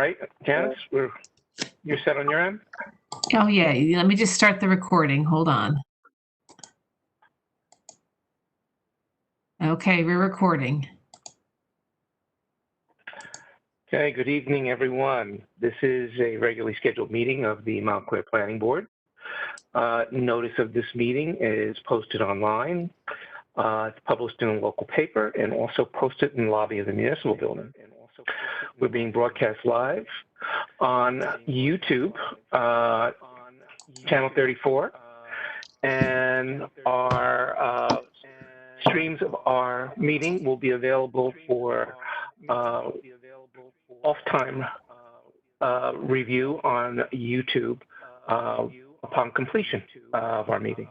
right, Janice, you're set on your end? Oh, yeah. Let me just start the recording. Hold on. Okay, we're recording. Okay, good evening, everyone. This is a regularly scheduled meeting of the Montclair Planning Board. Notice of this meeting is posted online. It's published in a local paper and also posted in the lobby of the municipal building. We're being broadcast live on YouTube, channel 34, and our streams of our meeting will be available for off-time review on YouTube upon completion of our meeting.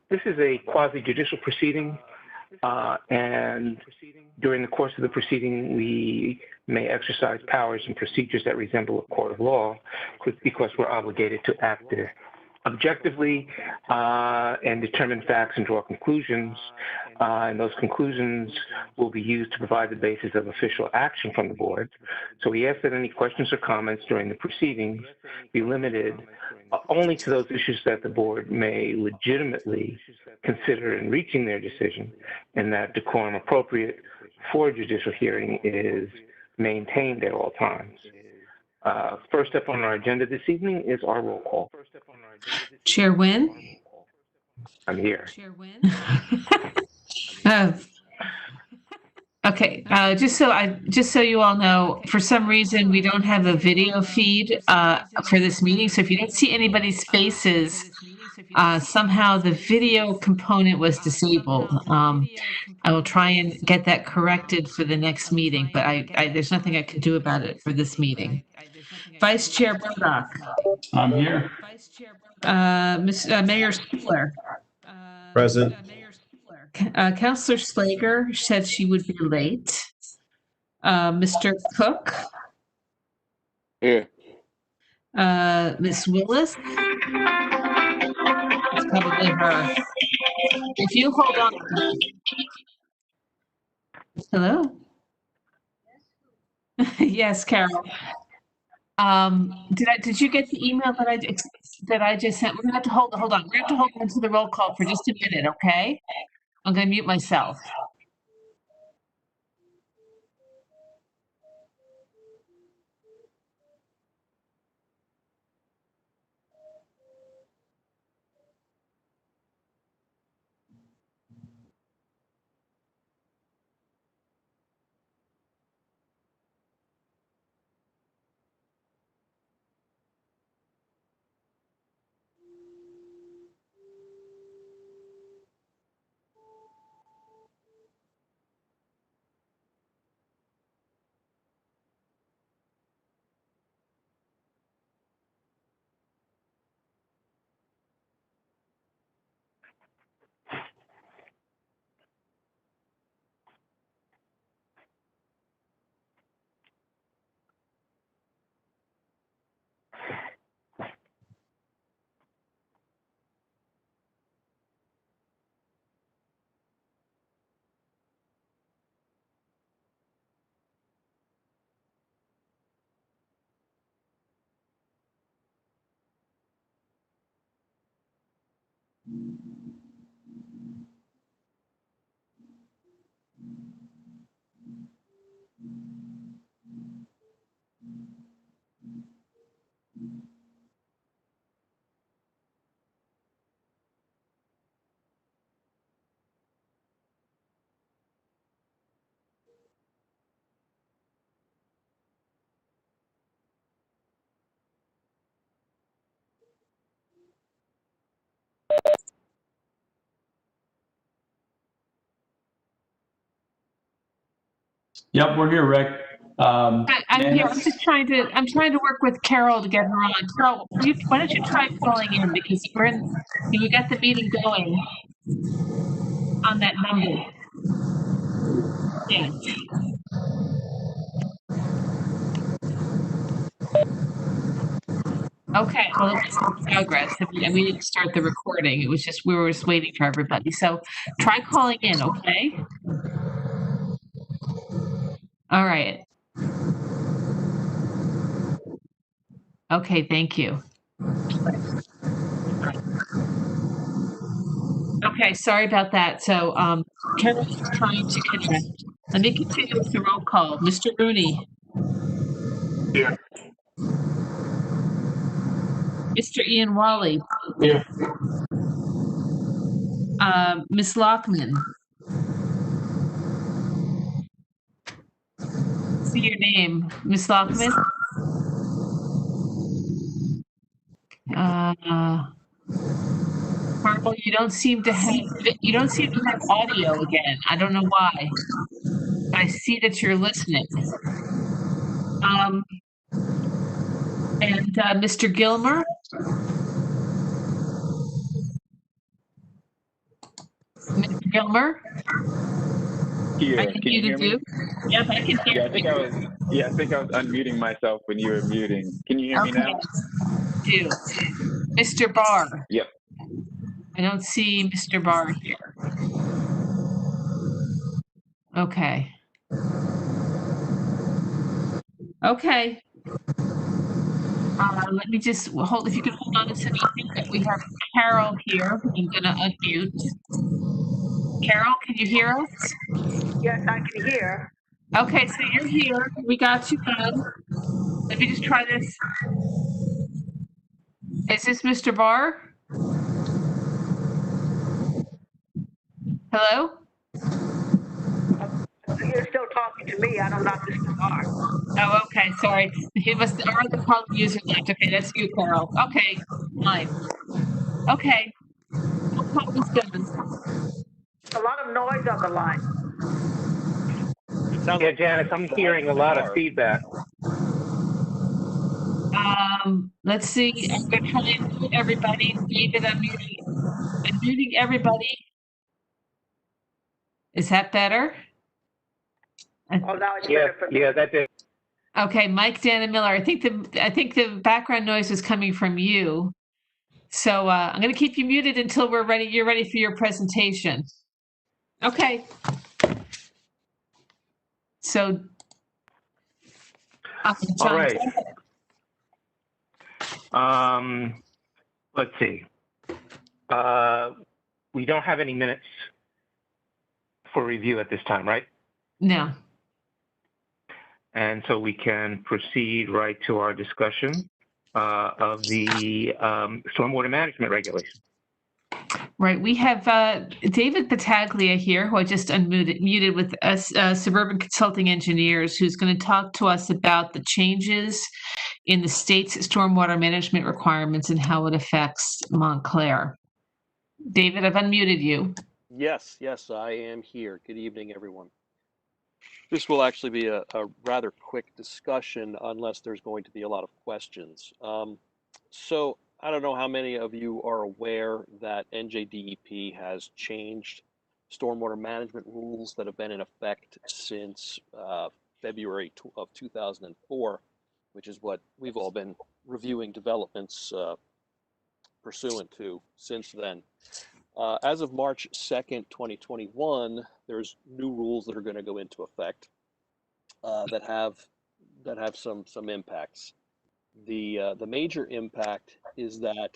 This is a quasi-judicial proceeding, and during the course of the proceeding, we may exercise powers and procedures that resemble a court of law because we're obligated to act objectively and determine facts and draw conclusions, and those conclusions will be used to provide the basis of official action from the board. So we ask that any questions or comments during the proceedings be limited only to those issues that the board may legitimately consider in reaching their decision, and that decorum appropriate for a judicial hearing is maintained at all times. First up on our agenda this evening is our roll call. Chair Nguyen? I'm here. Chair Nguyen? Okay, just so you all know, for some reason we don't have a video feed for this meeting. So if you don't see anybody's faces, somehow the video component was disabled. I will try and get that corrected for the next meeting, but there's nothing I could do about it for this meeting. Vice Chair Burdock. I'm here. Mayor Spiller. Present. Councillor Slager said she would be late. Mr. Cook. Here. Miss Willis. It's probably her. If you hold on. Hello. Yes, Carol. Did you get the email that I just sent? We're gonna have to hold on. We're gonna have to hold on to the roll call for just a minute, okay? I'm gonna mute myself. Yep, we're here, Rick. I'm here. I'm trying to work with Carol to get her on. Carol, why don't you try calling in, because we got the meeting going on that number. Yeah. Okay, well, it's in progress, and we didn't start the recording. It was just, we were just waiting for everybody. So try calling in, okay? All right. Okay, thank you. Okay, sorry about that. So, Carol's trying to connect. Let me continue with the roll call. Mr. Rooney. Here. Mr. Ian Wally. Here. Ms. Lockman. See your name, Ms. Lockman. Carl, you don't seem to have audio again. I don't know why. But I see that you're listening. And Mr. Gilmer. Mr. Gilmer. Here, I can need you you hear to me? do. Yep, I can hear Yeah, I you. think I was unmuting myself when you were muting. Can you hear me now? Do. Mr. Barr. Yep. I don't see Mr. Barr here. Okay. Okay. Let me just hold, if you can hold on a second. I think that we have Carol here. I'm gonna unmute. Carol, can you hear us? Yes, I can hear. Okay, so you're here. We got you good. Let me just try this. Is this Mr. Barr? Hello? You're still talking to me. I don't know Mr. Barr. Oh, okay, sorry. He must, our other call user left. Okay, that's you, Carol. Okay, fine. Okay. We'll call this done. A lot of noise on the line. Yeah, Janice, I'm hearing a lot of feedback. Let's see. I'm gonna try and mute everybody. David, I'm muting everybody. Is that better? Oh, now it's Yeah, better for me. yeah, that did. Okay, Mike Dannemiller. I think the background noise is coming from you. So I'm going to keep you muted until we're ready. You're ready for your presentation. Okay. So. All right. Let's see. We don't have any minutes for review at this time, right? No. And so we can proceed right to our discussion of the stormwater management regulation. Right. We have David Battaglia here, who I just muted with us, Suburban Consulting Engineers, who's going to talk to us about the changes in the state's stormwater management requirements and how it affects Montclair. David, I've unmuted you. Yes, I am here. Good evening, everyone. This will actually be a rather quick discussion unless there's going to be a lot of questions. So I don't know how many of you are aware that NJDEP has changed stormwater management rules that have been in effect since February of 2004, which is what we've all been reviewing developments pursuant to since then. As of March 2nd, 2021, there's new rules that are going to go into effect that have some impacts. The major impact is that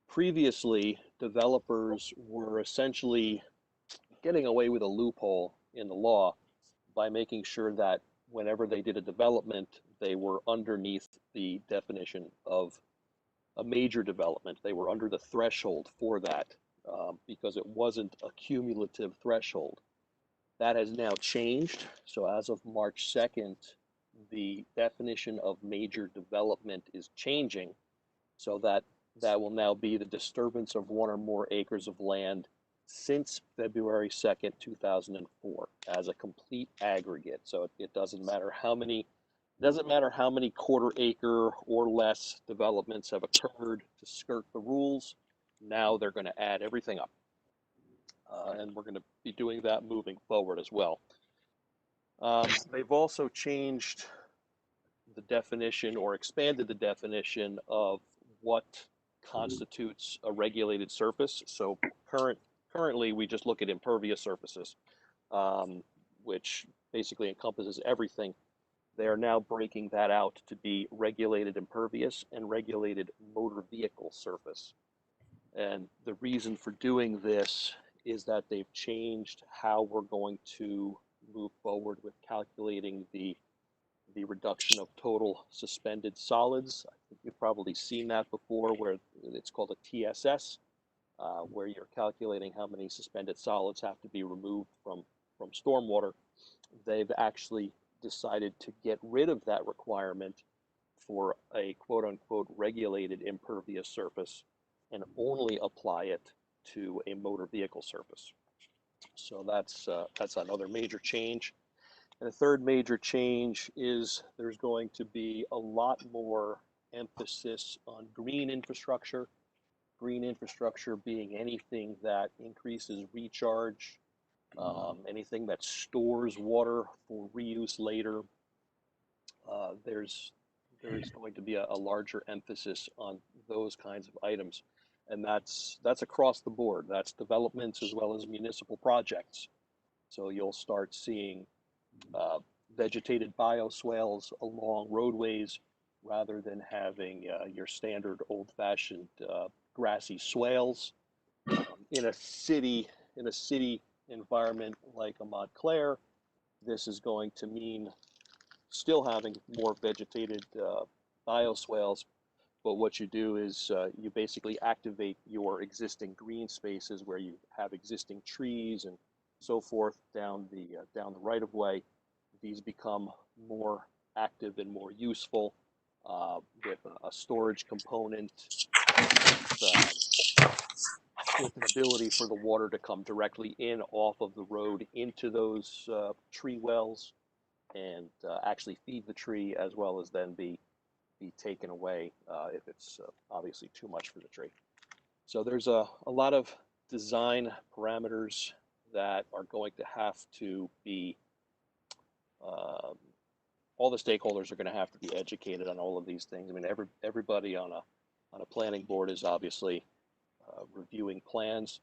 previously developers were essentially getting away with a loophole in the law by making sure that whenever they did a development, they were underneath the definition of a major development. They were under the threshold for that. Because it wasn't a cumulative threshold. That has now changed. So as of March 2nd, the definition of major development is changing so that will now be the disturbance of 1 or more acres of land since February 2nd, 2004 as a complete aggregate. So it doesn't matter how many quarter acre or less developments have occurred to skirt the rules. Now they're going to add everything up. And we're going to be doing that moving forward as well. They've also changed the definition or expanded the definition of what constitutes a regulated surface. So currently we just look at impervious surfaces, which basically encompasses everything They are now breaking that out to be regulated impervious and regulated motor vehicle surface. And the reason for doing this is that they've changed how we're going to move forward with calculating the reduction of total suspended solids. I think you've probably seen that before, where it's called a TSS, where you're calculating how many suspended solids have to be removed from stormwater. They've actually decided to get rid of that requirement for a quote-unquote regulated impervious surface and only apply it to a motor vehicle surface. So that's another major change. And the third major change is there's going to be a lot more emphasis on green infrastructure. Green infrastructure being anything that increases recharge, anything that stores water for reuse later. There's going to be a larger emphasis on those kinds of items. And that's across the board. That's developments as well as municipal projects. So you'll start seeing vegetated bioswales along roadways rather than having your standard old-fashioned grassy swales. In a city environment like a Montclair, this is going to mean still having more vegetated bioswales, but what you do is you basically activate your existing green spaces where you have existing trees and so forth down the right of way. These become more active and more useful with a storage component, with an ability for the water to come directly in off of the road into those tree wells and actually feed the tree, as well as then be taken away if it's obviously too much for the tree. So there's a lot of design parameters that are going to have to be, all the stakeholders are going to have to be educated on all of these things. I mean, everybody on a planning board is obviously reviewing plans.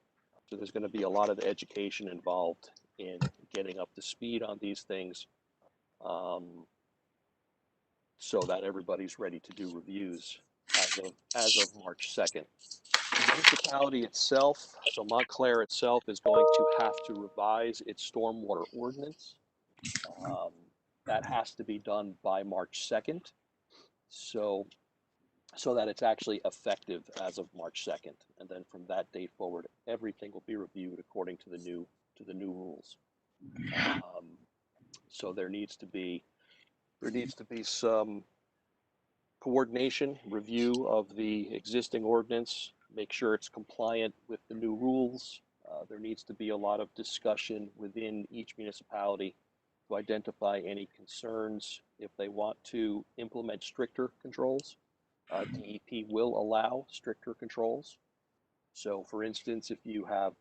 So there's going to be a lot of education involved in getting up to speed on these things, so that everybody's ready to do reviews as of March 2nd. The municipality itself, so Montclair itself, is going to have to revise its stormwater ordinance. That has to be done by March 2nd, so that it's actually effective as of March 2nd. And then from that date forward, everything will be reviewed according to the new rules. So there needs to be some coordination, review of the existing ordinance, make sure it's compliant with the new rules. There needs to be a lot of discussion within each municipality to identify any concerns. If they want to implement stricter controls, DEP will allow stricter controls. So for instance, if you have,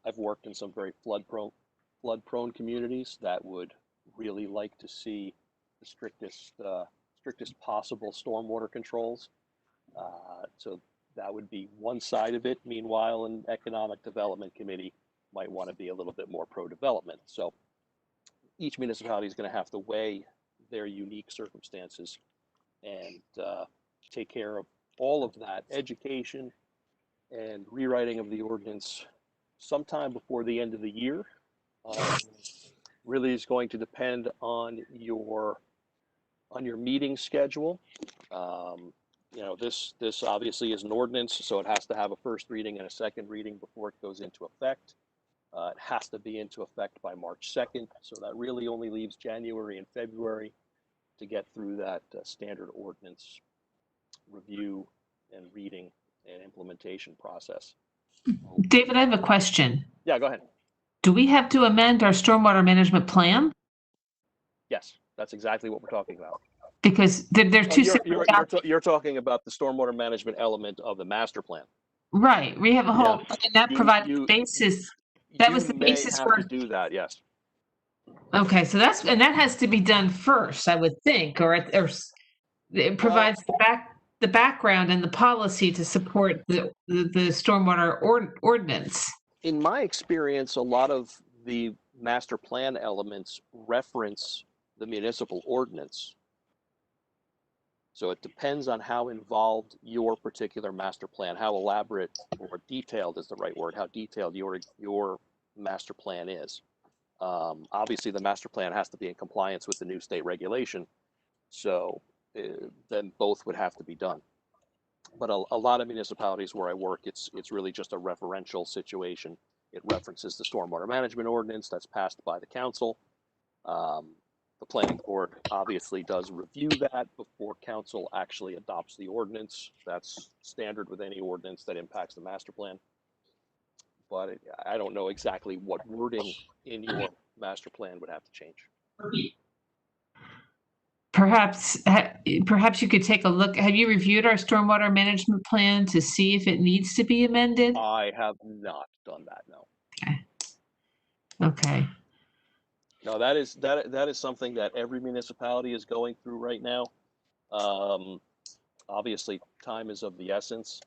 I've worked in some very flood prone communities that would really like to see the strictest possible stormwater controls. So that would be one side of it. Meanwhile, an economic development committee might want to be a little bit more pro-development. So each municipality is going to have to weigh their unique circumstances and take care of all of that education and rewriting of the ordinance sometime before the end of the year. Really is going to depend on your meeting schedule. You know, this obviously is an ordinance, so it has to have a first reading and a second reading before it goes into effect. It has to be into effect by March 2nd, so that really only leaves January and February to get through that standard ordinance review and reading and implementation process. David, I have a question. Yeah, go ahead. Do we have to amend our stormwater management plan? Yes, that's exactly what we're talking about. Because they're two separate documents. You're talking about the stormwater management element of the master plan. Right. We have a whole, Yeah. and that provided the basis. That was the basis have for. to do that, yes. Okay, so that has to be done first, I would think, or it provides the background and the policy to support the stormwater ordinance. In my experience, a lot of the master plan elements reference the municipal ordinance. So it depends on how involved your particular master plan, how elaborate or detailed is the right word, how detailed your master plan is. Obviously, the master plan has to be in compliance with the new state regulation, so then both would have to be done. But a lot of municipalities where I work, it's really just a referential situation. It references the stormwater management ordinance that's passed by the council. The planning board obviously does review that before council actually adopts the ordinance. That's standard with any ordinance that impacts the master plan. But I don't know exactly what wording in your master plan would have to change. Perhaps you could take a look. Have you reviewed our stormwater management plan to see if it needs to be amended? I have not done that, no. Okay. No, that is something that every municipality is going through right now. Obviously, time is of the essence,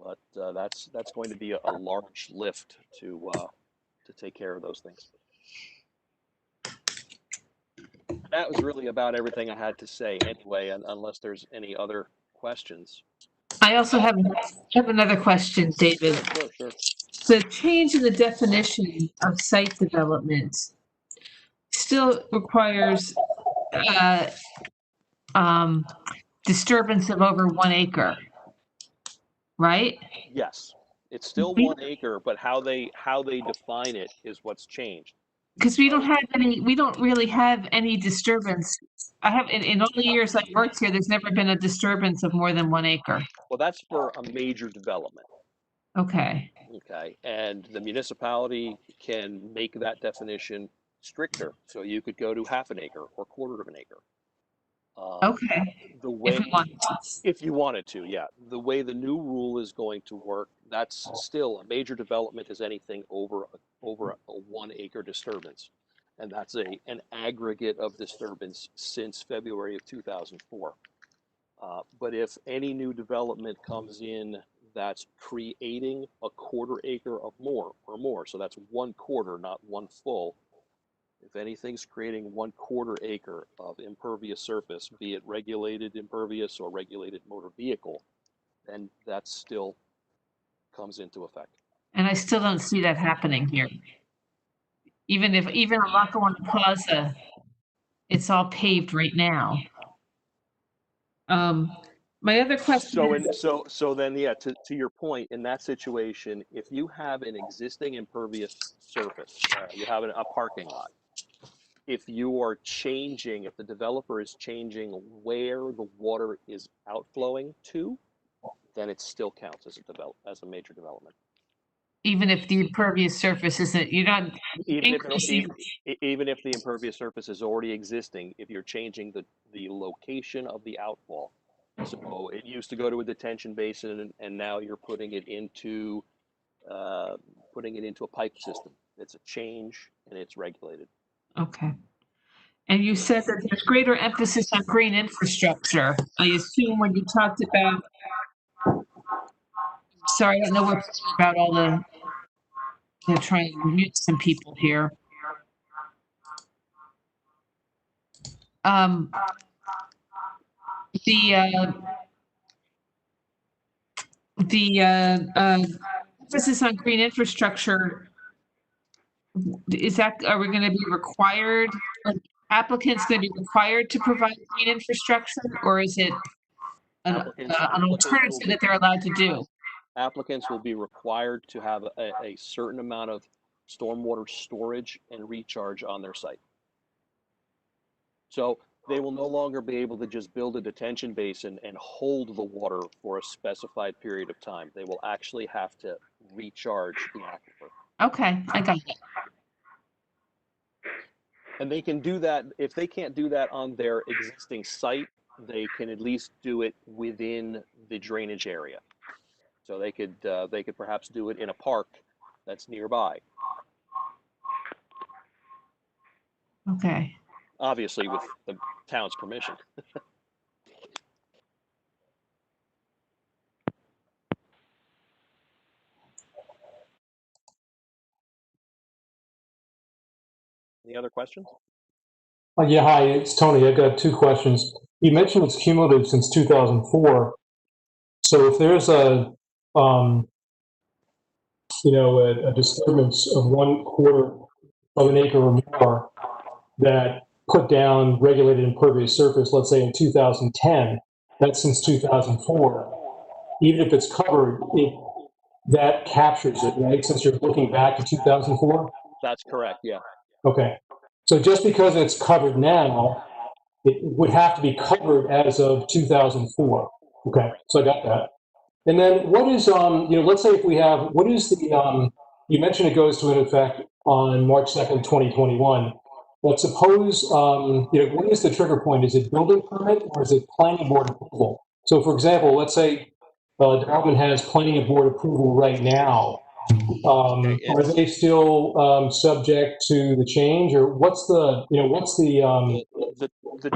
but that's going to be a large lift to take care of those things. That was really about everything I had to say anyway, unless there's any other questions. I also have another question, David. Sure. The change in the definition of site development still requires disturbance of over 1 acre, right? Yes, it's still 1 acre, but how they define it is what's changed. Because we don't really have any disturbance. I have in all the years I've worked here, there's never been a disturbance of more than 1 acre. Well, that's for a major development. Okay. Okay, and the municipality can make that definition stricter. So you could go to half an acre or quarter of an acre. Okay. The way, if you wanted to, yeah. The way the new rule is going to work, that's still a major development is anything over a 1 acre disturbance. And that's an aggregate of disturbance since February of 2004. But if any new development comes in that's creating a quarter acre or more, so that's 1/4, not 1 full. If anything's creating 1/4 acre of impervious surface, be it regulated impervious or regulated motor vehicle, then that still comes into effect. And I still don't see that happening here. Even on Lackawanna Plaza, it's all paved right now. My other question. So then, yeah, to your point, in that situation, if you have an existing impervious surface, you have a parking lot. If the developer is changing where the water is outflowing to, then it still counts as a major development. Even if the impervious surface isn't, you're not increasing. Even if the impervious surface is already existing, if you're changing the location of the outfall. So it used to go to a detention basin, and now you're putting it into a pipe system. It's a change, and it's regulated. Okay. And you said that there's greater emphasis on green infrastructure. I assume when you talked about, sorry, I don't know what's about all the, they're trying to mute some people here. The emphasis on green infrastructure, are we going to be required, applicants going to be required to provide green infrastructure, or is it an alternative that they're allowed to do? Applicants will be required to have a certain amount of stormwater storage and recharge on their site. So they will no longer be able to just build a detention basin and hold the water for a specified period of time. They will actually have to recharge the aquifer. Okay, I got it. And they can do that. If they can't do that on their existing site, they can at least do it within the drainage area. So they could perhaps do it in a park that's nearby. Okay. Obviously with the town's permission. Any other questions? Yeah, hi, it's Tony. I've got two questions. You mentioned it's cumulative since 2004. So if there's a disturbance of 1/4 of an acre or more that put down regulated impervious surface, let's say in 2010, that's since 2004. Even if it's covered, that captures it, right? Since you're looking back to 2004? That's correct, yeah. Okay. So just because it's covered now, it would have to be covered as of 2004. Okay, so I got that. And then what is, let's say if we have, what is the, you mentioned it goes to an effect on March 2nd, 2021. But suppose, what is the trigger point? Is it building permit or is it planning board approval? So for example, let's say development has planning board approval right now. Are they still subject to the change, or what's the,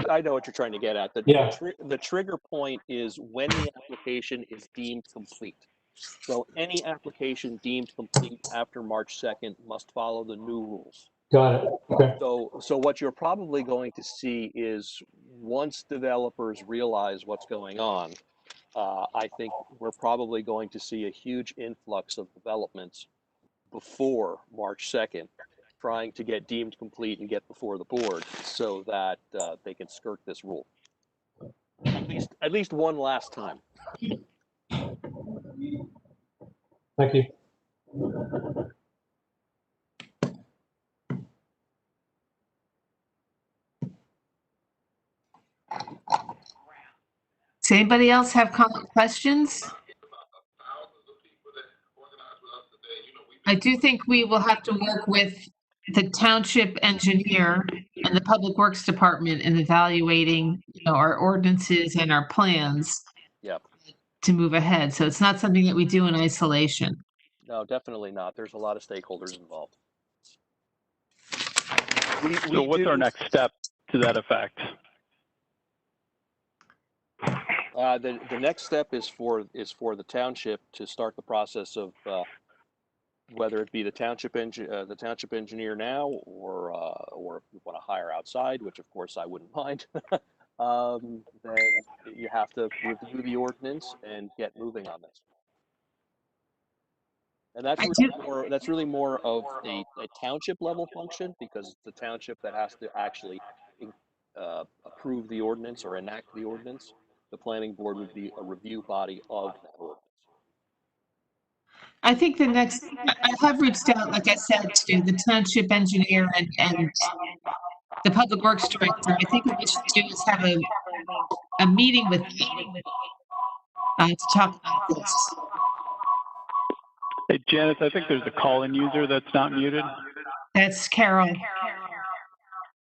I know what you're trying to get at. The trigger point is when the application is deemed complete. So any application deemed complete after March 2nd must follow the new rules. Got it. Okay. So what you're probably going to see is once developers realize what's going on, I think we're probably going to see a huge influx of developments before March 2nd, trying to get deemed complete and get before the board so that they can skirt this rule. At least one last time. Thank you. Does anybody else have questions? I do think we will have to work with the township engineer and the public works department in evaluating, our ordinances and our plans. Yep. To move ahead. So it's not something that we do in isolation. No, definitely not. There's a lot of stakeholders involved. So what's our next step to that effect? The next step is for the township to start the process of whether it be the township engineer now, or if you want to hire outside, which of course I wouldn't mind. Then you have to review the ordinance and get moving on this. And that's really more of a township level function, because it's the township that has to actually approve the ordinance or enact the ordinance. The planning board would be a review body of that ordinance. I think I have reached out, like I said, to the township engineer and the public works director. I think what we should do is have a meeting with them to talk about this. Hey, Janice, I think there's a call-in user that's not muted. That's Carol.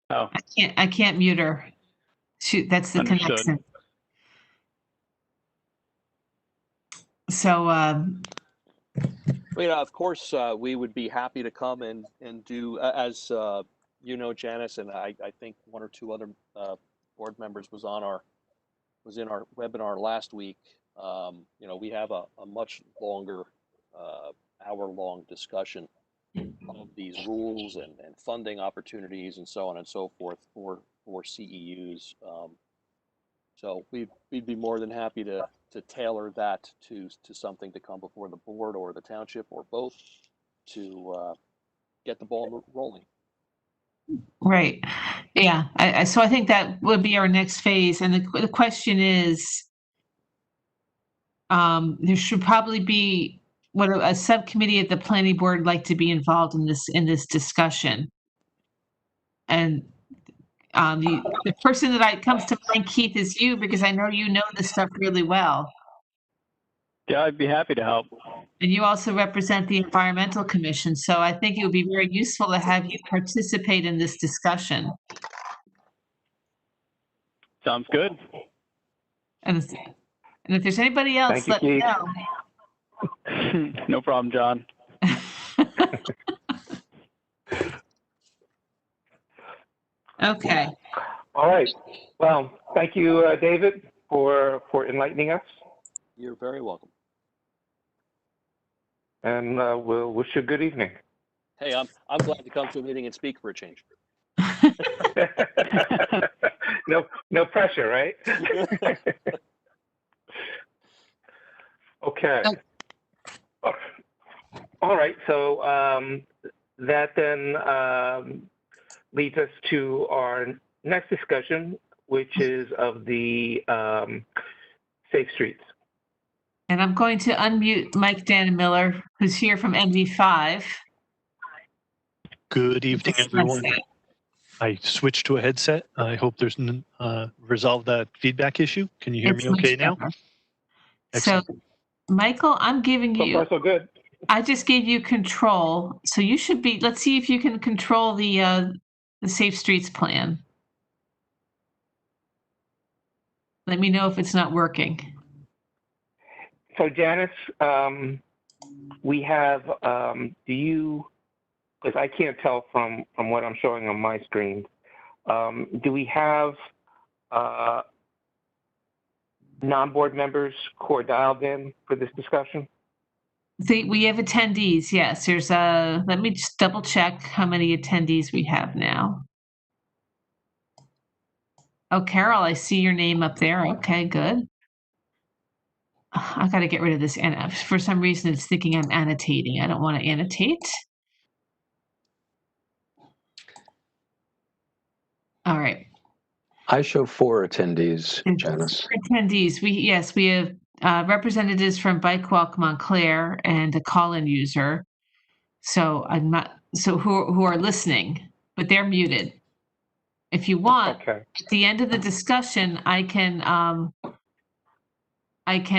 Oh. I can't mute her. Shoot, that's the Understood. connection. So, of course, we would be happy to come and do, as Janice, and I think one or two other board members was in our webinar last week. We have a much longer hour-long discussion of these rules and funding opportunities and so on and so forth for CEUs. So we'd be more than happy to tailor that to something to come before the board or the township or both to get the ball rolling. right. Yeah. So I think that would be our next phase. And the question is, there should probably be a subcommittee at the planning board like to be involved in this discussion. And the person that comes to mind, Keith, is you, because I know you know this stuff really well. Yeah, I'd be happy to help. And you also represent the Environmental Commission, so I think it would be very useful to have you participate in this discussion. Sounds good. And if there's anybody else, let me know. No problem, John. Okay. All right. Well, thank you, David, for enlightening us. You're very welcome. And we'll wish you a good evening. Hey, I'm glad to come to a meeting and speak for a change. No pressure, right? Okay. All right. So that then leads us to our next discussion, which is of the Safe Streets. And I'm going to unmute Mike Dannemiller, who's here from NV5. Good evening, everyone. I switched to a headset. I hope there's resolved that feedback issue. Can you hear me okay now? So, Michael, I'm giving So you, far, so good. I just gave you control. So you should be, let's see if you can control the Safe Streets plan. Let me know if it's not working. So Janice, we have, do you, because I can't tell from what I'm showing on my screen, do we have non-board members who are dialed in for this discussion? We have attendees, yes. There's let me just double check how many attendees we have now. Oh, Carol, I see your name up there. Okay, good. I got to get rid of this. And for some reason, it's thinking I'm annotating. I don't want to annotate. All right. I show 4 attendees, Janice. 4 attendees. We have representatives from Bike Walk Montclair and a call-in user. So I'm not who are listening, but they're muted. If you want, Okay. at the end of the discussion, I can like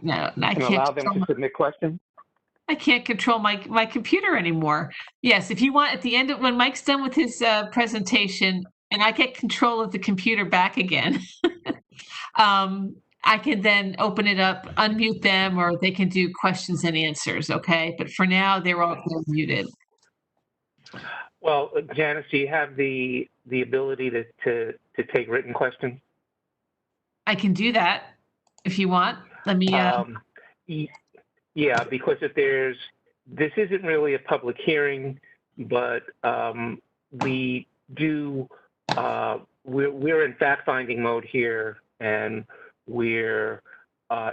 no, I can't allow them to submit questions. I can't control my computer anymore. Yes, if you want, at the end of when Mike's done with his presentation and I get control of the computer back again, I can then open it up, unmute them, or they can do questions and answers. Okay, but for now, they're muted. Well, Janice, do you have the ability to take written questions? I can do that if you want. Let me. Yeah, because this isn't really a public hearing, but we do, we're in fact-finding mode here, and we're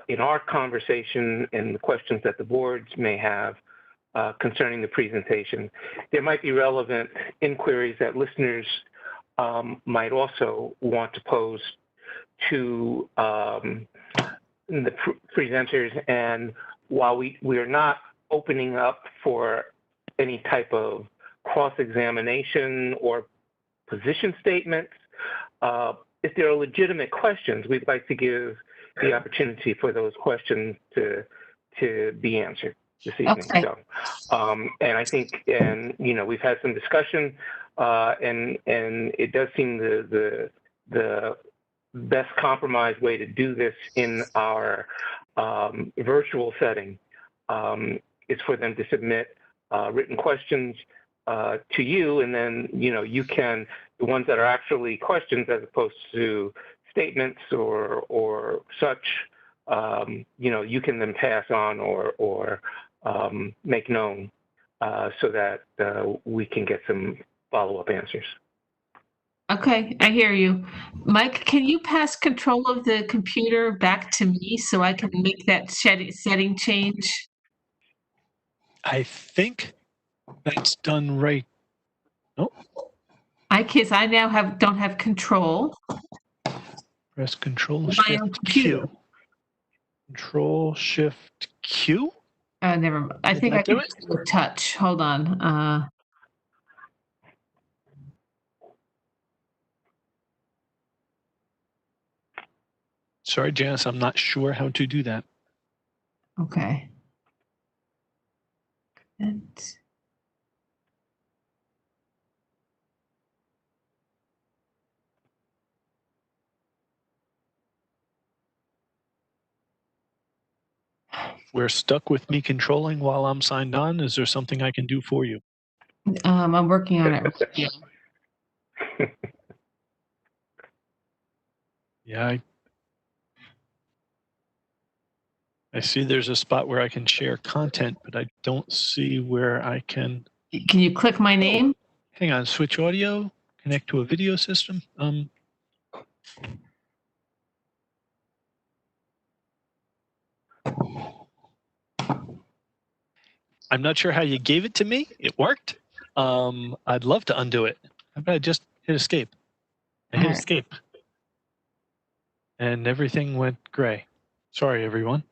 in our conversation and the questions that the boards may have concerning the presentation. There might be relevant inquiries that listeners might also want to pose to the presenters, and while we are not opening up for any type of cross-examination or position statements, if there are legitimate questions, we'd like to give the opportunity for those questions to be answered this evening. Okay. So, and I think, and you know, we've had some discussion, and it does seem the best compromise way to do this in our virtual setting is for them to submit written questions to you, and then you can, the ones that are actually questions as opposed to statements or such, you can then pass on or make known so that we can get some follow-up answers. Okay, I hear you. Mike, can you pass control of the computer back to me so I can make that setting change? I think that's done right. Oh, I now don't have control. press Control My own Shift computer. Q. Control Shift Q. Never mind. I think I can do a touch. Hold on. Sorry, Janice, I'm not sure how to do that. Okay. And We're stuck with me controlling while I'm signed on. Is there something I can do for you? I'm working on it. Yeah, I see there's a spot where I can share content, but I don't see where I can Can you click my name? Hang on, switch audio, connect to a video system. I'm not sure how you gave it to me. It worked. I'd love to undo it. How about I just hit escape? I hit escape. And everything went gray. Sorry, everyone.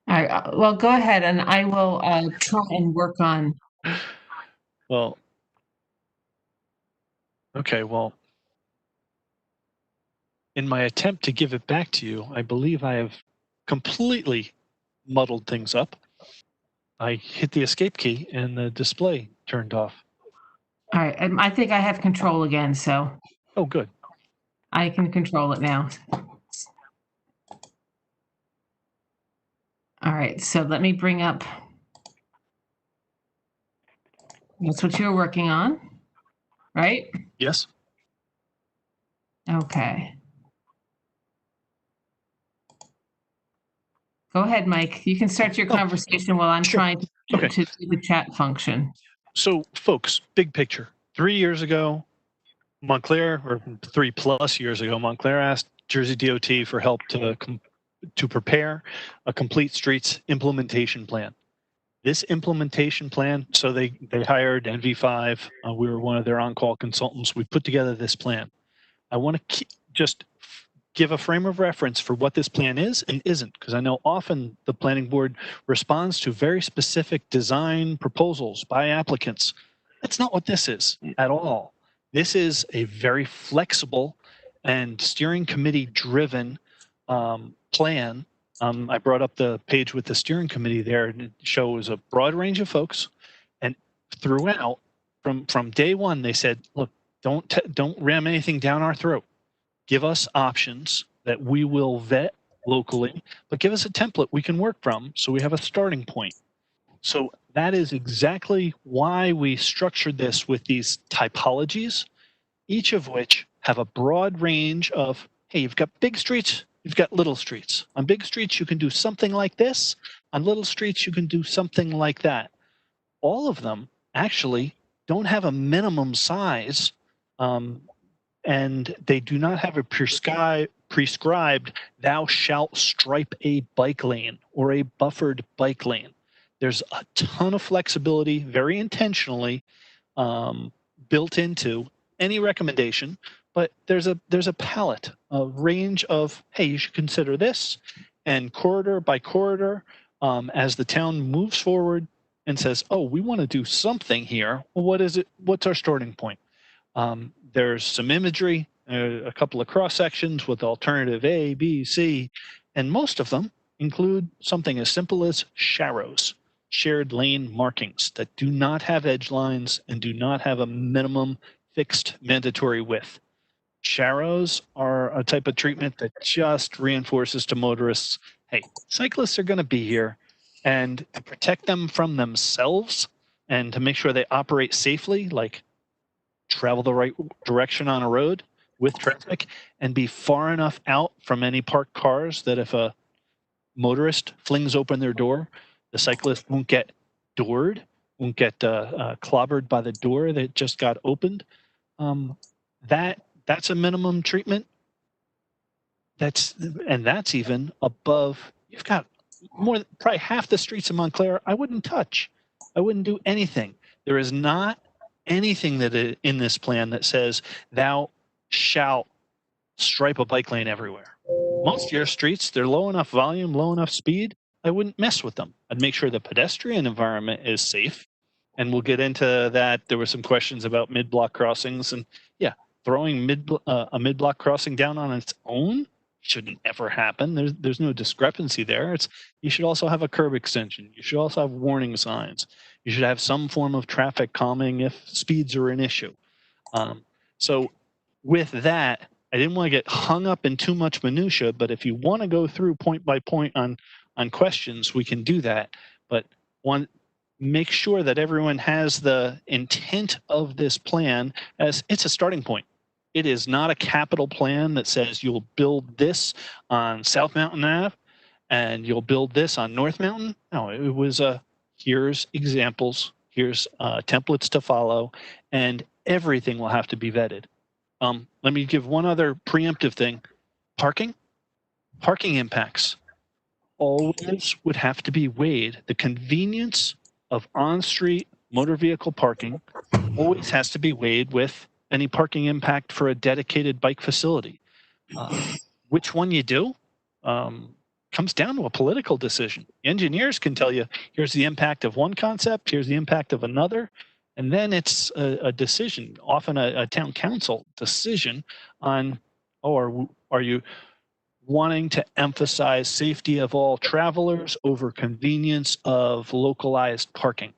All right. Well, go ahead, and I will try and work on. Well, okay. Well, in my attempt to give it back to you, I believe I have completely muddled things up. I hit the escape key, and the display turned off. All right. I think I have control again, so. Oh, good. I can control it now. All right, so let me bring up. That's what you're working on, right? Yes. Okay. Go ahead, Mike. You can start your conversation while I'm trying to do the chat function. So, folks, big picture. 3 years ago, Montclair, or 3+ years ago, Montclair asked Jersey DOT for help to prepare a complete streets implementation plan. This implementation plan, so they hired NV5. We were one of their on-call consultants. We put together this plan. I want to just give a frame of reference for what this plan is and isn't, because I know often the planning board responds to very specific design proposals by applicants. That's not what this is at all. This is a very flexible and steering committee driven plan. I brought up the page with the steering committee there, and it shows a broad range of folks. And throughout, from day one, they said, look, don't ram anything down our throat. Give us options that we will vet locally, but give us a template we can work from so we have a starting point. So that is exactly why we structured this with these typologies, each of which have a broad range of, hey, you've got big streets, you've got little streets. On big streets, you can do something like this. On little streets, you can do something like that. All of them actually don't have a minimum size, and they do not have a prescribed thou shalt stripe a bike lane or a buffered bike lane. There's a ton of flexibility, very intentionally built into any recommendation, but there's a palette, a range of, hey, you should consider this, and corridor by corridor, as the town moves forward and says, oh, we want to do something here. Well, what is it? What's our starting point? There's some imagery, a couple of cross sections with alternative A, B, C, and most of them include something as simple as sharrows, shared lane markings that do not have edge lines and do not have a minimum fixed mandatory width. Sharrows are a type of treatment that just reinforces to motorists, hey, cyclists are going to be here, and to protect them from themselves and to make sure they operate safely, like travel the right direction on a road with traffic and be far enough out from any parked cars that if a motorist flings open their door, the cyclist won't get doored, won't get clobbered by the door that just got opened. That's a minimum treatment. That's even above. You've got probably half the streets in Montclair I wouldn't touch. I wouldn't do anything. There is not anything that in this plan that says thou shalt stripe a bike lane everywhere. Most of your streets, they're low enough volume, low enough speed, I wouldn't mess with them. I'd make sure the pedestrian environment is safe. And we'll get into that. There were some questions about mid-block crossings, and yeah, throwing a mid-block crossing down on its own shouldn't ever happen. There's no discrepancy there. You should also have a curb extension. You should also have warning signs. You should have some form of traffic calming if speeds are an issue. So with that, I didn't want to get hung up in too much minutia, but if you want to go through point by point on questions, we can do that. But make sure that everyone has the intent of this plan as it's a starting point. It is not a capital plan that says you'll build this on South Mountain Ave and you'll build this on North Mountain. No, it was here's examples, here's templates to follow, and everything will have to be vetted. Let me give one other preemptive thing. Parking impacts always would have to be weighed. The convenience of on-street motor vehicle parking always has to be weighed with any parking impact for a dedicated bike facility. Which one you do comes down to a political decision. Engineers can tell you, here's the impact of one concept, here's the impact of another, and then it's a decision, often a town council decision on, are you wanting to emphasize safety of all travelers over convenience of localized parking.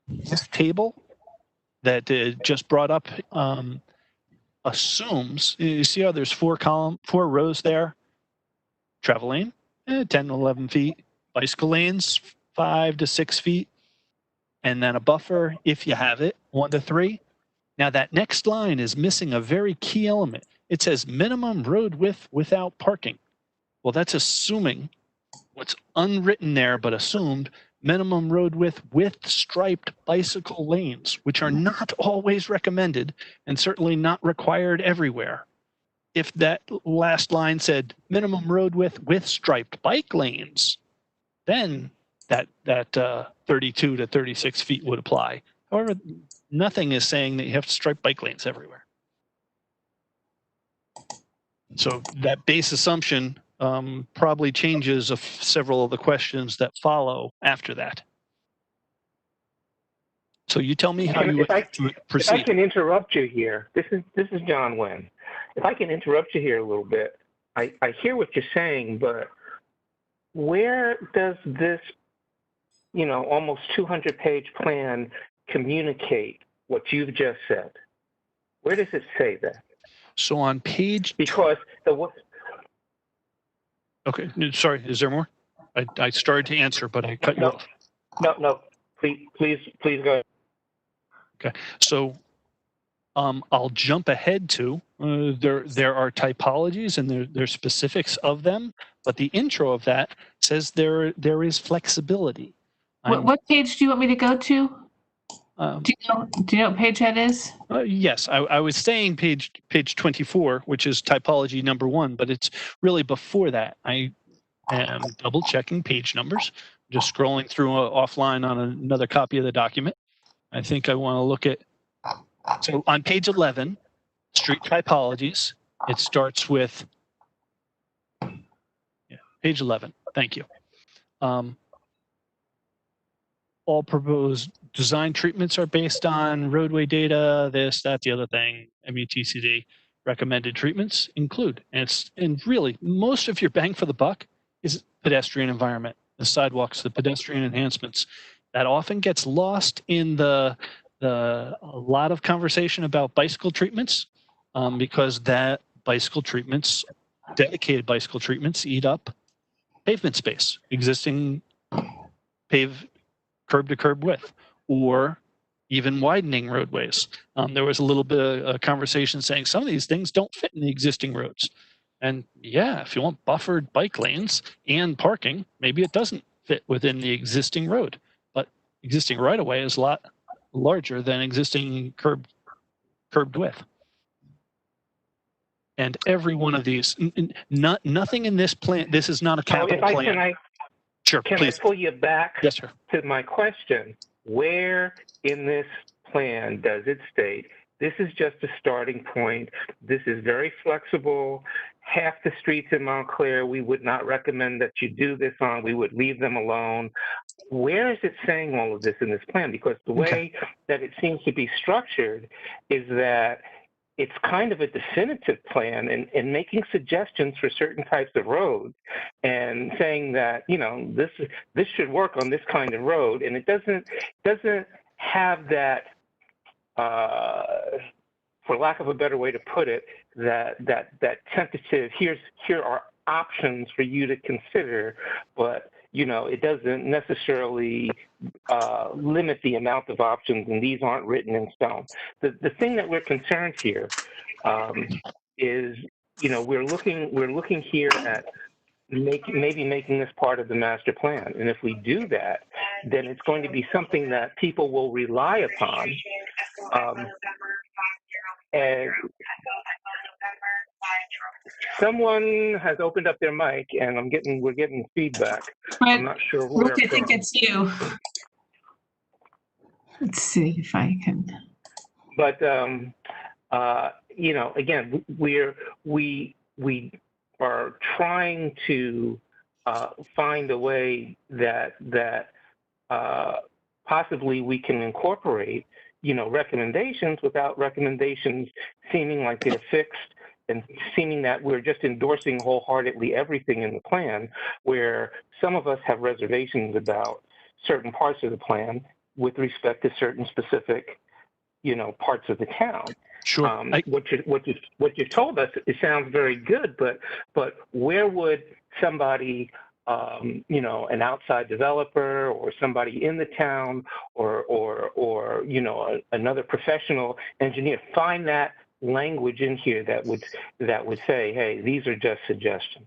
This table that just brought up assumes, you see how there's four rows there? Travel lane, 10 to 11 feet. Bicycle lanes, 5 to 6 feet. And then a buffer, if you have it, 1 to 3. Now that next line is missing a very key element. It says minimum road width without parking. Well, that's assuming what's unwritten there, but assumed minimum road width with striped bicycle lanes, which are not always recommended and certainly not required everywhere. If that last line said minimum road width with striped bike lanes, then that 32 to 36 feet would apply. However, nothing is saying that you have to stripe bike lanes everywhere. So that base assumption probably changes several of the questions that follow after that. So you tell me how you would proceed. If I can interrupt you here, this is John Wynn. If I can interrupt you here a little bit, I hear what you're saying, but where does this, almost 200-page plan communicate what you've just said? Where does it say that? So on page... Because Okay, sorry, is there more? I started to answer, but I cut you off. No, please go ahead. Okay, so I'll jump ahead to, there are typologies and there's specifics of them, but the intro of that says there is flexibility. What page do you want me to go to? Do you know what page that is? Yes, I was saying page 24, which is typology number 1, but it's really before that. I am double checking page numbers, just scrolling through offline on another copy of the document. I think I want to look at, so on page 11, street typologies, it starts with, page 11, thank you. All proposed design treatments are based on roadway data, this, that, the other thing, MUTCD. Recommended treatments include, and really most of your bang for the buck is pedestrian environment, the sidewalks, the pedestrian enhancements. That often gets lost in a lot of conversation about bicycle treatments because dedicated bicycle treatments eat up pavement space, existing paved curb to curb width, or even widening roadways. There was a little bit of a conversation saying some of these things don't fit in the existing roads. And yeah, if you want buffered bike lanes and parking, maybe it doesn't fit within the existing road, but existing right of way is a lot larger than existing curbed width. And every one of these, nothing in this plan, this is not a capital plan. Sure, please. I pull you back yes, sir. to my question? Where in this plan does it state, this is just a starting point, this is very flexible, half the streets in Montclair we would not recommend that you do this on, we would leave them alone? Where is it saying all of this in this plan? Because the way that it seems to be structured is that it's kind of a definitive plan and making suggestions for certain types of roads and saying that, this should work on this kind of road. And it doesn't have that, for lack of a better way to put it, that tentative, here are options for you to consider, but it doesn't necessarily limit the amount of options, and these aren't written in stone. The thing that we're concerned here is, we're looking here at maybe making this part of the master plan. And if we do that, then it's going to be something that people will rely upon. And someone has opened up their mic, and we're getting feedback. Right. I'm not sure who Rick, they're I think from. it's you. Let's see if I can. But you know, again, we are trying to find a way that possibly we can incorporate, you know, recommendations without recommendations seeming like they're fixed and seeming that we're just endorsing wholeheartedly everything in the plan, where some of us have reservations about certain parts of the plan with respect to certain specific, you know, parts of the town. Sure. What you told us, it sounds very good, but where would somebody, you know, an outside developer or somebody in the town or you know, another professional engineer find that language in here that would say, hey, these are just suggestions?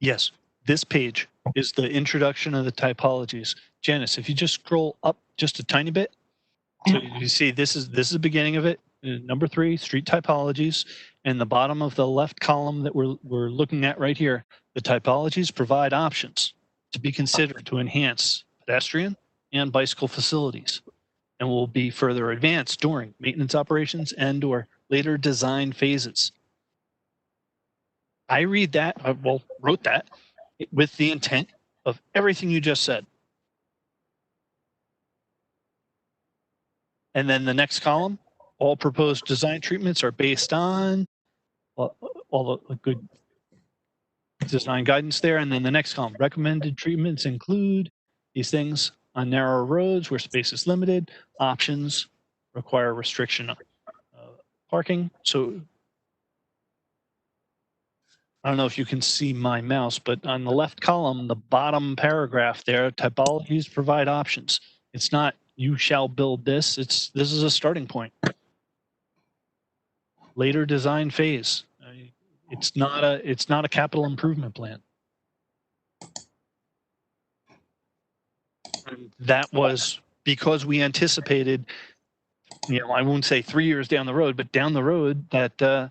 Yes, this page is the introduction of the typologies. Janice, if you just scroll up just a tiny bit, so you see this is the beginning of it. Number 3, street typologies, and the bottom of the left column that we're looking at right here, the typologies provide options to be considered to enhance pedestrian and bicycle facilities, and will be further advanced during maintenance operations and/or later design phases. I read that, wrote that with the intent of everything you just said. And then the next column, all proposed design treatments are based on all the good design guidance there. And then the next column, recommended treatments include these things on narrow roads where space is limited. Options require restriction of parking. So I don't know if you can see my mouse, but on the left column, the bottom paragraph there, typologies provide options. It's not you shall build this. This is a starting point. Later design phase. It's not a capital improvement plan. And that was because we anticipated, you know, I won't say 3 years down the road, but down the road that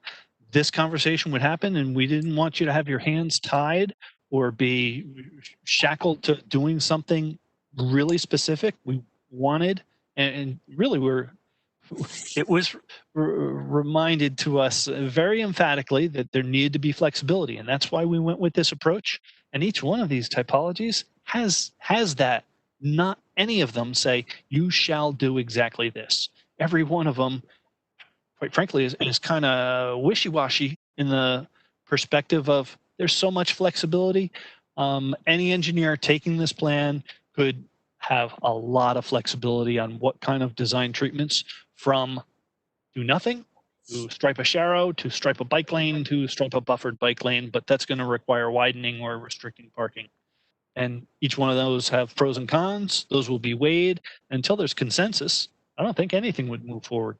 this conversation would happen, and we didn't want you to have your hands tied or be shackled to doing something really specific. We wanted, and really it was reminded to us very emphatically that there needed to be flexibility, and that's why we went with this approach. And each one of these typologies has that. Not any of them say you shall do exactly this. Every one of them, quite frankly, is kind of wishy-washy in the perspective of there's so much flexibility. Any engineer taking this plan could have a lot of flexibility on what kind of design treatments, from do nothing to stripe a sharrow to stripe a bike lane to stripe a buffered bike lane, but that's going to require widening or restricting parking. And each one of those have pros and cons. Those will be weighed until there's consensus. I don't think anything would move forward.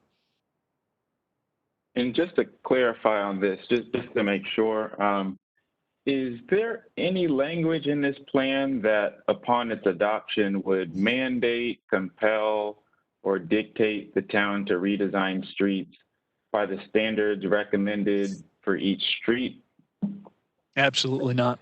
And just to clarify on this, just to make sure, is there any language in this plan that upon its adoption would mandate, compel, or dictate the town to redesign streets by the standards recommended for each street? Absolutely not.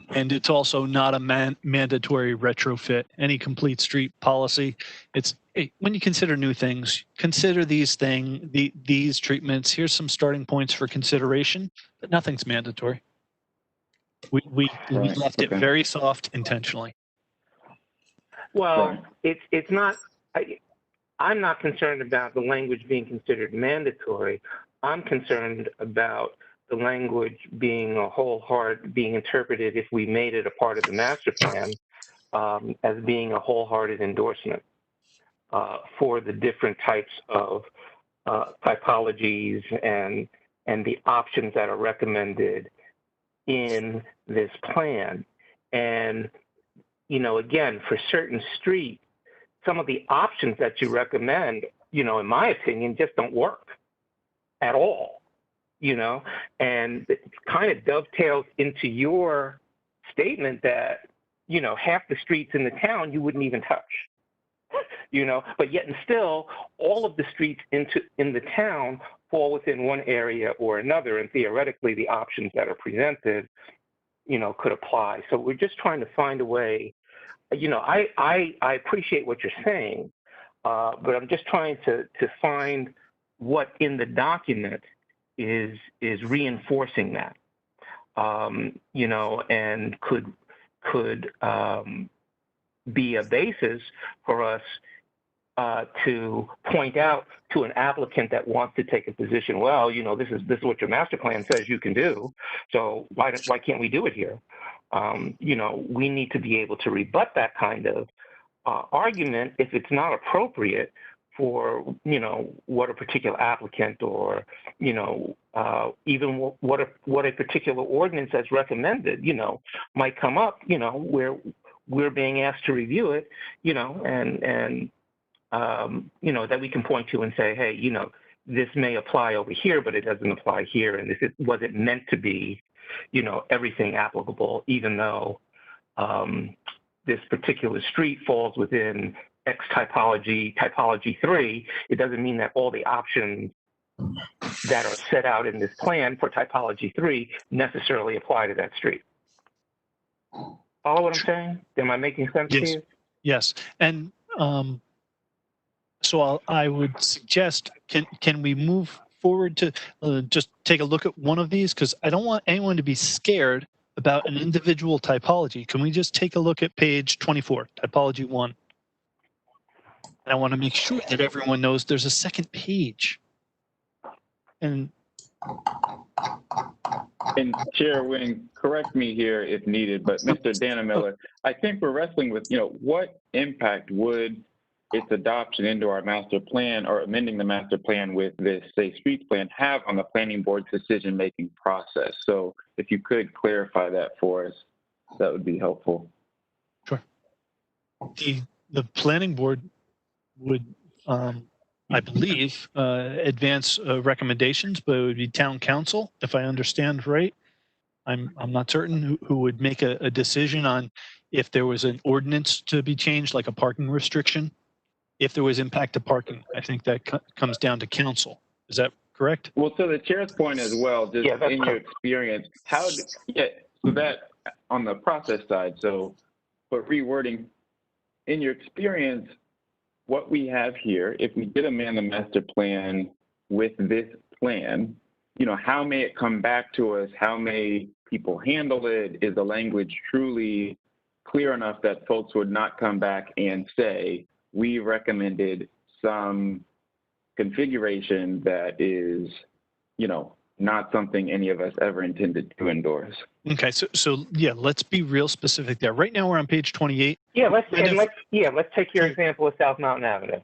And it's also not a mandatory retrofit. Any complete street policy, it's when you consider new things, consider these treatments. Here's some starting points for consideration, but nothing's mandatory. We left it very soft intentionally. Well, it's not. I'm not concerned about the language being considered mandatory. I'm concerned about the language being being interpreted, if we made it a part of the master plan, as being a wholehearted endorsement for the different types of typologies and the options that are recommended in this plan. And, you know, again, for certain streets, some of the options that you recommend, you know, in my opinion, just don't work at all. and it kind of dovetails into your statement that, half the streets in the town you wouldn't even touch, but yet and still all of the streets in the town fall within one area or another, and theoretically the options that are presented, could apply. So we're just trying to find a way, I appreciate what you're saying, but I'm just trying to find what in the document is reinforcing that, and could be a basis for us to point out to an applicant that wants to take a position. Well, this is what your master plan says you can do. So why can't we do it here? We need to be able to rebut that kind of argument if it's not appropriate for, what a particular applicant or, even what a particular ordinance as recommended, might come up, where we're being asked to review it, and that we can point to and say, hey, this may apply over here, but it doesn't apply here. And this wasn't meant to be, everything applicable, even though this particular street falls within X typology 3, it doesn't mean that all the options that are set out in this plan for typology 3 necessarily apply to that street. Follow what I'm saying? Am I making sense to you? Yes. And so I would suggest, can we move forward to just take a look at one of these? Because I don't want anyone to be scared about an individual typology. Can we just take a look at page 24, typology 1? And I want to make sure that everyone knows there's a second page. And Chair Wing, correct me here if needed, but Mr. Dannemiller, I think we're wrestling with, what impact would its adoption into our master plan or amending the master plan with this Safe Streets plan have on the planning board's decision-making process? So if you could clarify that for us, that would be helpful. Sure. The planning board would, I believe, advance recommendations, but it would be town council, if I understand right. I'm not certain who would make a decision on if there was an ordinance to be changed, like a parking restriction. If there was impact to parking, I think that comes down to council. Is that correct? Well, to the chair's point as well, just in your experience, so that on the process side, but rewording, in your experience, what we have here, if we did amend the master plan with this plan, how may it come back to us? How may people handle it? Is the language truly clear enough that folks would not come back and say, we recommended some configuration that is, not something any of us ever intended to endorse? Okay, so yeah, let's be real specific there. Right now we're on page 28. Yeah, let's take your example of South Mountain Avenue.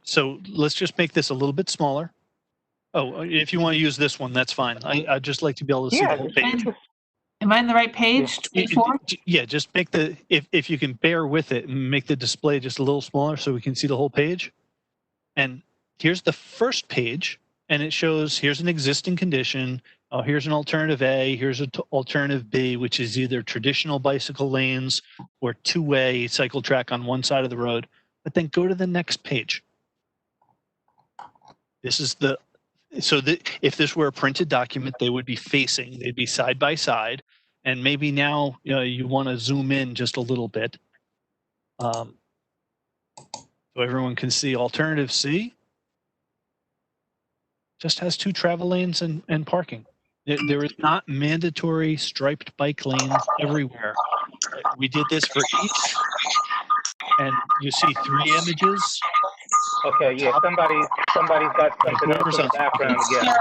So let's just make this a little bit smaller. Oh, if you want to use this one, that's fine. I'd just like to be able to see the whole page. Am I on the right page? 24? Yeah, just make if you can bear with it and make the display just a little smaller so we can see the whole page. And here's the first page, and it shows here's an existing condition. Oh, here's an alternative A, here's an alternative B, which is either traditional bicycle lanes or two-way cycle track on one side of the road. But then go to the next page. This is if this were a printed document, they would be facing, they'd be side by side. And maybe now you want to zoom in just a little bit. So everyone can see alternative C. Just has 2 travel lanes and parking. There is not mandatory striped bike lanes everywhere. We did this for each, and you see 3 images. Okay, yeah, somebody's got something else in the background again.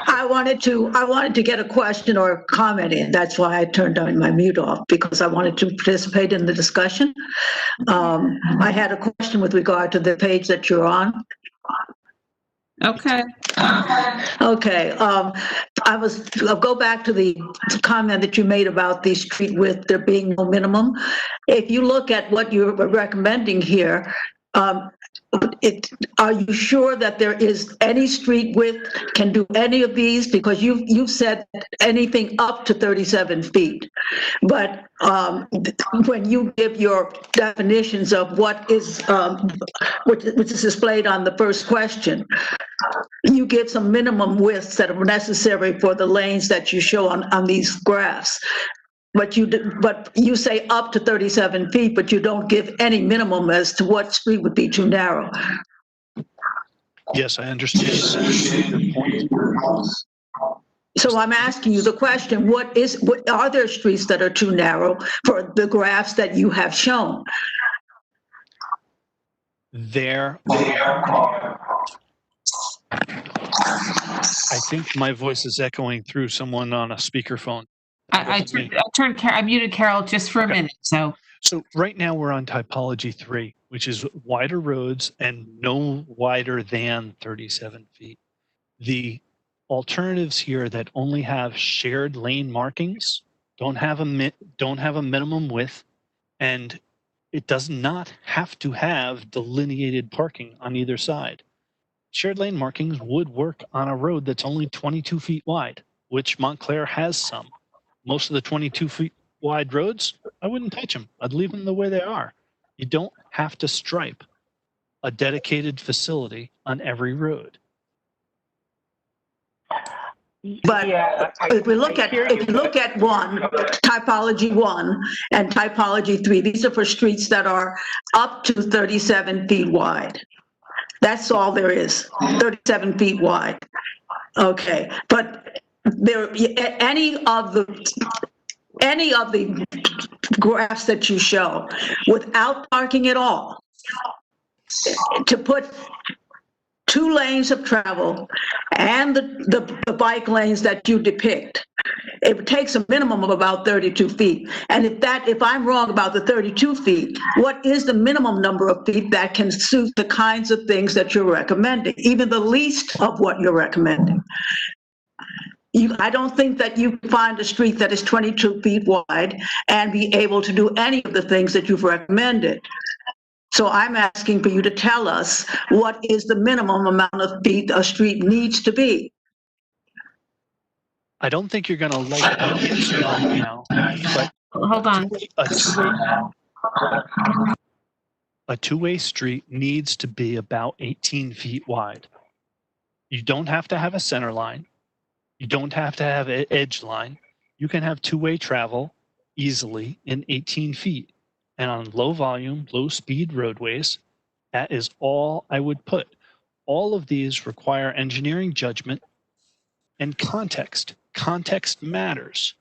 I wanted to get a question or a comment in. That's why I turned on my mute off, because I wanted to participate in the discussion. I had a question with regard to the page that you're on. Okay. Okay. I'll go back to the comment that you made about the street width, there being no minimum. If you look at what you're recommending here, Are you sure that there is any street width can do any of these? Because you've said anything up to 37 feet. But when you give your definitions of what is, which is displayed on the first question, you give some minimum widths that are necessary for the lanes that you show on these graphs. But you say up to 37 feet, but you don't give any minimum as to what street would be too narrow. Yes, I understand your point. So I'm asking you the question, what are there streets that are too narrow for the graphs that you have shown? There are. I think my voice is echoing through someone on a speakerphone. I muted Carol just for a minute. So right now we're on typology 3, which is wider roads and no wider than 37 feet. The alternatives here that only have shared lane markings don't have a minimum width, and it does not have to have delineated parking on either side. Shared lane markings would work on a road that's only 22 feet wide, which Montclair has some. Most of the 22 feet wide roads, I wouldn't touch them. I'd leave them the way they are. You don't have to stripe a dedicated facility on every road. But if you look at one, typology 1 and typology 3, these are for streets that are up to 37 feet wide. That's all there is, 37 feet wide. Okay, but any of the graphs that you show without parking at all, to put 2 lanes of travel and the bike lanes that you depict, it takes a minimum of about 32 feet. And if I'm wrong about the 32 feet, what is the minimum number of feet that can suit the kinds of things that you're recommending, even the least of what you're recommending? I don't think that you can find a street that is 22 feet wide and be able to do any of the things that you've recommended. So I'm asking for you to tell us what is the minimum amount of feet a street needs to be. I don't think you're going to like the answer right now, but hold on. A two-way street needs to be about 18 feet wide. You don't have to have a center line. You don't have to have an edge line. You can have two-way travel easily in 18 feet. And on low volume, low speed roadways, that is all I would put. All of these require engineering judgment and context. Context matters.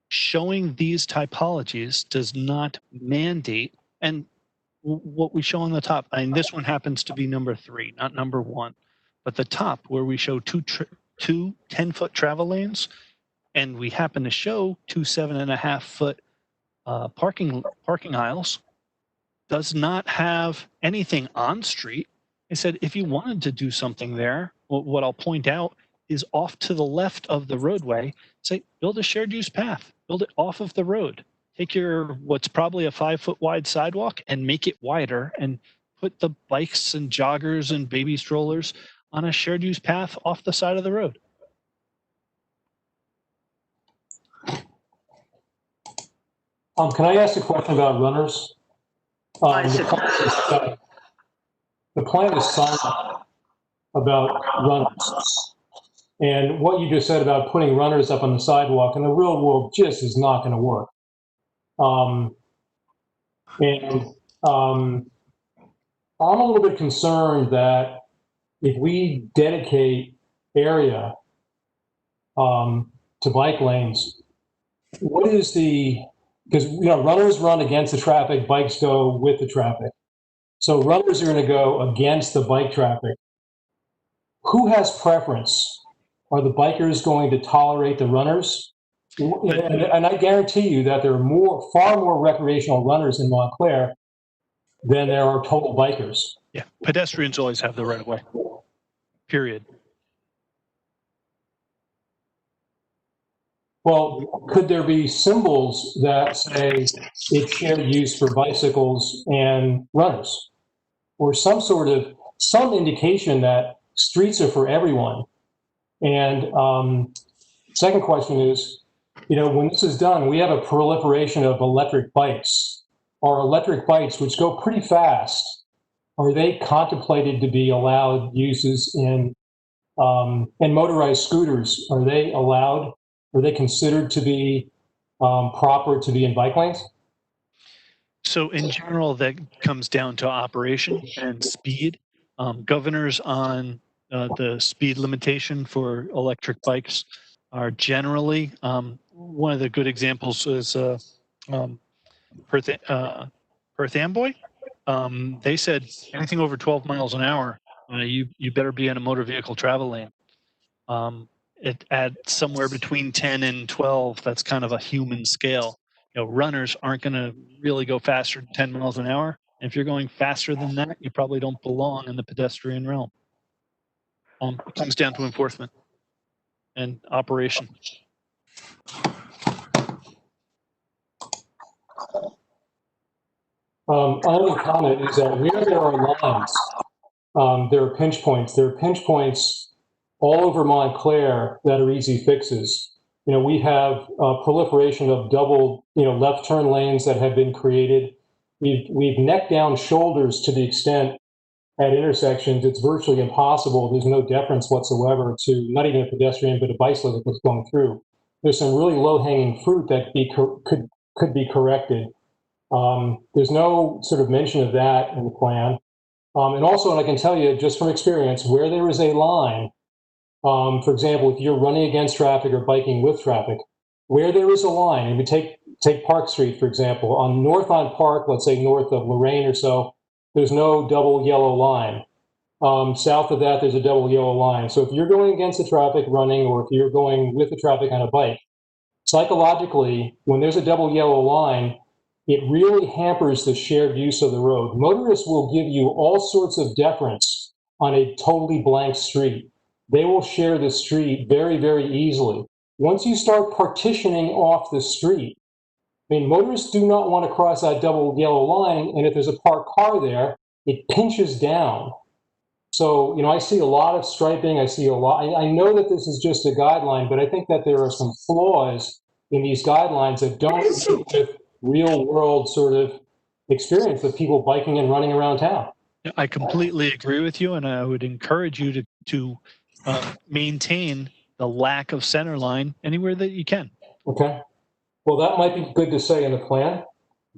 Showing these typologies does not mandate, and what we show on the top, and this one happens to be number 3, not number 1, but the top where we show two 10-foot travel lanes, and we happen to show 2 7.5-foot parking aisles, does not have anything on street. I said, if you wanted to do something there, what I'll point out is off to the left of the roadway, say, build a shared use path, build it off of the road. Take your, what's probably a 5-foot wide sidewalk and make it wider and put the bikes and joggers and baby strollers on a shared use path off the side of the road. Can I ask a question about runners? The plan is silent about runners. And what you just said about putting runners up on the sidewalk in the real world just is not going to work. I'm a little bit concerned that if we dedicate area to bike lanes, what is because runners run against the traffic, bikes go with the traffic. So runners are going to go against the bike traffic. Who has preference? Are the bikers going to tolerate the runners? And I guarantee you that there are far more recreational runners in Montclair than there are total bikers. Yeah, pedestrians always have the right of way, period. Well, could there be symbols that say it's shared use for bicycles and runners? or some indication that streets are for everyone. And second question is, when this is done, we have a proliferation of electric bikes. Are electric bikes, which go pretty fast, are they contemplated to be allowed uses in, and motorized scooters, are they allowed? Are they considered to be proper to be in bike lanes? So in general, that comes down to operation and speed. Governors on the speed limitation for electric bikes are generally, one of the good examples is Perth Amboy. They said anything over 12 miles an hour, you better be in a motor vehicle travel lane. At somewhere between 10 and 12, that's kind of a human scale. Runners aren't going to really go faster than 10 miles an hour. And if you're going faster than that, you probably don't belong in the pedestrian realm. It comes down to enforcement and operation. Another comment is that where there are lines, there are pinch points. There are pinch points all over Montclair that are easy fixes. We have a proliferation of double, left turn lanes that have been created. We've neck down shoulders to the extent at intersections it's virtually impossible. There's no deference whatsoever to not even a pedestrian, but a bicycle that's going through. There's some really low-hanging fruit that could be corrected. There's no sort of mention of that in the plan. And also, and I can tell you just from experience, where there is a line, for example, if you're running against traffic or biking with traffic, where there is a line, and we take Park Street, for example, north on Park, let's say north of Lorraine or so, there's no double yellow line. South of that, there's a double yellow line. So if you're going against the traffic running, or if you're going with the traffic on a bike, psychologically, when there's a double yellow line, it really hampers the shared use of the road. Motorists will give you all sorts of deference on a totally blank street. They will share the street very, very easily. Once you start partitioning off the street, motorists do not want to cross that double yellow line, and if there's a parked car there, it pinches down. So, I see a lot of striping. I see a lot. I know that this is just a guideline, but I think that there are some flaws in these guidelines that don't fit with real world sort of experience of people biking and running around town. I completely agree with you, and I would encourage you to maintain the lack of center line anywhere that you can. Okay. Well, that might be good to say in the plan,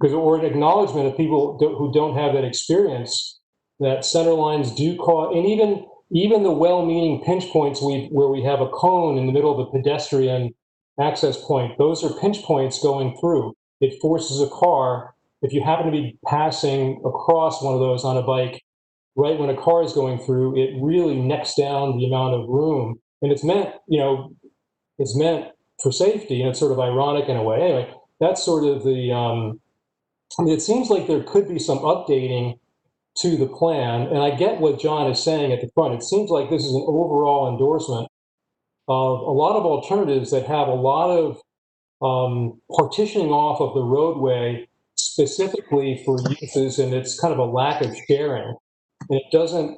or an acknowledgement of people who don't have that experience, that center lines do cause, and even the well-meaning pinch points where we have a cone in the middle of a pedestrian access point, those are pinch points going through. It forces a car, if you happen to be passing across one of those on a bike, right when a car is going through, it really necks down the amount of room. And it's meant, it's meant for safety, and it's sort of ironic in a way. Anyway, that's sort of the, it seems like there could be some updating to the plan, and I get what John is saying at the front. It seems like this is an overall endorsement of a lot of alternatives that have a lot of partitioning off of the roadway specifically for uses, and it's kind of a lack of sharing. And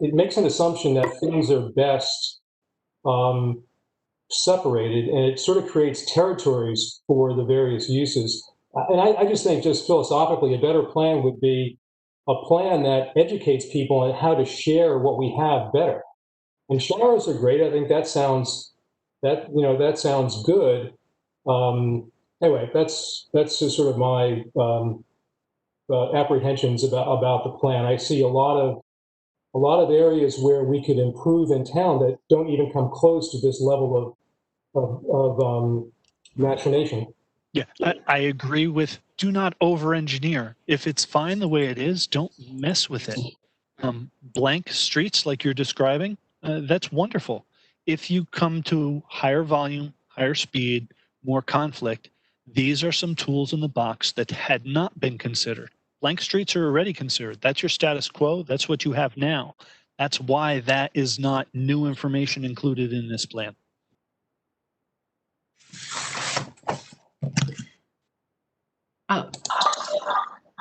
it makes an assumption that things are best separated, and it sort of creates territories for the various uses. And I just think, just philosophically, a better plan would be a plan that educates people on how to share what we have better. And showers are great. I think that sounds good. Anyway, that's just sort of my apprehensions about the plan. I see a lot of areas where we could improve in town that don't even come close to this level of machination. Yeah, I agree with, do not over-engineer. If it's fine the way it is, don't mess with it. Blank streets like you're describing, that's wonderful. If you come to higher volume, higher speed, more conflict, these are some tools in the box that had not been considered. Blank streets are already considered. That's your status quo. That's what you have now. That's why that is not new information included in this plan.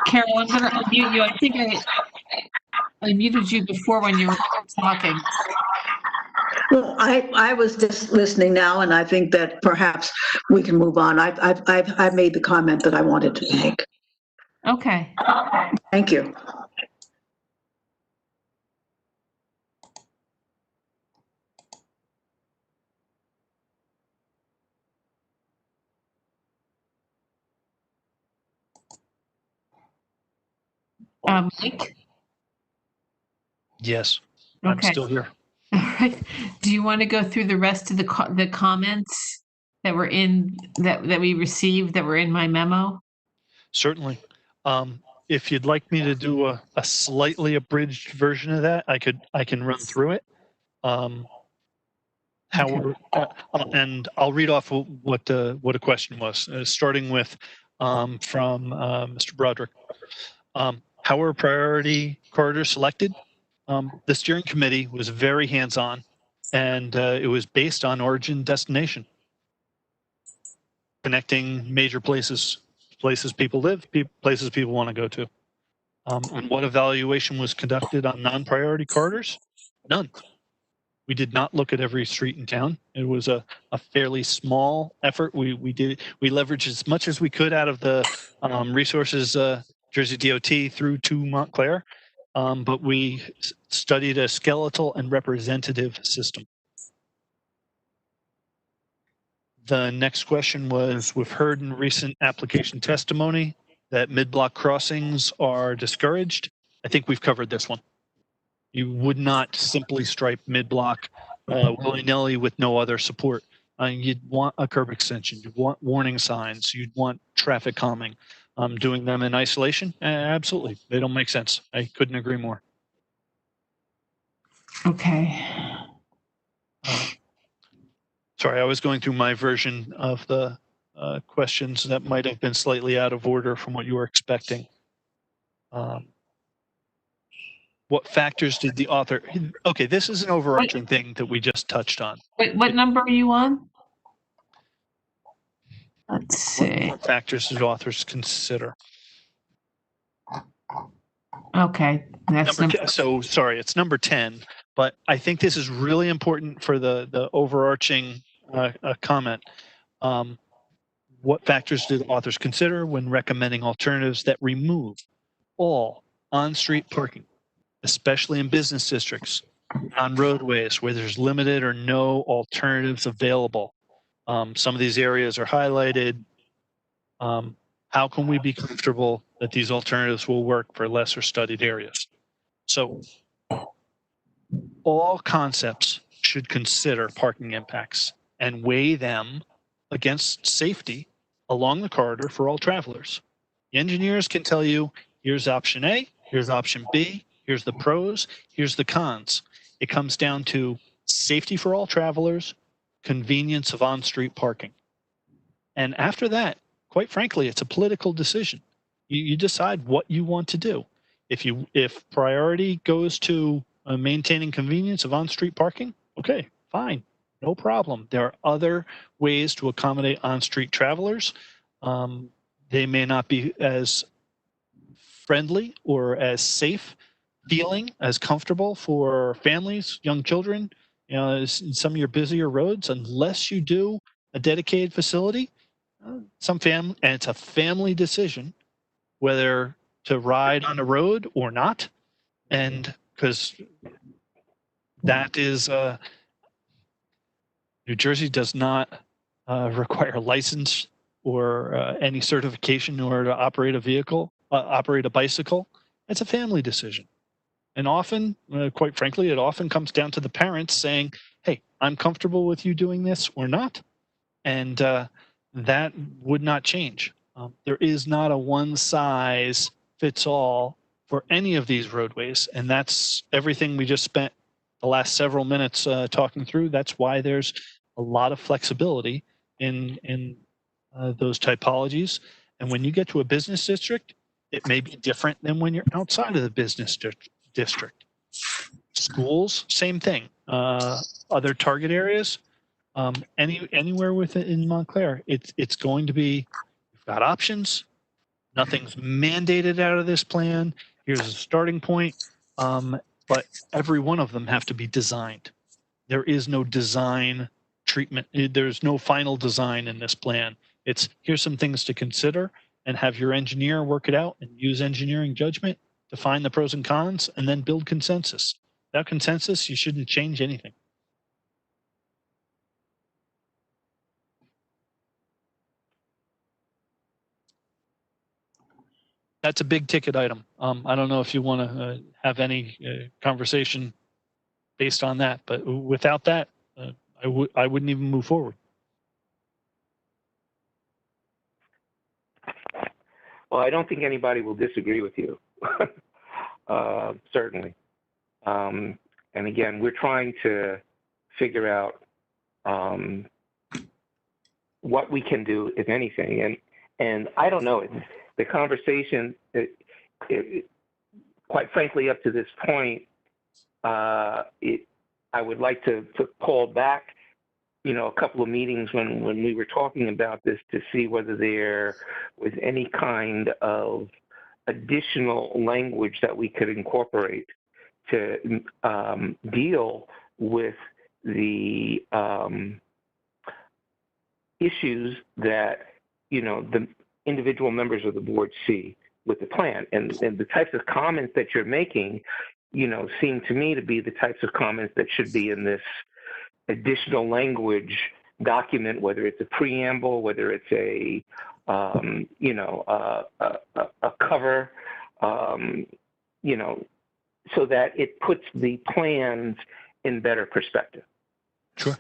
Carol, I'm going to unmute you. I think I muted you before when you were talking. Well, I was just listening now, and I think that perhaps we can move on. I've made the comment that I wanted to make. Okay. Thank you. Mike? Yes, I'm Okay. still here. All right. Do you want to go through the rest of the comments that were in that we received that were in my memo? Certainly. If you'd like me to do a slightly abridged version of that, I can run through it. And I'll read off what a question was, starting with from Mr. Broderick. How were priority corridors selected? The steering committee was very hands-on, and it was based on origin destination, connecting major places people live, places people want to go to. And what evaluation was conducted on non-priority corridors? None. We did not look at every street in town. It was a fairly small effort. We leveraged as much as we could out of the resources Jersey DOT through to Montclair, but we studied a skeletal and representative system. The next question was, we've heard in recent application testimony that mid-block crossings are discouraged. I think we've covered this one. You would not simply stripe mid-block willy-nilly with no other support. You'd want a curb extension. You'd want warning signs. You'd want traffic calming. Doing them in isolation? Absolutely. They don't make sense. I couldn't agree more. Okay. Sorry, I was going through my version of the questions that might have been slightly out of order from what you were expecting. What factors did the author... Okay, this is an overarching thing that we just touched on. Wait, what number are you on? Let's see. What factors did authors consider? Okay, that's so sorry, it's number 10, but I think this is really important for the overarching comment. What factors did authors consider when recommending alternatives that remove all on-street parking, especially in business districts, on roadways where there's limited or no alternatives available? Some of these areas are highlighted. How can we be comfortable that these alternatives will work for lesser studied areas? So all concepts should consider parking impacts and weigh them against safety along the corridor for all travelers. The engineers can tell you, here's option A, here's option B, here's the pros, here's the cons. It comes down to safety for all travelers, convenience of on-street parking. And after that, quite frankly, it's a political decision. You decide what you want to do. If priority goes to maintaining convenience of on-street parking, okay, fine, no problem. There are other ways to accommodate on-street travelers. They may not be as friendly or as safe feeling, as comfortable for families, young children, in some of your busier roads, unless you do a dedicated facility. And it's a family decision whether to ride on the road or not, and because that is New Jersey does not require a license or any certification in order to operate a vehicle, operate a bicycle. It's a family decision, and often, quite frankly, it often comes down to the parents saying, "Hey, I'm comfortable with you doing this or not," and that would not change. There is not a one-size-fits-all for any of these roadways, and that's everything we just spent the last several minutes talking through. That's why there's a lot of flexibility in those typologies. And when you get to a business district, it may be different than when you're outside of the business district. Schools, same thing. Other target areas, anywhere within Montclair, it's going to be, you've got options. Nothing's mandated out of this plan. Here's a starting point. but every one of them have to be designed. There is no design treatment. There's no final design in this plan. It's here's some things to consider and have your engineer work it out and use engineering judgment, define the pros and cons, and then build consensus. Without consensus, you shouldn't change anything. That's a big ticket item. I don't know if you want to have any conversation based on that, but without that, I wouldn't even move forward. Well, I don't think anybody will disagree with you, certainly. And again, we're trying to figure out what we can do, if anything. And I don't know, the conversation, quite frankly, up to this point, I would like to call back, a couple of meetings when we were talking about this to see whether there was any kind of additional language that we could incorporate to deal with the issues that, the individual members of the board see with the plan. And the types of comments that you're making, seem to me to be the types of comments that should be in this additional language document, whether it's a preamble, whether it's a cover, so that it puts the plans in better perspective. Sure.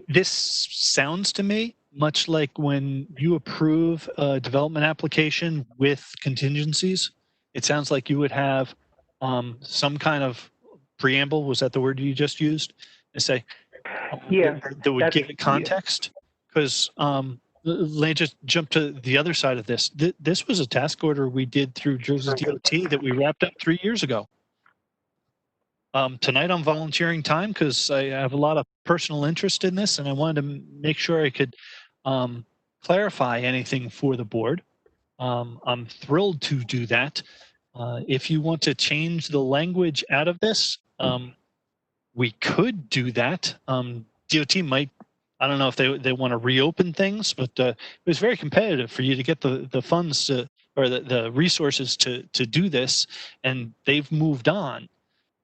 This sounds to me much like when you approve a development application with contingencies. It sounds like you would have some kind of preamble. Was that the word you just used? And say, yeah, that would give it context. Because let me just jump to the other side of this. This was a task order we did through Jersey DOT that we wrapped up 3 years ago. Tonight I'm volunteering time because I have a lot of personal interest in this, and I wanted to make sure I could clarify anything for the board. I'm thrilled to do that. If you want to change the language out of this, we could do that. DOT might, I don't know if they want to reopen things, but it was very competitive for you to get the funds to, or the resources to do this, and they've moved on.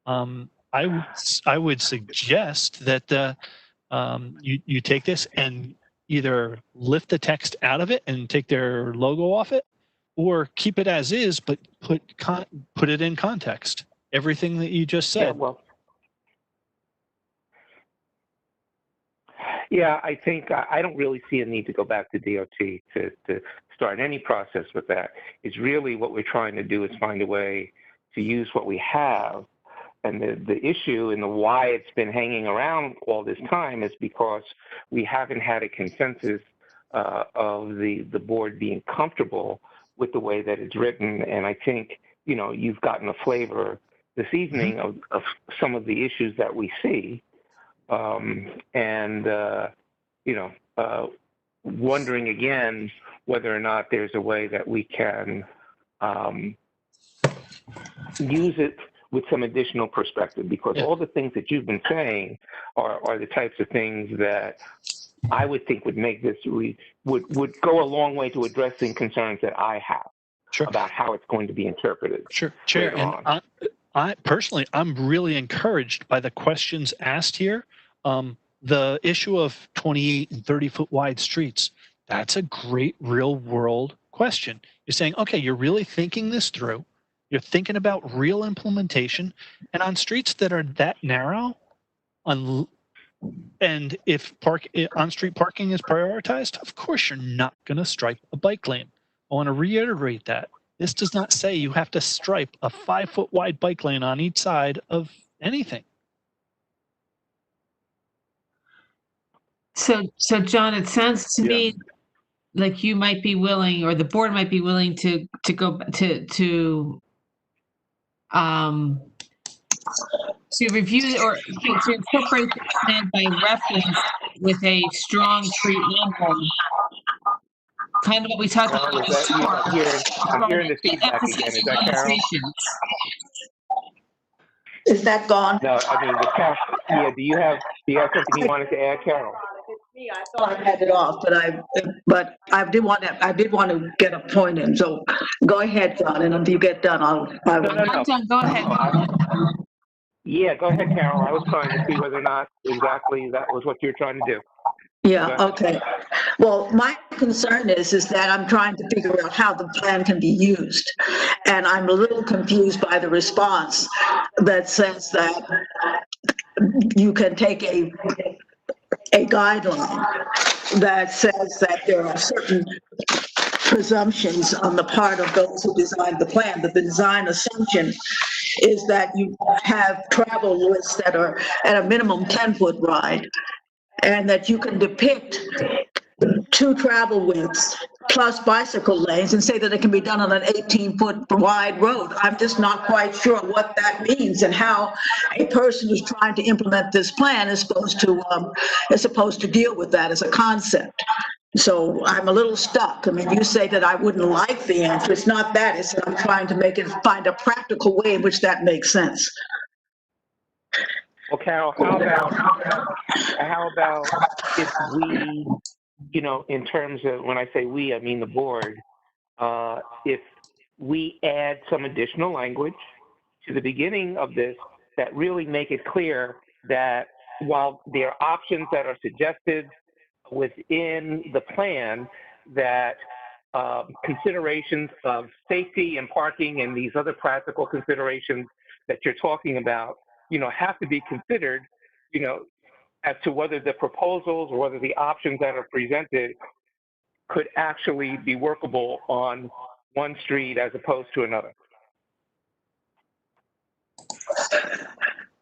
I would suggest that you take this and either lift the text out of it and take their logo off it, or keep it as is, but put it in context. Everything that you just said. Yeah, I think I don't really see a need to go back to DOT to start any process with that. It's really what we're trying to do is find a way to use what we have. And the issue and the why it's been hanging around all this time is because we haven't had a consensus of the board being comfortable with the way that it's written. And I think, you've gotten a flavor this evening of some of the issues that we see. Wondering again whether or not there's a way that we can use it with some additional perspective, because all the things that you've been saying are the types of things that I would think would make this, would go a long way to addressing concerns that I have about how it's going to be interpreted. Sure, Chair. And I personally, I'm really encouraged by the questions asked here. The issue of 28 and 30-foot wide streets, that's a great real world question. You're saying, okay, you're really thinking this through. You're thinking about real implementation, and on streets that are that narrow, and if on-street parking is prioritized, of course you're not going to stripe a bike lane. I want to reiterate that. This does not say you have to stripe a 5-foot wide bike lane on each side of anything. So John, it sounds to me like you might be willing, or the board might be willing to go to review or to incorporate the plan by reference with a strong preamble. Kind of what we talked about before. I'm hearing the feedback again. Is that Carol? Is that gone? No, I mean, yeah, do you have something you wanted to add, Carol? I thought I had it off, but I did want to get a point in. So go ahead, John, and if you get done, I will. No. I'm done. Go ahead. Yeah, go ahead, Carol. I was trying to see whether or not exactly that was what you were trying to do. Yeah, okay. Well, my concern is that I'm trying to figure out how the plan can be used. And I'm a little confused by the response that says that you can take a guideline that says that there are certain presumptions on the part of those who designed the plan, but the design assumption is that you have travel lists that are at a minimum 10-foot wide, and that you can depict 2 travel widths plus bicycle lanes and say that it can be done on an 18-foot wide road. I'm just not quite sure what that means and how a person who's trying to implement this plan is supposed to deal with that as a concept. So I'm a little stuck. I mean, you say that I wouldn't like the answer. It's not that. It's that I'm trying to find a practical way in which that makes sense. Well, Carol, how about if we, in terms of, when I say we, I mean the board, if we add some additional language to the beginning of this that really make it clear that while there are options that are suggested within the plan, that considerations of safety and parking and these other practical considerations that you're talking about, have to be considered, as to whether the proposals or whether the options that are presented could actually be workable on one street as opposed to another.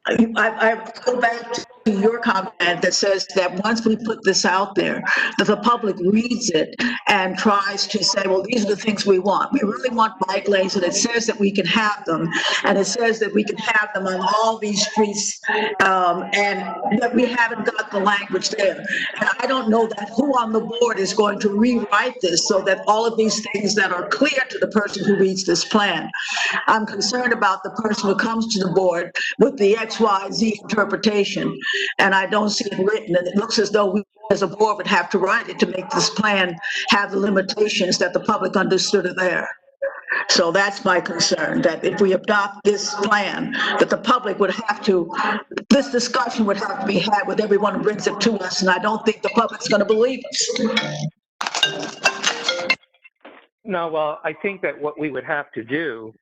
I go back to your comment that says that once we put this out there, that the public reads it and tries to say, well, these are the things we want. We really want bike lanes, and it says that we can have them, and it says that we can have them on all these streets, and that we haven't got the language there. And I don't know that who on the board is going to rewrite this so that all of these things that are clear to the person who reads this plan. I'm concerned about the person who comes to the board with the XYZ interpretation, and I don't see it written, and it looks as though we as a board would have to write it to make this plan have the limitations that the public understood are there. So that's my concern, that if we adopt this plan, that the public would have to, this discussion would have to be had with everyone who brings it to us, and I don't think the public's going to believe us. No, well, I think that what we would have to do,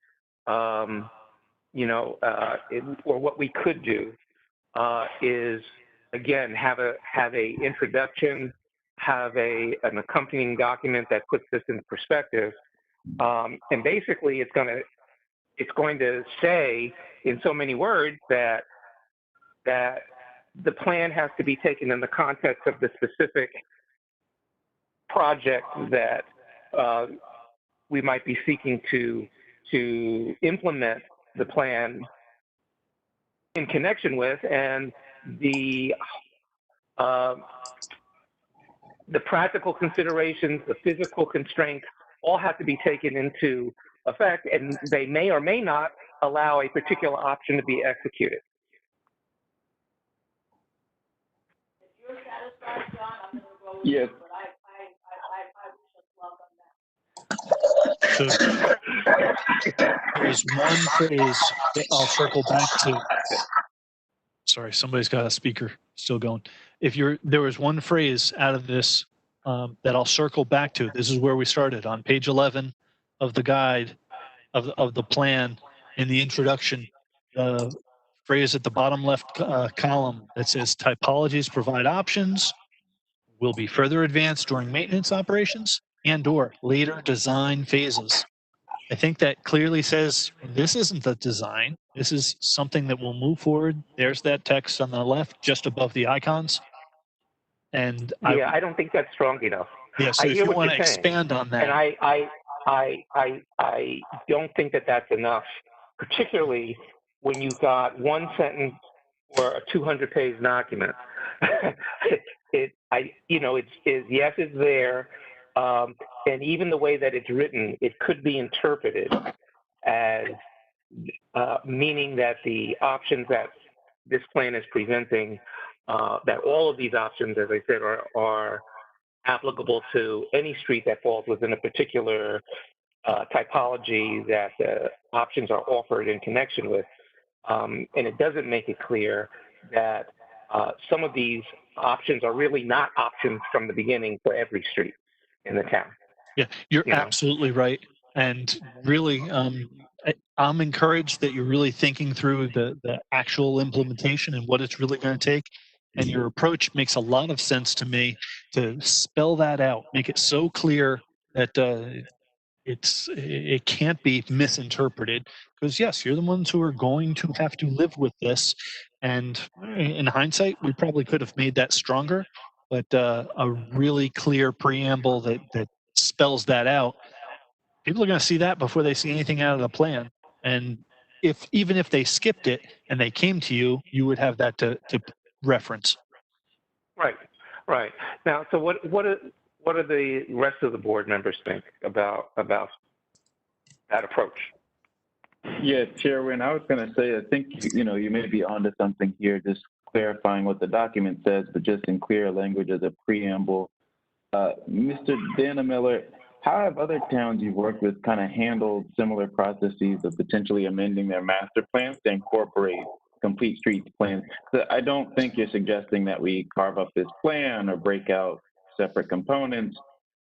or what we could do, is again have a introduction, have an accompanying document that puts this in perspective, and basically it's going to say in so many words that the plan has to be taken in the context of the specific project that we might be seeking to implement the plan in connection with, and the practical considerations, the physical constraints, all have to be taken into effect, and they may or may not allow a particular option to be executed. If you're satisfied, John, I'm going to go with Yes. you, but I wish us luck on that. So there's one phrase that I'll circle back to. Sorry, somebody's got a speaker still going. There was one phrase out of this that I'll circle back to. This is where we started on page 11 of the guide of the plan. In the introduction, the phrase at the bottom left column that says typologies provide options, will be further advanced during maintenance operations and/or later design phases. I think that clearly says this isn't the design. This is something that will move forward. There's that text on the left, just above the icons. And Yeah, I don't think that's strong enough. Yeah, so if you want to expand on that. And I don't think that that's enough, particularly when you've got one sentence or a 200-page document. Yes, it's there. And even the way that it's written, it could be interpreted as meaning that the options that this plan is presenting, that all of these options, as I said, are applicable to any street that falls within a particular typology that the options are offered in connection with. And it doesn't make it clear that some of these options are really not options from the beginning for every street in the town. Yeah, you're You know? absolutely right. And really, I'm encouraged that you're really thinking through the actual implementation and what it's really going to take. And your approach makes a lot of sense to me to spell that out, make it so clear that it can't be misinterpreted. Because yes, you're the ones who are going to have to live with this. And in hindsight, we probably could have made that stronger. But a really clear preamble that spells that out, people are going to see that before they see anything out of the plan. And even if they skipped it and they came to you, you would have that to reference. Right. Now, so what do the rest of the board members think about that approach? Yeah, Chairman, I was going to say, I think, you may be onto something here, just clarifying what the document says, but just in clear language as a preamble. Mr. Dannemiller, how have other towns you've worked with kind of handled similar processes of potentially amending their master plans to incorporate complete streets plans? So I don't think you're suggesting that we carve up this plan or break out separate components.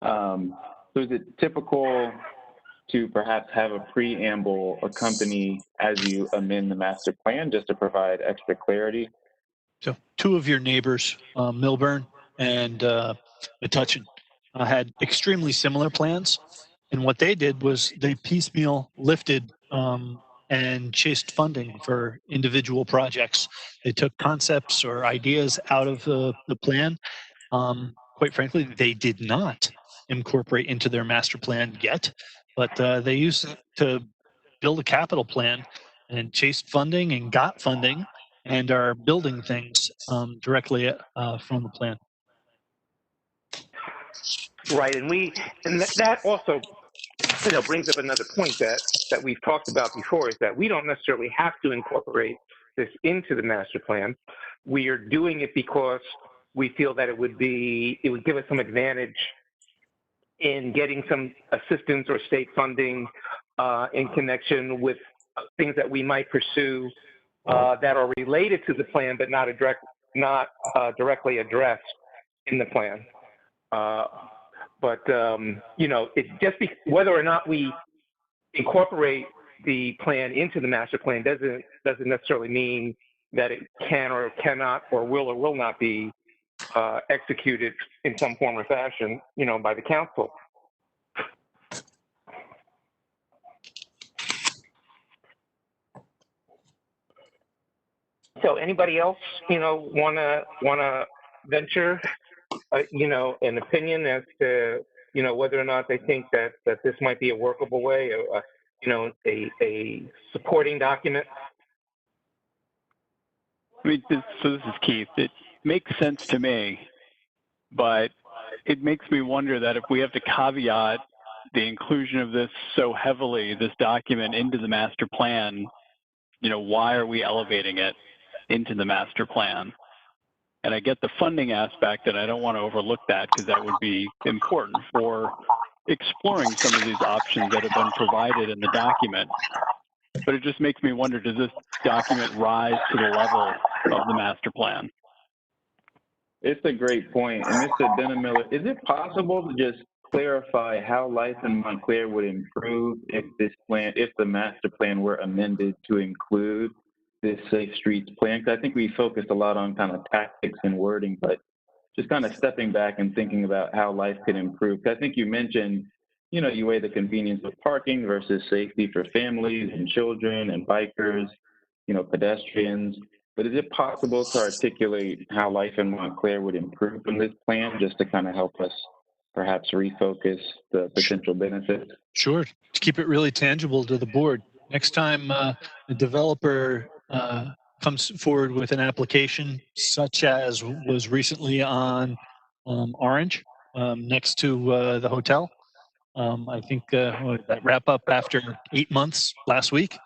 So is it typical to perhaps have a preamble accompany as you amend the master plan just to provide extra clarity? So two of your neighbors, Milburn and Metuchen, had extremely similar plans. And what they did was they piecemeal lifted and chased funding for individual projects. They took concepts or ideas out of the plan. Quite frankly, they did not incorporate into their master plan yet, but they used it to build a capital plan and chased funding and got funding and are building things directly from the plan. Right, and that also, brings up another point that we've talked about before, is that we don't necessarily have to incorporate this into the master plan. We are doing it because we feel that it would give us some advantage in getting some assistance or state funding in connection with things that we might pursue that are related to the plan, but not directly addressed in the plan. But it just whether or not we incorporate the plan into the master plan doesn't necessarily mean that it can or cannot or will not be executed in some form or fashion, by the council. So anybody else, wanna venture, an opinion as to, whether or not they think that this might be a workable way, a supporting document? I mean, this is Keith. It makes sense to me, but it makes me wonder that if we have to caveat the inclusion of this so heavily, this document, into the master plan, why are we elevating it into the master plan? And I get the funding aspect, and I don't want to overlook that because that would be important for exploring some of these options that have been provided in the document. But it just makes me wonder, does this document rise to the level of the master plan? It's a great point. And Mr. Dannemiller, is it possible to just clarify how life in Montclair would improve if the master plan were amended to include this Safe Streets plan? Because I think we focused a lot on kind of tactics and wording, but just kind of stepping back and thinking about how life could improve. Because I think you mentioned, you weigh the convenience of parking versus safety for families and children and bikers, pedestrians. But is it possible to articulate how life in Montclair would improve from this plan, just to kind of help us perhaps refocus the potential benefits? Sure, to keep it really tangible to the board. Next time the developer comes forward with an application such as was recently on Orange next to the hotel, I think that wrap up after 8 months last week.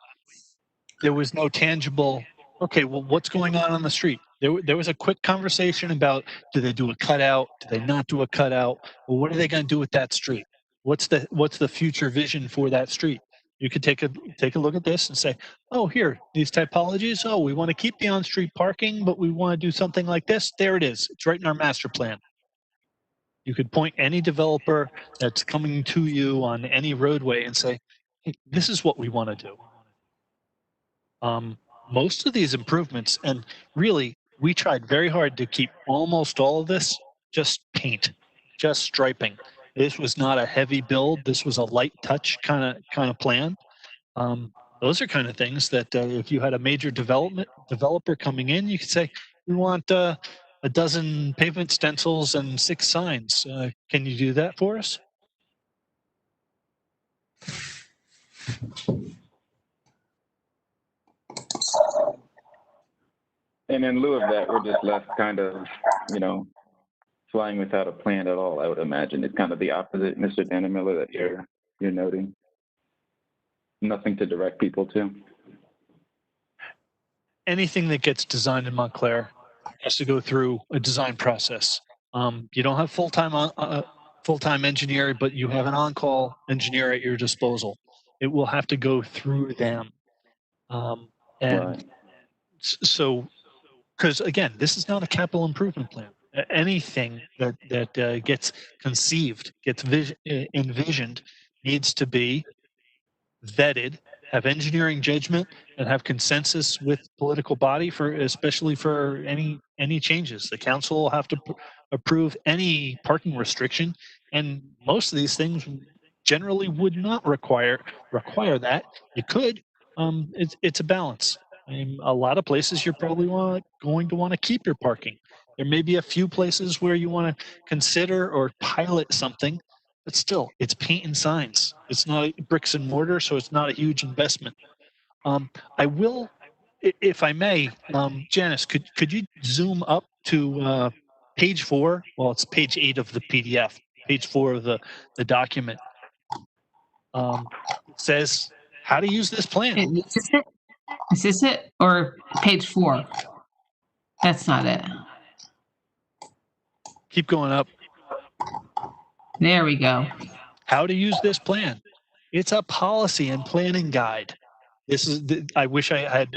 there was no tangible, okay, well, what's going on the street? There was a quick conversation about, do they do a cutout? Do they not do a cutout? Well, what are they going to do with that street? What's the future vision for that street? You could take a look at this and say, oh, here, these typologies. Oh, we want to keep the on-street parking, but we want to do something like this. There it is. It's right in our master plan. You could point any developer that's coming to you on any roadway and say, hey, this is what we want to do. Most of these improvements, and really, we tried very hard to keep almost all of this just paint, just striping. This was not a heavy build. This was a light touch kind of plan. Those are kind of things that if you had a major developer coming in, you could say, we want a dozen pavement stencils and 6 signs. Can you do that for us? And in lieu of that, we're just left kind of, flying without a plan at all, I would imagine. It's kind of the opposite, Mr. Dannemiller, that you're noting. Nothing to direct people to. Anything that gets designed in Montclair has to go through a design process. You don't have full-time engineer, but you have an on-call engineer at your disposal. It will have to go through them. Right. So, because again, this is not a capital improvement plan. Anything that gets conceived, gets envisioned, needs to be vetted, have engineering judgment, and have consensus with political body especially for any changes. The council will have to approve any parking restriction, and most of these things generally would not require that. You could. It's a balance. I mean, a lot of places you're probably going to want to keep your parking. There may be a few places where you want to consider or pilot something, but still, it's paint and signs. It's not bricks and mortar, so it's not a huge investment. I will, if I may, Janice, could you zoom up to page 4? Well, it's page 8 of the PDF, page 4 of the document. It says how to use this plan. Is this it? Or page 4? That's not it. Keep going up. There we go. How to use this plan. It's a policy and planning guide. I wish I had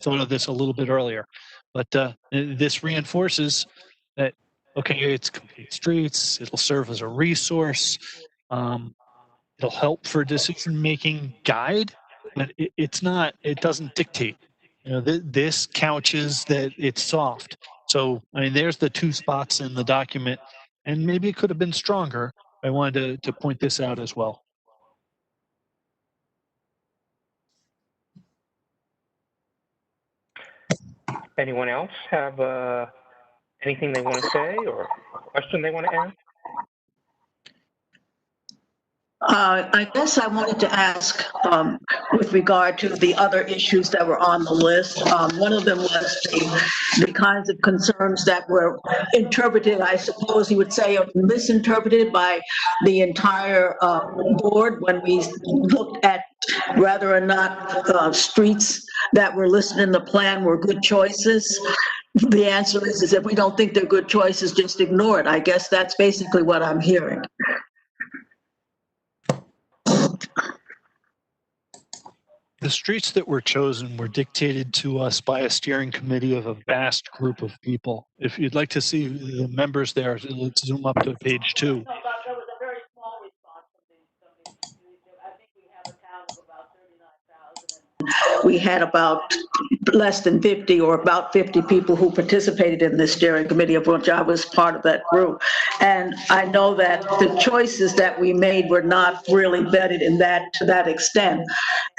thought of this a little bit earlier, but this reinforces that, okay, it's complete streets. It'll serve as a resource. It'll help for decision-making guide, but it doesn't dictate. This couches that it's soft. So, I mean, there's the 2 spots in the document, and maybe it could have been stronger. I wanted to point this out as well. Anyone else have anything they want to say or a question they want to ask? I guess I wanted to ask with regard to the other issues that were on the list. One of them was the kinds of concerns that were interpreted, I suppose you would say, or misinterpreted by the entire board when we looked at whether or not streets that were listed in the plan were good choices. The answer is if we don't think they're good choices, just ignore it. I guess that's basically what I'm hearing. The streets that were chosen were dictated to us by a steering committee of a vast group of people. If you'd like to see the members there, let's zoom up to page 2. We had about less than 50 or about 50 people who participated in this steering committee, of which I was part of that group. And I know that the choices that we made were not really vetted to that extent.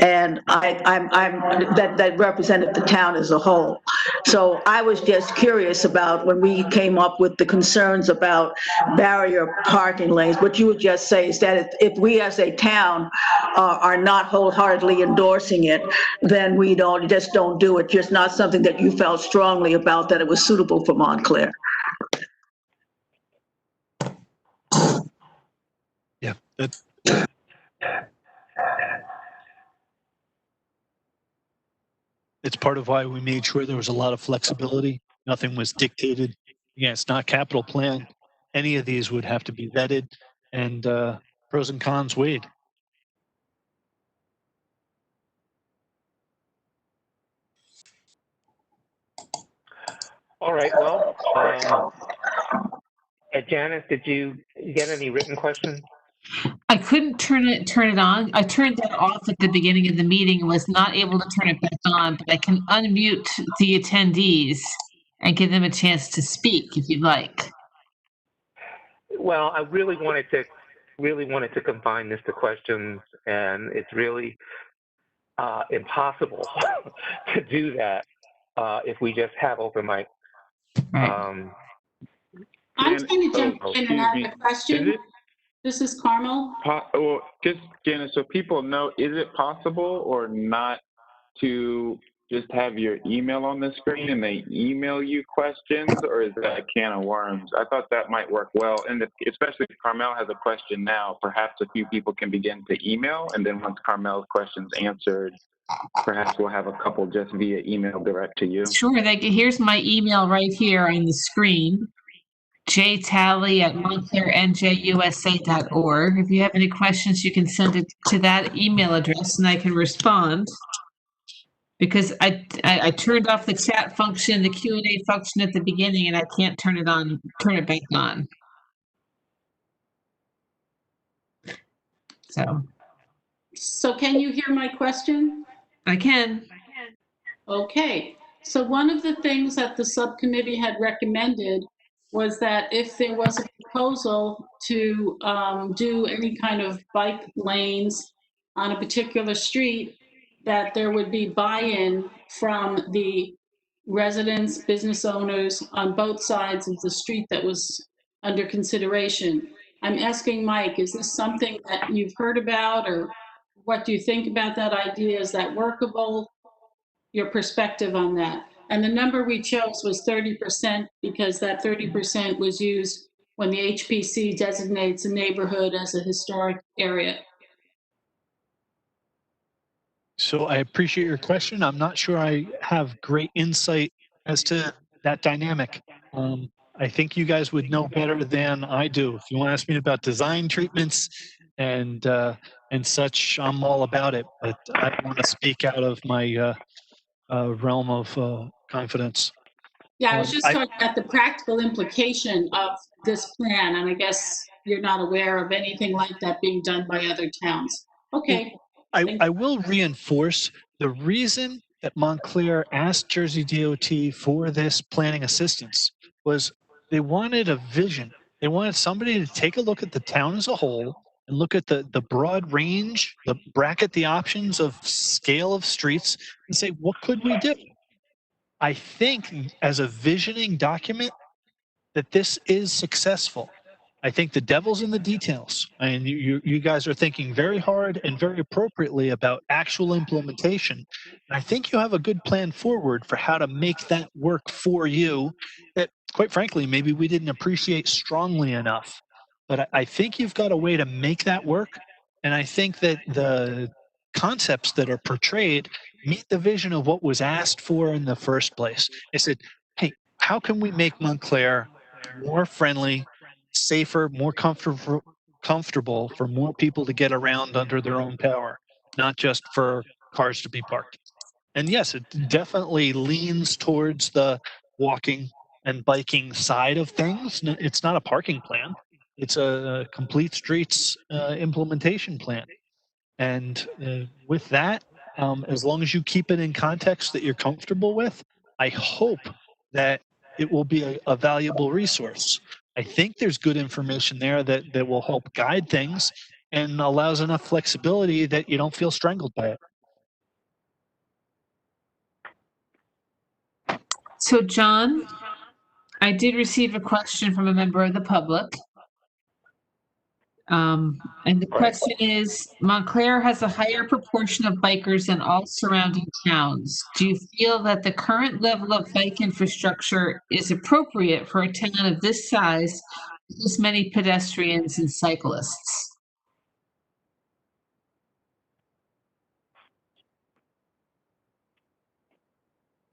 And that represented the town as a whole. So I was just curious about when we came up with the concerns about barrier parking lanes, what you would just say is that if we as a town are not wholeheartedly endorsing it, then we just don't do it. Just not something that you felt strongly about, that it was suitable for Montclair. Yeah. It's part of why we made sure there was a lot of flexibility. Nothing was dictated. Again, it's not capital plan. Any of these would have to be vetted and pros and cons weighed. All right, well, Janice, did you get any written questions? I couldn't turn it on. I turned that off at the beginning of the meeting and was not able to turn it back on, but I can unmute the attendees and give them a chance to speak if you'd like. Well, I really wanted to confine this to questions, and it's really impossible to do that if we just have open mic. Right. I'm trying to jump in and ask me. a question. This is Carmel. Well, just Janice, so people know, is it possible or not to just have your email on the screen and they email you questions, or is that a can of worms? I thought that might work well, and especially if Carmel has a question now, perhaps a few people can begin to email, and then once Carmel's question's answered, perhaps we'll have a couple just via email direct to you. Sure. Here's my email right here on the screen. jtally@montclairnjusa.org. If you have any questions, you can send it to that email address and I can respond. Because I turned off the chat function, the Q&A function at the beginning, and I can't turn it back on. So can you hear my question? I can. Okay. So one of the things that the subcommittee had recommended was that if there was a proposal to do any kind of bike lanes on a particular street, that there would be buy-in from the residents, business owners on both sides of the street that was under consideration. I'm asking Mike, is this something that you've heard about, or what do you think about that idea? Is that workable? Your perspective on that. And the number we chose was 30% because that 30% was used when the HPC designates a neighborhood as a historic area. So I appreciate your question. I'm not sure I have great insight as to that dynamic. I think you guys would know better than I do. If you want to ask me about design treatments and such, I'm all about it. But I don't want to speak out of my realm of confidence. Yeah, I was just talking about the practical implication of this plan, and I guess you're not aware of anything like that being done by other towns. Okay. I will reinforce the reason that Montclair asked Jersey DOT for this planning assistance was they wanted a vision. They wanted somebody to take a look at the town as a whole and look at the broad range, bracket the options of scale of streets and say, what could we do? I think as a visioning document that this is successful. I think the devil's in the details. And you guys are thinking very hard and very appropriately about actual implementation. And I think you have a good plan forward for how to make that work for you that, quite frankly, maybe we didn't appreciate strongly enough. But I think you've got a way to make that work. And I think that the concepts that are portrayed meet the vision of what was asked for in the first place. I said, hey, how can we make Montclair more friendly, safer, more comfortable for more people to get around under their own power, not just for cars to be parked? And yes, it definitely leans towards the walking and biking side of things. It's not a parking plan. It's a complete streets implementation plan. And with that, as long as you keep it in context that you're comfortable with, I hope that it will be a valuable resource. I think there's good information there that will help guide things and allows enough flexibility that you don't feel strangled by it. So, John, I did receive a question from a member of the public. And the question is, Montclair has a higher proportion of bikers than all surrounding towns. Do you feel that the current level of bike infrastructure is appropriate for a town of this size with this many pedestrians and cyclists?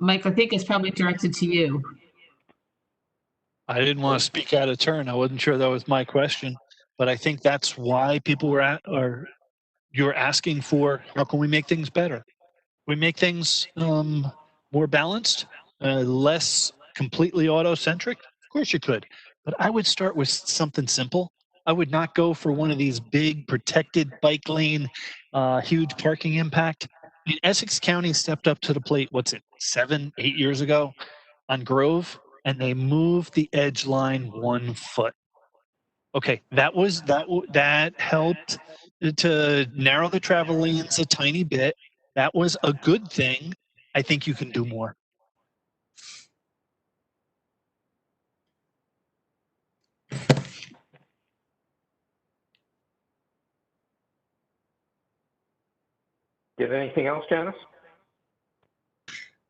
Mike, I think it's probably directed to you. I didn't want to speak out of turn. I wasn't sure that was my question, but I think that's why people were you're asking for, how can we make things better? We make things more balanced, less completely auto-centric? Of course you could, but I would start with something simple. I would not go for one of these big protected bike lane, huge parking impact. I mean, Essex County stepped up to the plate, what's it, 7, 8 years ago on Grove, and they moved the edge line 1 foot. Okay, that helped to narrow the travel lanes a tiny bit. That was a good thing. I think you can do more. Do you have anything else, Janice?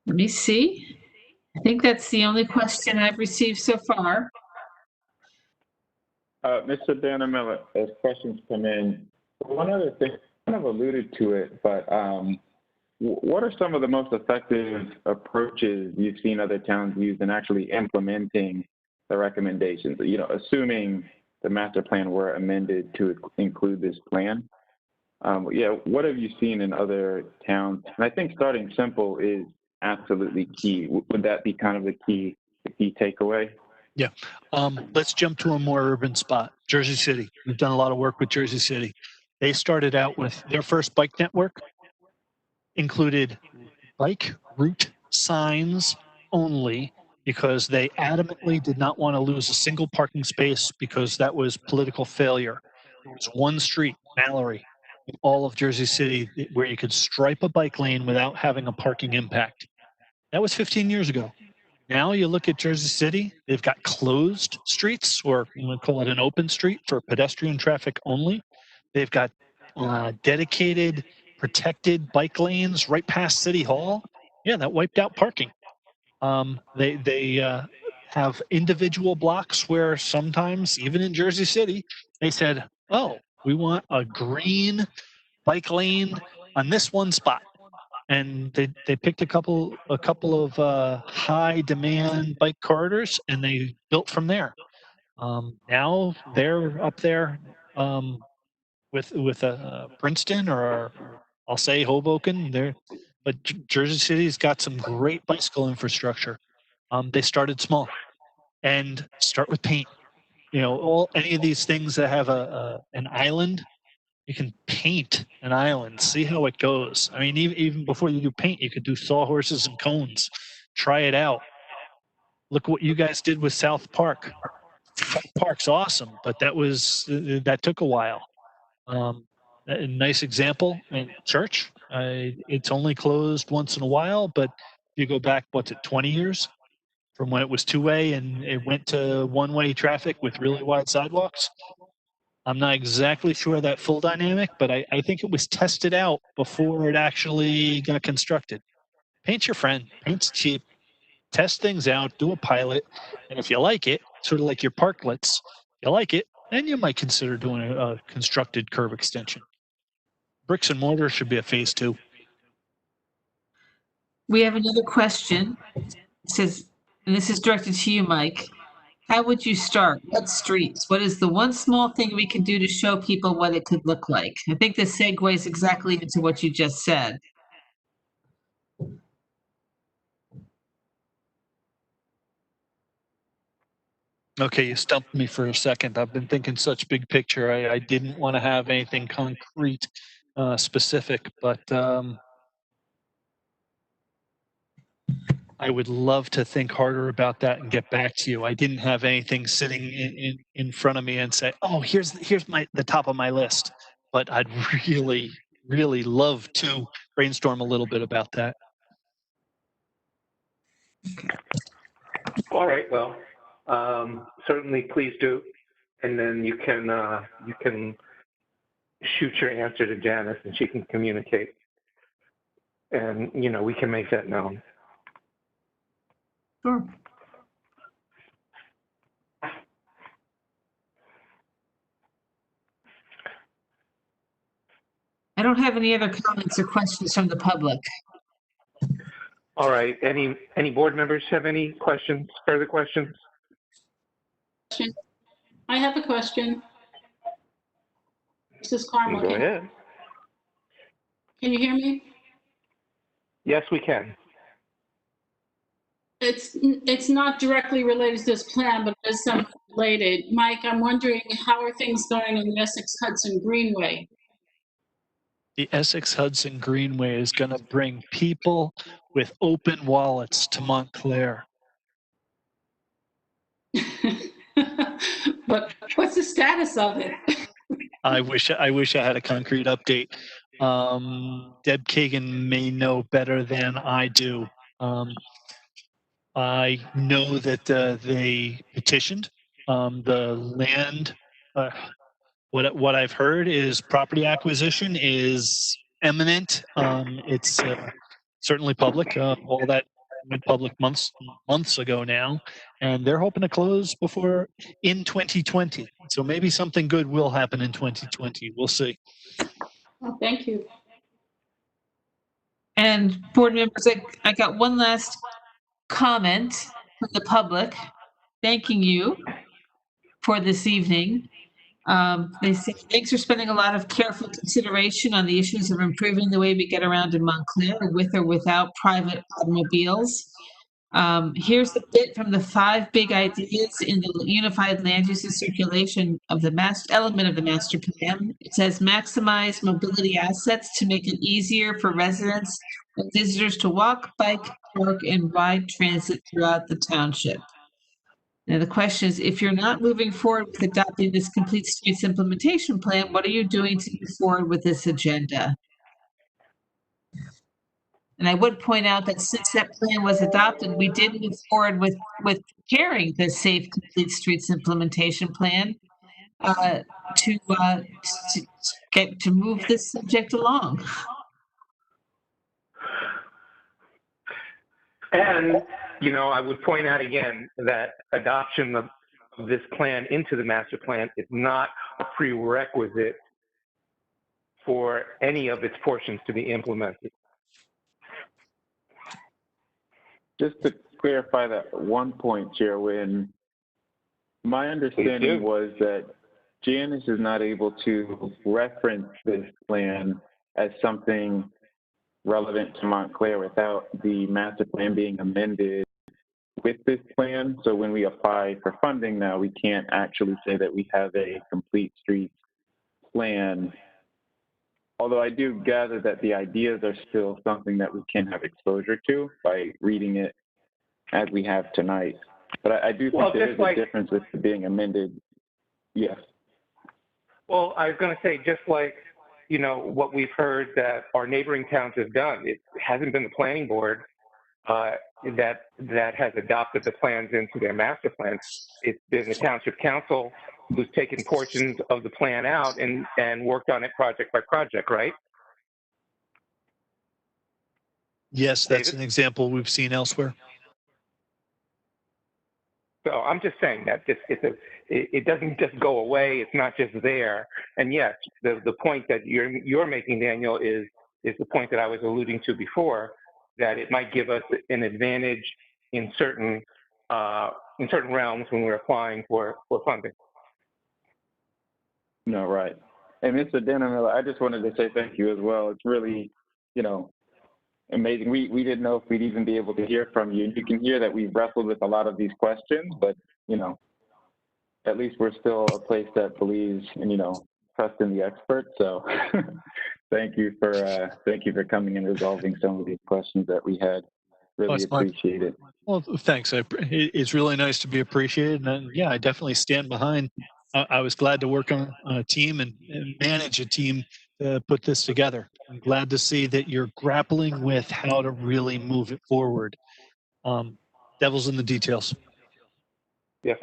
Let me see. I think that's the only question I've received so far. Mr. Dannemiller, as questions come in, one other thing, kind of alluded to it, but what are some of the most effective approaches you've seen other towns use in actually implementing the recommendations? You know, assuming the master plan were amended to include this plan. Yeah, what have you seen in other towns? And I think starting simple is absolutely key. Would that be kind of the key takeaway? Yeah. Let's jump to a more urban spot. Jersey City. We've done a lot of work with Jersey City. They started out with their first bike network, included bike route signs only, because they adamantly did not want to lose a single parking space because that was political failure. There was one street, Mallory, in all of Jersey City, where you could stripe a bike lane without having a parking impact. That was 15 years ago. Now you look at Jersey City, they've got closed streets, or you would call it an open street for pedestrian traffic only. They've got dedicated, protected bike lanes right past City Hall. Yeah, that wiped out parking. They have individual blocks where sometimes, even in Jersey City, they said, oh, we want a green bike lane on this one spot. And they picked a couple of high demand bike corridors, and they built from there. Now they're up there with Princeton, or I'll say Hoboken. But Jersey City's got some great bicycle infrastructure. They started small, and start with paint. You know, any of these things that have an island. You can paint an island, see how it goes. I mean, even before you do paint, you could do sawhorses and cones. Try it out. Look what you guys did with South Park. South Park's awesome, but that took a while. A nice example in church. It's only closed once in a while, but you go back, 20 years from when it was two-way and it went to one-way traffic with really wide sidewalks. I'm not exactly sure that full dynamic, but I think it was tested out before it actually got constructed. Paint's your friend. Paint's cheap. Test things out, do a pilot, and if you like it, sort of like your parklets, you like it, then you might consider doing a constructed curb extension. Bricks and mortar should be a phase 2. We have another question. It says, and this is directed to you, Mike. How would you start? What streets? What is the one small thing we can do to show people what it could look like? I think this segues exactly into what you just said. Okay, you stumped me for a second. I've been thinking such big picture. I didn't want to have anything concrete, specific, but I would love to think harder about that and get back to you. I didn't have anything sitting in front of me and say, oh, here's the top of my list. But I'd really, really love to brainstorm a little bit about that. All right. Well, certainly, please do, and then you can shoot your answer to Janice, and she can communicate, and we can make that known. Sure. I don't have any other comments or questions from the public. All right, any board members have any questions, further questions? I have a question. This is Carmel. Go ahead. Can you hear me? Yes, we can. It's not directly related to this plan, but there's some related. Mike, I'm wondering, how are things going in the Essex Hudson Greenway? The Essex Hudson Greenway is going to bring people with open wallets to Montclair. But what's the status of it? I wish I had a concrete update. Deb Kagan may know better than I do. I know that they petitioned the land. What I've heard is property acquisition is imminent. It's certainly public. All that went public months ago now, and they're hoping to close in 2020. So maybe something good will happen in 2020. We'll see. Oh, thank you. And board members, I got one last comment from the public thanking you for this evening. They say, thanks for spending a lot of careful consideration on the issues of improving the way we get around in Montclair with or without private automobiles. Here's the bit from the 5 big ideas in the unified land use and circulation of the element of the master plan. It says maximize mobility assets to make it easier for residents and visitors to walk, bike, park, and ride transit throughout the township. Now, the question is, if you're not moving forward with adopting this complete streets implementation plan, what are you doing to move forward with this agenda? And I would point out that since that plan was adopted, we did move forward with preparing the Safe Complete Streets implementation plan to move this subject along. And, you know, I would point out again that adoption of this plan into the master plan is not a prerequisite for any of its portions to be implemented. Just to clarify that one point, Chairman, my understanding was that Janice is not able to reference this plan as something relevant to Montclair without the master plan being amended with this plan. So when we apply for funding now, we can't actually say that we have a complete streets plan. Although I do gather that the ideas are still something that we can have exposure to by reading it as we have tonight. But I do think there is a difference with it being amended. Yes. Well, I was going to say, just like, you know, what we've heard that our neighboring towns have done, it hasn't been the planning board that has adopted the plans into their master plan. It's been the township council who's taken portions of the plan out and worked on it project by project, right? Yes, that's David? an example we've seen elsewhere. So I'm just saying that it doesn't just go away. It's not just there. And yes, the point that you're making, Daniel, is the point that I was alluding to before, that it might give us an advantage in certain realms when we're applying for funding. No, right. And Mr. Dannemiller, I just wanted to say thank you as well. It's really, you know, amazing. We didn't know if we'd even be able to hear from you. And you can hear that we've wrestled with a lot of these questions, but, you know, at least we're still a place that believes and, you know, trust in the experts. So thank you for coming and resolving some of these questions that we had. Really appreciate it. Well, thanks. It's really nice to be appreciated. And yeah, I definitely stand behind. I was glad to work on a team and manage a team to put this together. I'm glad to see that you're grappling with how to really move it forward. Devil's in the details. Yeah.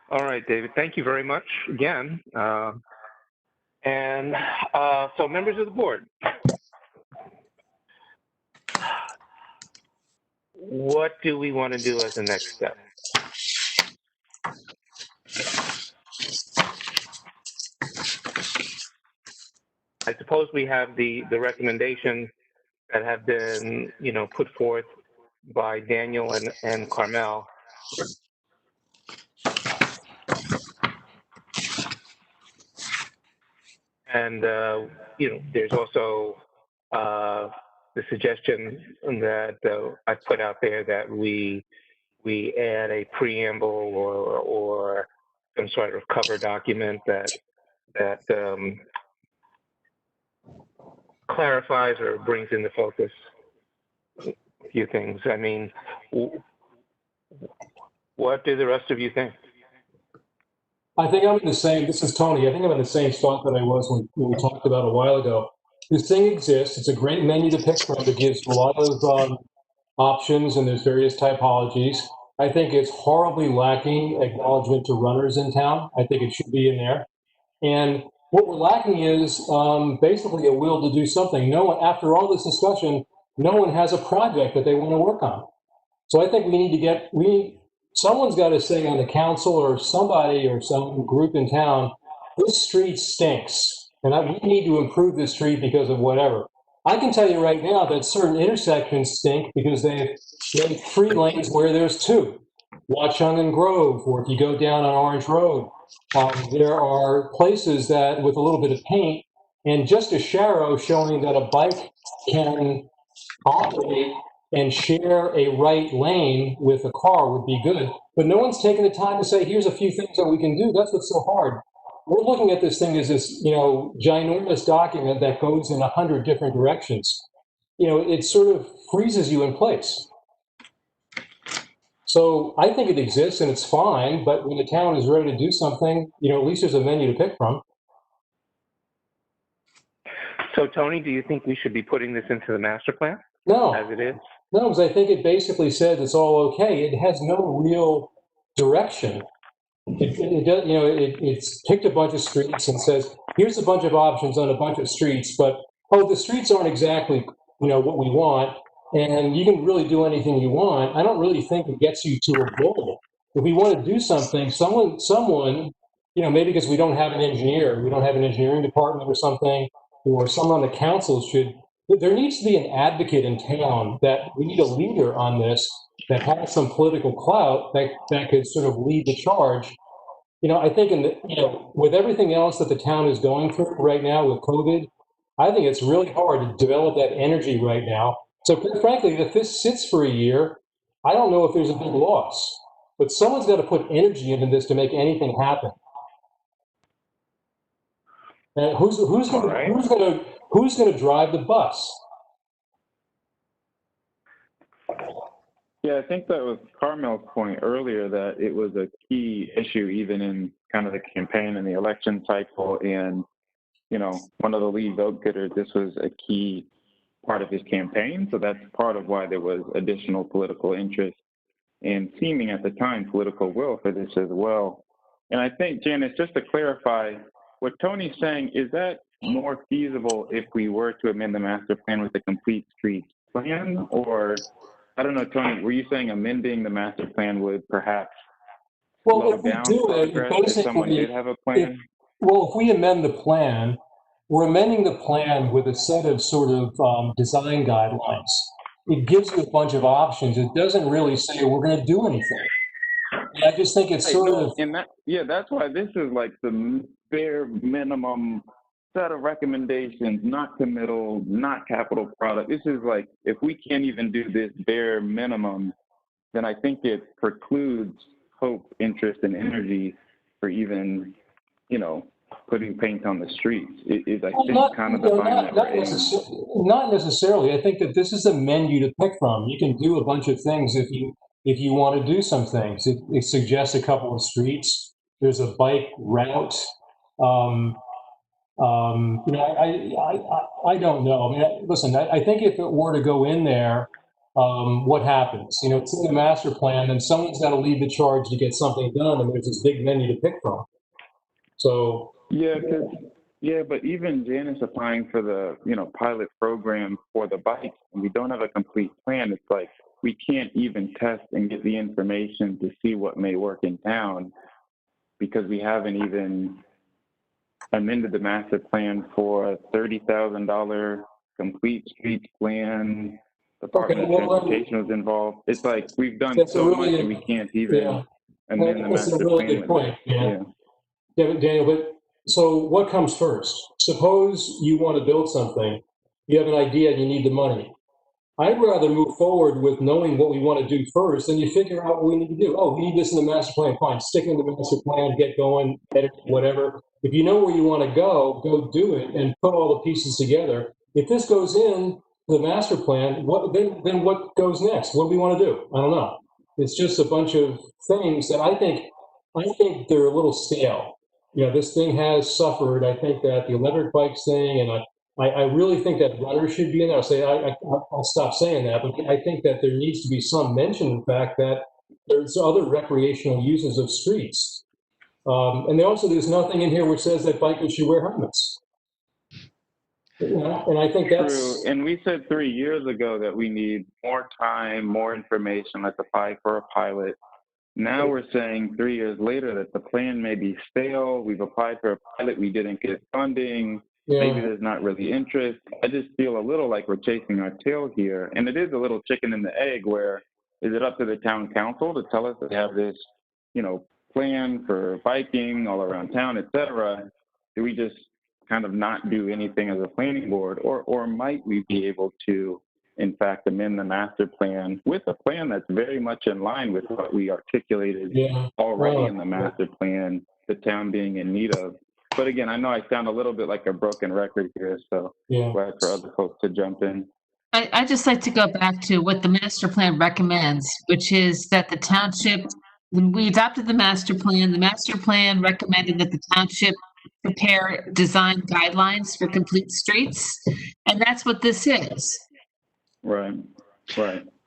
All right, David. Thank you very much again. So members of the board, what do we want to do as the next step? I suppose we have the recommendation that have been, put forth by Daniel and Carmel. And, there's also the suggestion that I put out there that we add a preamble or some sort of cover document that clarifies or brings into focus a few things. I mean, what do the rest of you think? I think I'm in the same, this is Tony, I think I'm in the same spot that I was when we talked about a while ago. This thing exists, it's a great menu to pick from that gives a lot of options, and there's various typologies. I think it's horribly lacking acknowledgement to runners in town. I think it should be in there. And what we're lacking is basically a will to do something. No one, after all this discussion, no one has a project that they want to work on. So I think we need to get, someone's got to say on the council or somebody or some group in town, this street stinks, and we need to improve this street because of whatever. I can tell you right now that certain intersections stink because they have 3 lanes where there's 2. Watchung and Grove, or if you go down on Orange Road, there are places that with a little bit of paint and just a sharrow showing that a bike can operate and share a right lane with a car would be good. But no one's taken the time to say, here's a few things that we can do. That's what's so hard. We're looking at this thing as this, ginormous document that goes in 100 different directions. It sort of freezes you in place. So I think it exists and it's fine, but when the town is ready to do something, at least there's a menu to pick from. So Tony, do you think we should be putting this into the master plan? No. As it is? No, because I think it basically says it's all okay. It has no real direction. It does, it's picked a bunch of streets and says, here's a bunch of options on a bunch of streets, but, the streets aren't exactly, what we want, and you can really do anything you want. I don't really think it gets you to a goal. If we want to do something, someone, maybe because we don't have an engineer, we don't have an engineering department or something, or someone on the council there needs to be an advocate in town that we need a leader on this that has some political clout that could sort of lead the charge. I think with everything else that the town is going through right now with COVID, I think it's really hard to develop that energy right now. So quite frankly, if this sits for a year, I don't know if there's a big loss, but someone's got to put energy into this to make anything happen. And who's going to drive the bus? Yeah, I think that was Carmel's point earlier, that it was a key issue even in kind of the campaign and the election cycle. And, one of the lead vote getters, this was a key part of his campaign. So that's part of why there was additional political interest and seeming at the time political will for this as well. And I think, Janice, just to clarify, what Tony's saying, is that more feasible if we were to amend the master plan with a complete street plan? Or, I don't know, Tony, were you saying amending the master plan would perhaps slow down progress if someone did have a plan? If we amend the plan, we're amending the plan with a set of sort of design guidelines. It gives you a bunch of options. It doesn't really say we're going to do anything. And I just think it's sort of... And that's why this is like the bare minimum set of recommendations, not committal, not capital product. This is like, if we can't even do this bare minimum, then I think it precludes hope, interest, and energy for even, putting paint on the streets. Is I think kind of the line that we're in. Not necessarily. I think that this is a menu to pick from. You can do a bunch of things if you want to do some things. It suggests a couple of streets. There's a bike route. I don't know. I mean, listen, I think if it were to go in there, what happens? It's in the master plan, and someone's got to lead the charge to get something done, and there's this big menu to pick from. So but even Janice applying for the pilot program for the bike, and we don't have a complete plan. It's like we can't even test and get the information to see what may work in town because we haven't even amended the master plan for a $30,000 complete streets plan, Department Okay, of well, Transportation was involved. It's like we've done that's a so really much good- and we can't even yeah, amend the that's a master really plan good point. with Yeah, Daniel, but so what comes first? Suppose you want to build something, you have an idea and you need the money. I'd rather move forward with knowing what we want to do first, and you figure out what we need to do. Oh, we need this in the master plan. Fine, stick it in the master plan, get going, edit, whatever. If you know where you want to go do it and put all the pieces together. If this goes in the master plan, then what goes next? What do we want to do? I don't know. It's just a bunch of things that I think they're a little stale. You know, this thing has suffered. I think that the electric bikes thing, and I really think that runners should be in there. I'll stop saying that, but I think that there needs to be some mention in the fact that there's other recreational uses of streets. And there's nothing in here which says that bikers should wear helmets. You know, and I think that's true. And we said 3 years ago that we need more time, more information. Let's apply for a pilot. Now we're saying 3 years later that the plan may be stale. We've applied for a pilot. We didn't get funding. Yeah. Maybe there's not really interest. I just feel a little like we're chasing our tail here. And it is a little chicken and the egg where is it up to the town council to tell us they have this, you know, plan for biking all around town, et cetera? Do we just kind of not do anything as a planning board? Or might we be able to, in fact, amend the master plan with a plan that's very much in line with what we articulated already in the master plan, the town being in need of? But again, I know I sound a little bit like a broken record here, so glad for other folks to jump in. I just like to go back to what the master plan recommends, which is that the township, when we adopted the master plan recommended that the township prepare design guidelines for complete streets. And that's what this is. Right.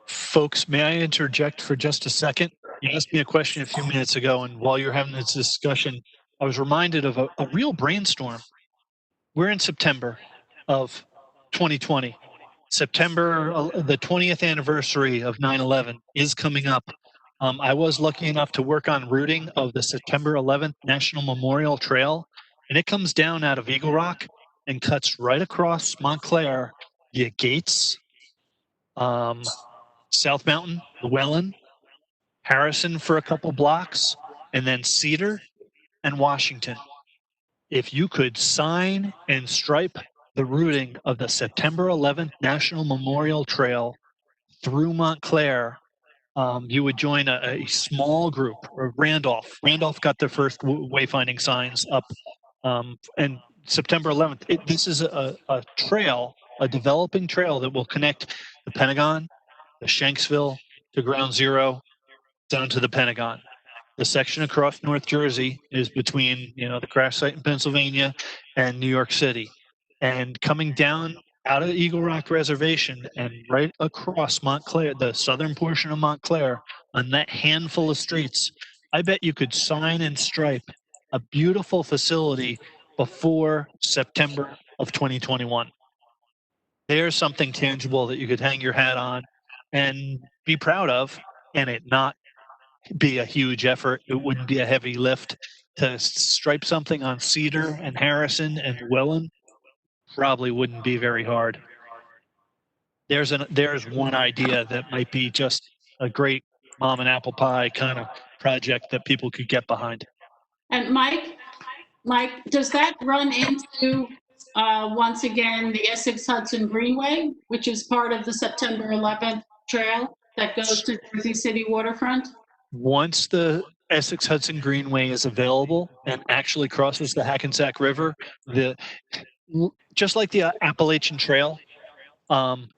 Folks, may I interject for just a second? You asked me a question a few minutes ago, and while you're having this discussion, I was reminded of a real brainstorm. We're in September of 2020. September, the 20th anniversary of 9/11 is coming up. I was lucky enough to work on routing of the September 11th National Memorial Trail, and it comes down out of Eagle Rock and cuts right across Montclair via Gates, South Mountain, Llewellyn, Harrison for a couple blocks, and then Cedar and Washington. If you could sign and stripe the routing of the September 11th National Memorial Trail through Montclair, you would join a small group. Or Randolph got their first wayfinding signs up. And September 11th, this is a trail, a developing trail that will connect the Pentagon, the Shanksville to Ground Zero, down to the Pentagon. The section across North Jersey is between, the crash site in Pennsylvania and New York City. And coming down out of Eagle Rock Reservation and right across Montclair, the southern portion of Montclair, on that handful of streets, I bet you could sign and stripe a beautiful facility before September of 2021. There's something tangible that you could hang your hat on and be proud of, and it not be a huge effort. It wouldn't be a heavy lift to stripe something on Cedar and Harrison and Llewellyn. Probably wouldn't be very hard. There's one idea that might be just a great mom and apple pie kind of project that people could get behind. And Mike, does that run into, once again, the Essex Hudson Greenway, which is part of the September 11th trail that goes to Jersey City waterfront? Once the Essex Hudson Greenway is available and actually crosses the Hackensack River, just like the Appalachian Trail,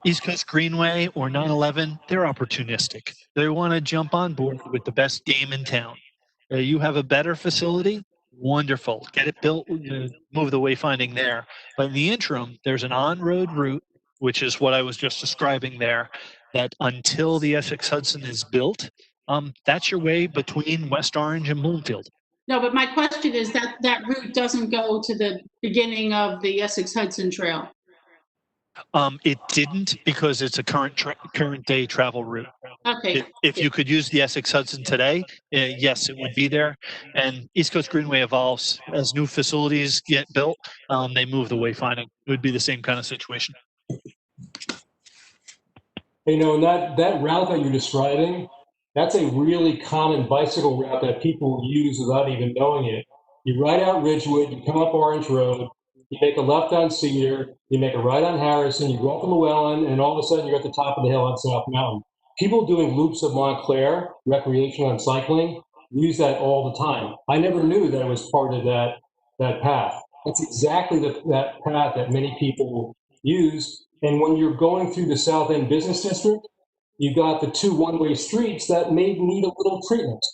East Coast Greenway or 9/11, they're opportunistic. They want to jump on board with the best game in town. You have a better facility, wonderful. Get it built, move the wayfinding there. But in the interim, there's an on-road route, which is what I was just describing there, that until the Essex Hudson is built, that's your way between West Orange and Bloomfield. No, but my question is that route doesn't go to the beginning of the Essex Hudson Trail. It didn't, because it's a current day travel route. Okay. If you could use the Essex Hudson today, yes, it would be there. And East Coast Greenway evolves as new facilities get built. They move the wayfinding. It would be the same kind of situation. You know, and that route that you're describing, that's a really common bicycle route that people use without even knowing it. You ride out Ridgewood, you come up Orange Road, you make a left on Cedar, you make a right on Harrison, you go up to Llewellyn, and all of a sudden you're at the top of the hill on South Mountain. People doing loops of Montclair, recreational and cycling, use that all the time. I never knew that it was part of that path. That's exactly that path that many people use. And when you're going through the South End Business District, you got the two one-way streets that may need a little treatment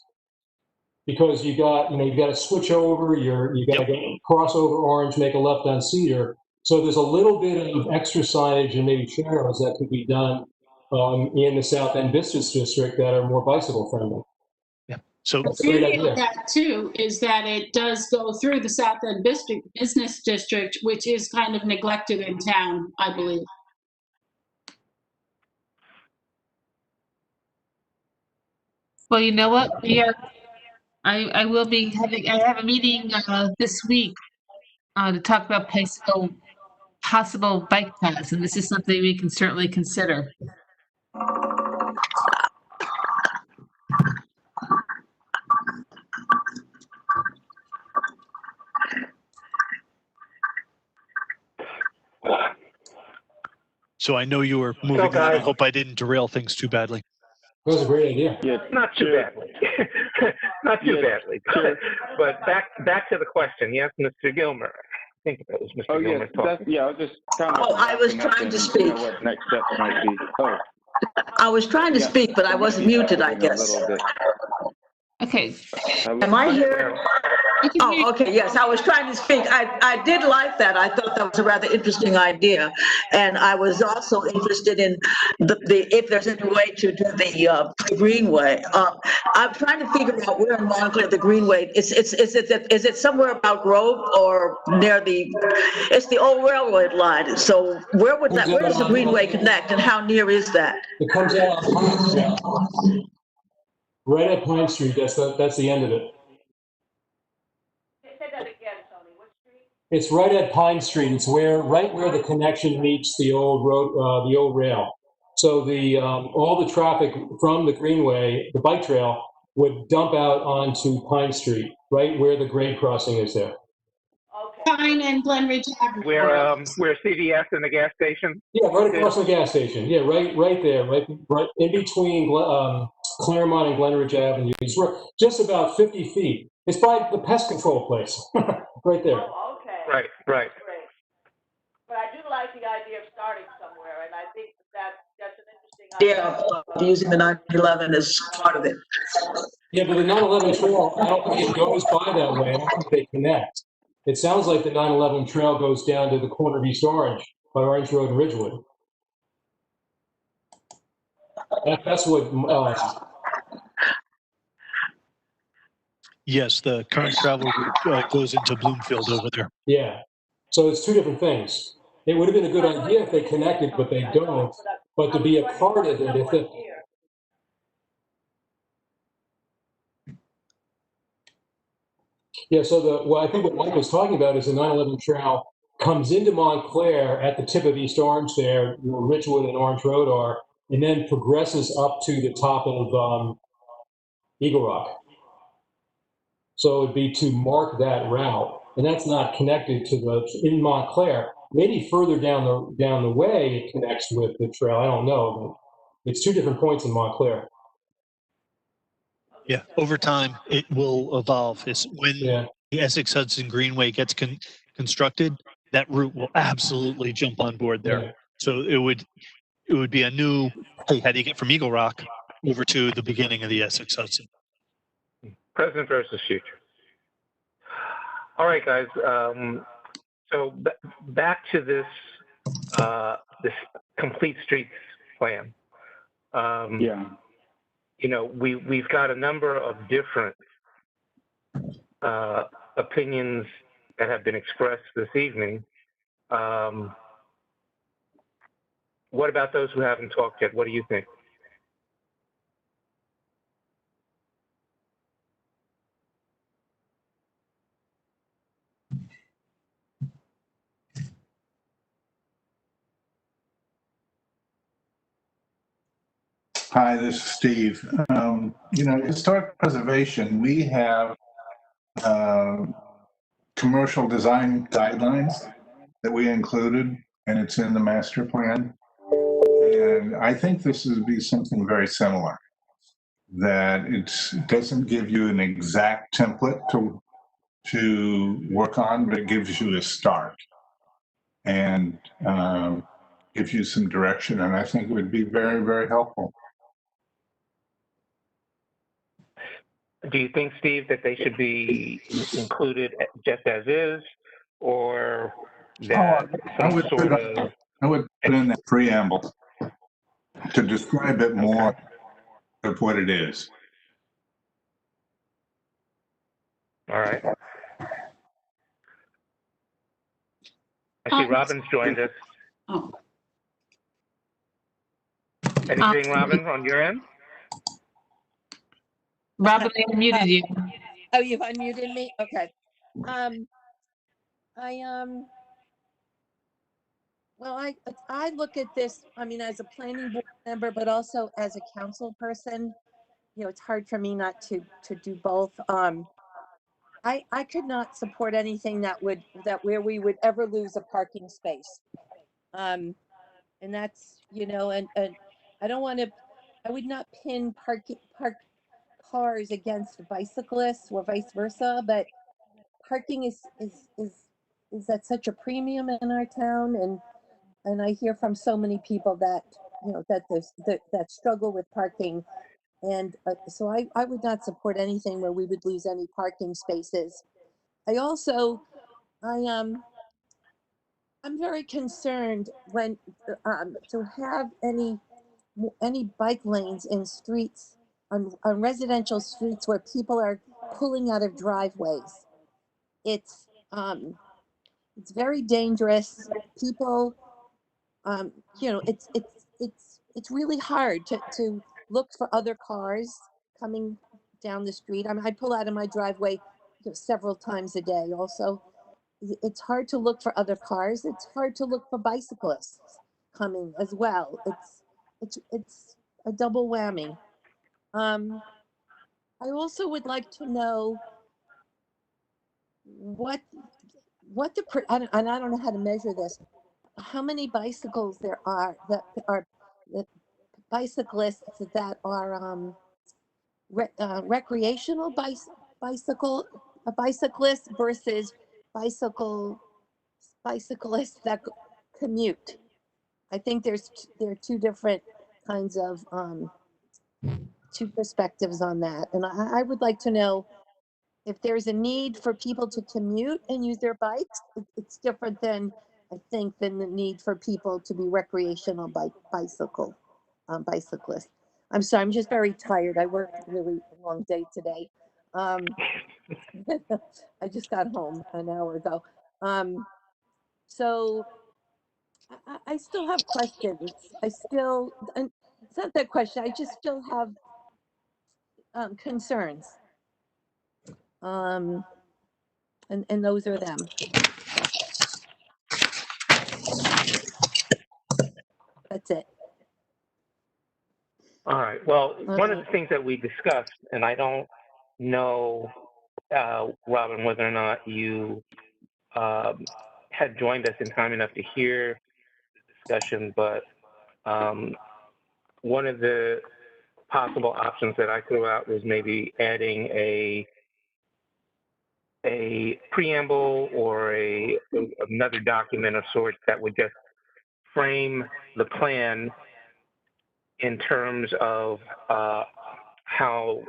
because you got to switch over. You got to cross over Orange, make a left on Cedar. So there's a little bit of extra signage and maybe shadows that could be done in the South End Business District that are more bicycle friendly. Yeah. So the beauty of that too is that it does go through the South End Business District, which is kind of neglected in town, I believe. Well, you know what? I will be having, I have a meeting this week to talk about possible bike paths, and this is something we can certainly consider. So I know you were moving on. I hope I didn't derail things too badly. That was a great idea. Yeah, Not too badly. Not too badly. But back to the question. Yes, Mr. Gilmer. I think that was Mr. Gilmer talking. I was just kind of. Oh, I was trying to speak. You know what next steps might be. Oh. I was trying to speak, but I wasn't muted, I guess. Okay. Am I here? Oh, okay, yes, I was trying to speak. I did like that. I thought that was a rather interesting idea. And I was also interested in if there's any way to do the Greenway. I'm trying to figure out where in Montclair the Greenway, is it somewhere about Grove or near it's the old railroad line. So where does the Greenway connect and how near is that? It comes out on Pine Street. Right at Pine Street, that's the end of it. Say that again, Tony. What street? It's right at Pine Street. It's right where the connection meets the old road, the old rail. So all the traffic from the Greenway, the bike trail, would dump out onto Pine Street, right where the grade crossing is there. Okay. Pine and Glenridge Avenue. Where CVS and the gas station? Yeah, right across the gas station. Yeah, right there, right in between Claremont and Glenridge Avenues. Just about 50 feet. It's by the pest control place, right there. Oh, okay. Right. Great. But I do like the idea of starting somewhere, and I think that's an interesting idea. Yeah, using the 911 as part of it. Yeah, but the 911 trail, I don't think it goes by that way. I don't think they connect. It sounds like the 911 trail goes down to the corner of East Orange by Orange Road and Ridgewood. That's what. Yes, the current travel route goes into Bloomfield over there. Yeah, so it's two different things. It would have been a good idea if they connected, but they don't. But to be a part of it, yeah, so I think what Mike was talking about is the 911 trail comes into Montclair at the tip of East Orange there, where Ridgewood and Orange Road are, and then progresses up to the top of Eagle Rock. So it would be to mark that route, and that's not connected to in Montclair. Maybe further down the way it connects with the trail. I don't know, but it's two different points in Montclair. Yeah, over time it will evolve. When the Essex Hudson Greenway gets constructed, that route will absolutely jump on board there. Yeah. So it would be a new. Hey, how do you get from Eagle Rock over to the beginning of the Essex Hudson? Present versus future. All right, guys. So back to this complete streets plan. You know, we've got a number of different opinions that have been expressed this evening. What about those who haven't talked yet? What do you think? Hi, this is Steve. Historic preservation, we have commercial design guidelines that we included, and it's in the master plan. And I think this would be something very similar, that it doesn't give you an exact template to work on, but it gives you a start and gives you some direction. And I think it would be very, very helpful. Do you think, Steve, that they should be included just as is, or that I would put in that preamble to describe it more of what it is. All right. I see Robin's joined us. Oh. Anything, Robin, on your end? Robin, I unmuted you. Oh, you've unmuted me? Okay. Well, I look at this, I mean, as a planning board member, but also as a council person, you know, it's hard for me not to do both. I could not support anything where we would ever lose a parking space. And that's, you know, and I don't want to, I would not pin park cars against bicyclists or vice versa, but parking is at such a premium in our town, and I hear from so many people that, you know, that struggle with parking, and so I would not support anything where we would lose any parking spaces. I'm very concerned when to have any bike lanes in streets on residential streets where people are pulling out of driveways. It's very dangerous. People, you know, it's really hard to look for other cars coming down the street. I mean, I pull out of my driveway, you know, several times a day. Also, it's hard to look for other cars. It's hard to look for bicyclists coming as well. It's a double whammy. I also would like to know what and I don't know how to measure this. How many bicycles there are that bicyclists that are recreational bicyclists versus bicyclists that commute. I think there are two different kinds of two perspectives on that, and I would like to know if there's a need for people to commute and use their bikes. It's different than, I think, than the need for people to be recreational bicyclists. I'm sorry, I'm just very tired. I worked a really long day today. I just got home an hour ago. So I still have questions. It's not that question. I just still have concerns. And those are them. That's it. All right. Well, one of the things that we discussed, and I don't know, Robin, whether or not you had joined us in time enough to hear the discussion, but one of the possible options that I threw out was maybe adding a preamble or another document of sorts that would just frame the plan in terms of how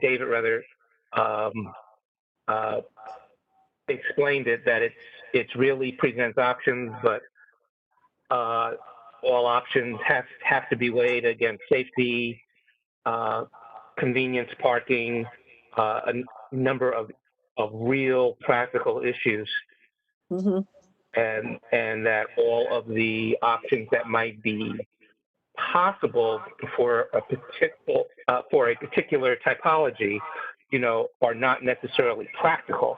David explained it, that it's really presents options, but all options have to be weighed against safety, convenience, parking, a number of real practical issues. Mm-hmm. And that all of the options that might be possible for a particular typology, you know, are not necessarily practical,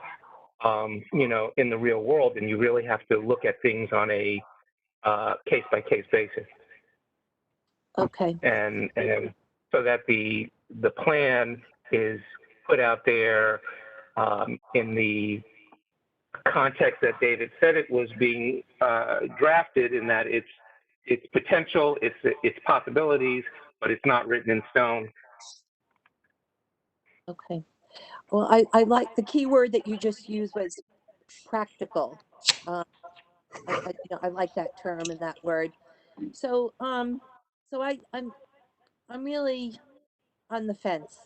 you know, in the real world, and you really have to look at things on a case-by-case basis. Okay. And so that the plan is put out there in the context that David said it was being drafted, in that it's potential, it's possibilities, but it's not written in stone. Okay. Well, I like the key word that you just used was practical. I like that term and that word. So I'm really on the fence.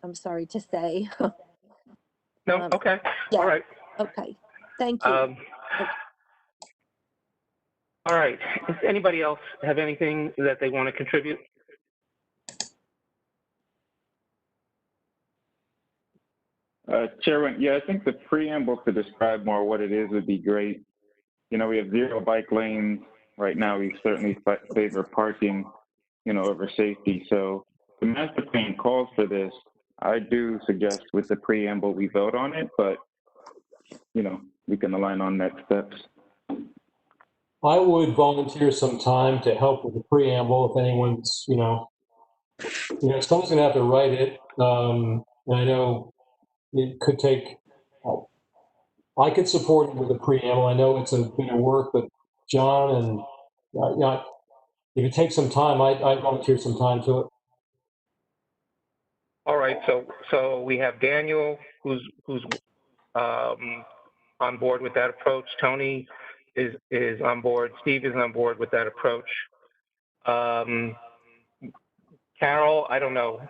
I'm sorry to say. No, okay, yeah. all right. Okay, thank you. Okay. All right. Does anybody else have anything that they want to contribute? Chairman, yeah, I think the preamble to describe more what it is would be great. You know, we have 0 bike lanes. Right now, we certainly favor parking, over safety. So the master plan calls for this. I do suggest with the preamble we vote on it, but, we can align on next steps. I would volunteer some time to help with the preamble if anyone's, someone's going to have to write it. And I know it could take, I could support it with a preamble. I know it's a bit of work, but John and, if it takes some time, I'd volunteer some time to it. All right, so we have Daniel, who's on board with that approach. Tony is on board. Steve is on board with that approach. Carol, I don't know.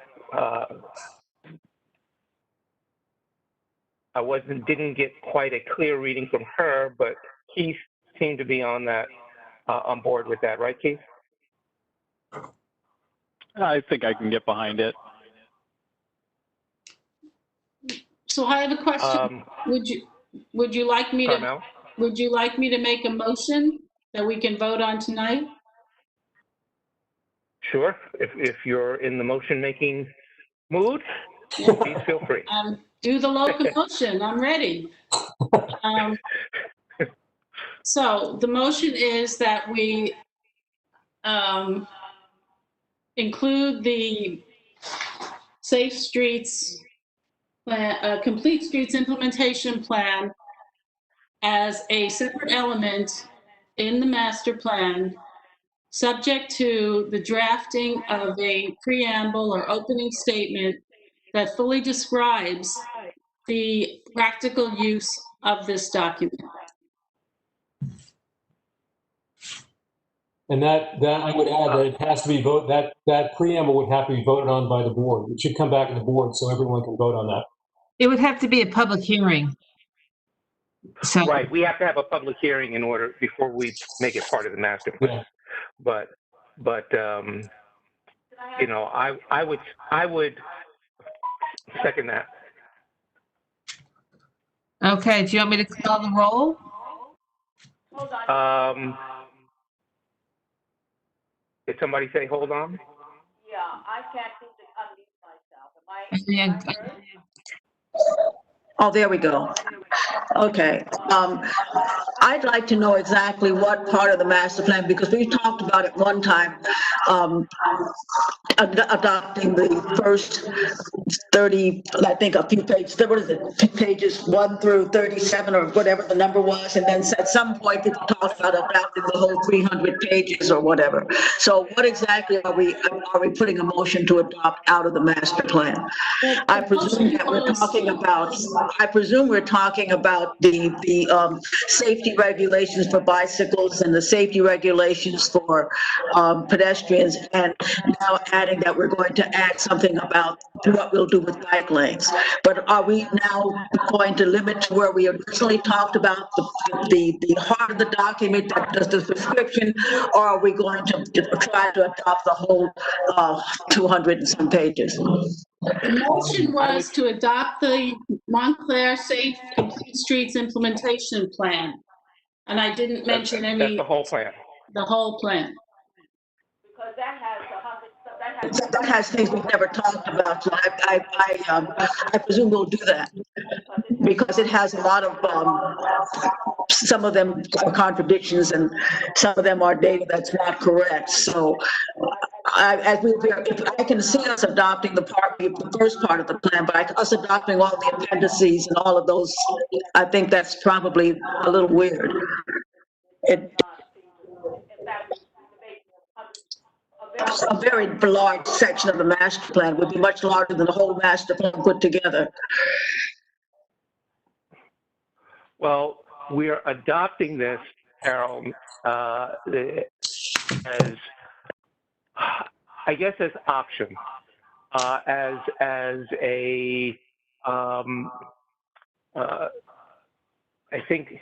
I didn't get quite a clear reading from her, but Keith seemed to be on board with that, right, Keith? I think I can get behind it. So I have a question. Would you like me to Carmel? Would you like me to make a motion that we can vote on tonight? Sure. If you're in the motion-making mood, please feel free. Do the locomotion. I'm ready. So the motion is that we include the Safe Streets plan, Complete Streets Implementation Plan as a separate element in the master plan, subject to the drafting of a preamble or opening statement that fully describes the practical use of this document. And that I would add that it has to be that preamble would have to be voted on by the board. It should come back to the board so everyone can vote on that. It would have to be a public hearing. So Right, we have to have a public hearing before we make it part of the master plan. Yeah. But I would second that. okay, do you want me to call the roll? Hold on. Did somebody say hold on? Yeah, I can't seem to unmute myself. Am I heard? Oh, there we go. Okay. I'd like to know exactly what part of the master plan, because we talked about it one time, adopting the first 30, I think a few pages, what is it, pages 1 through 37 or whatever the number was, and then at some point people talked about adopting the whole 300 pages or whatever. So what exactly are we putting a motion to adopt out of the master plan? I presume that we're talking about the safety regulations for bicycles and the safety regulations for pedestrians, and now adding that we're going to add something about what we'll do with bike lanes. But are we now going to limit to where we originally talked about the heart of the document, that does the description, or are we going to try to adopt the whole 200 and some pages? The motion was to adopt the Montclair Safe Complete Streets Implementation Plan. And I didn't mention any. That's the whole plan. The whole plan. Because that has That has things we've never talked about, so I presume we'll do that, because it has a lot of, some of them are contradictions and some of them are data that's not correct. So I can see us adopting the first part of the plan, but us adopting all the appendices and all of those, I think that's probably a little weird. A very large section of the master plan would be much larger than the whole master plan put together. Well, we're adopting this, Carol, as, I guess, as option, as a, I think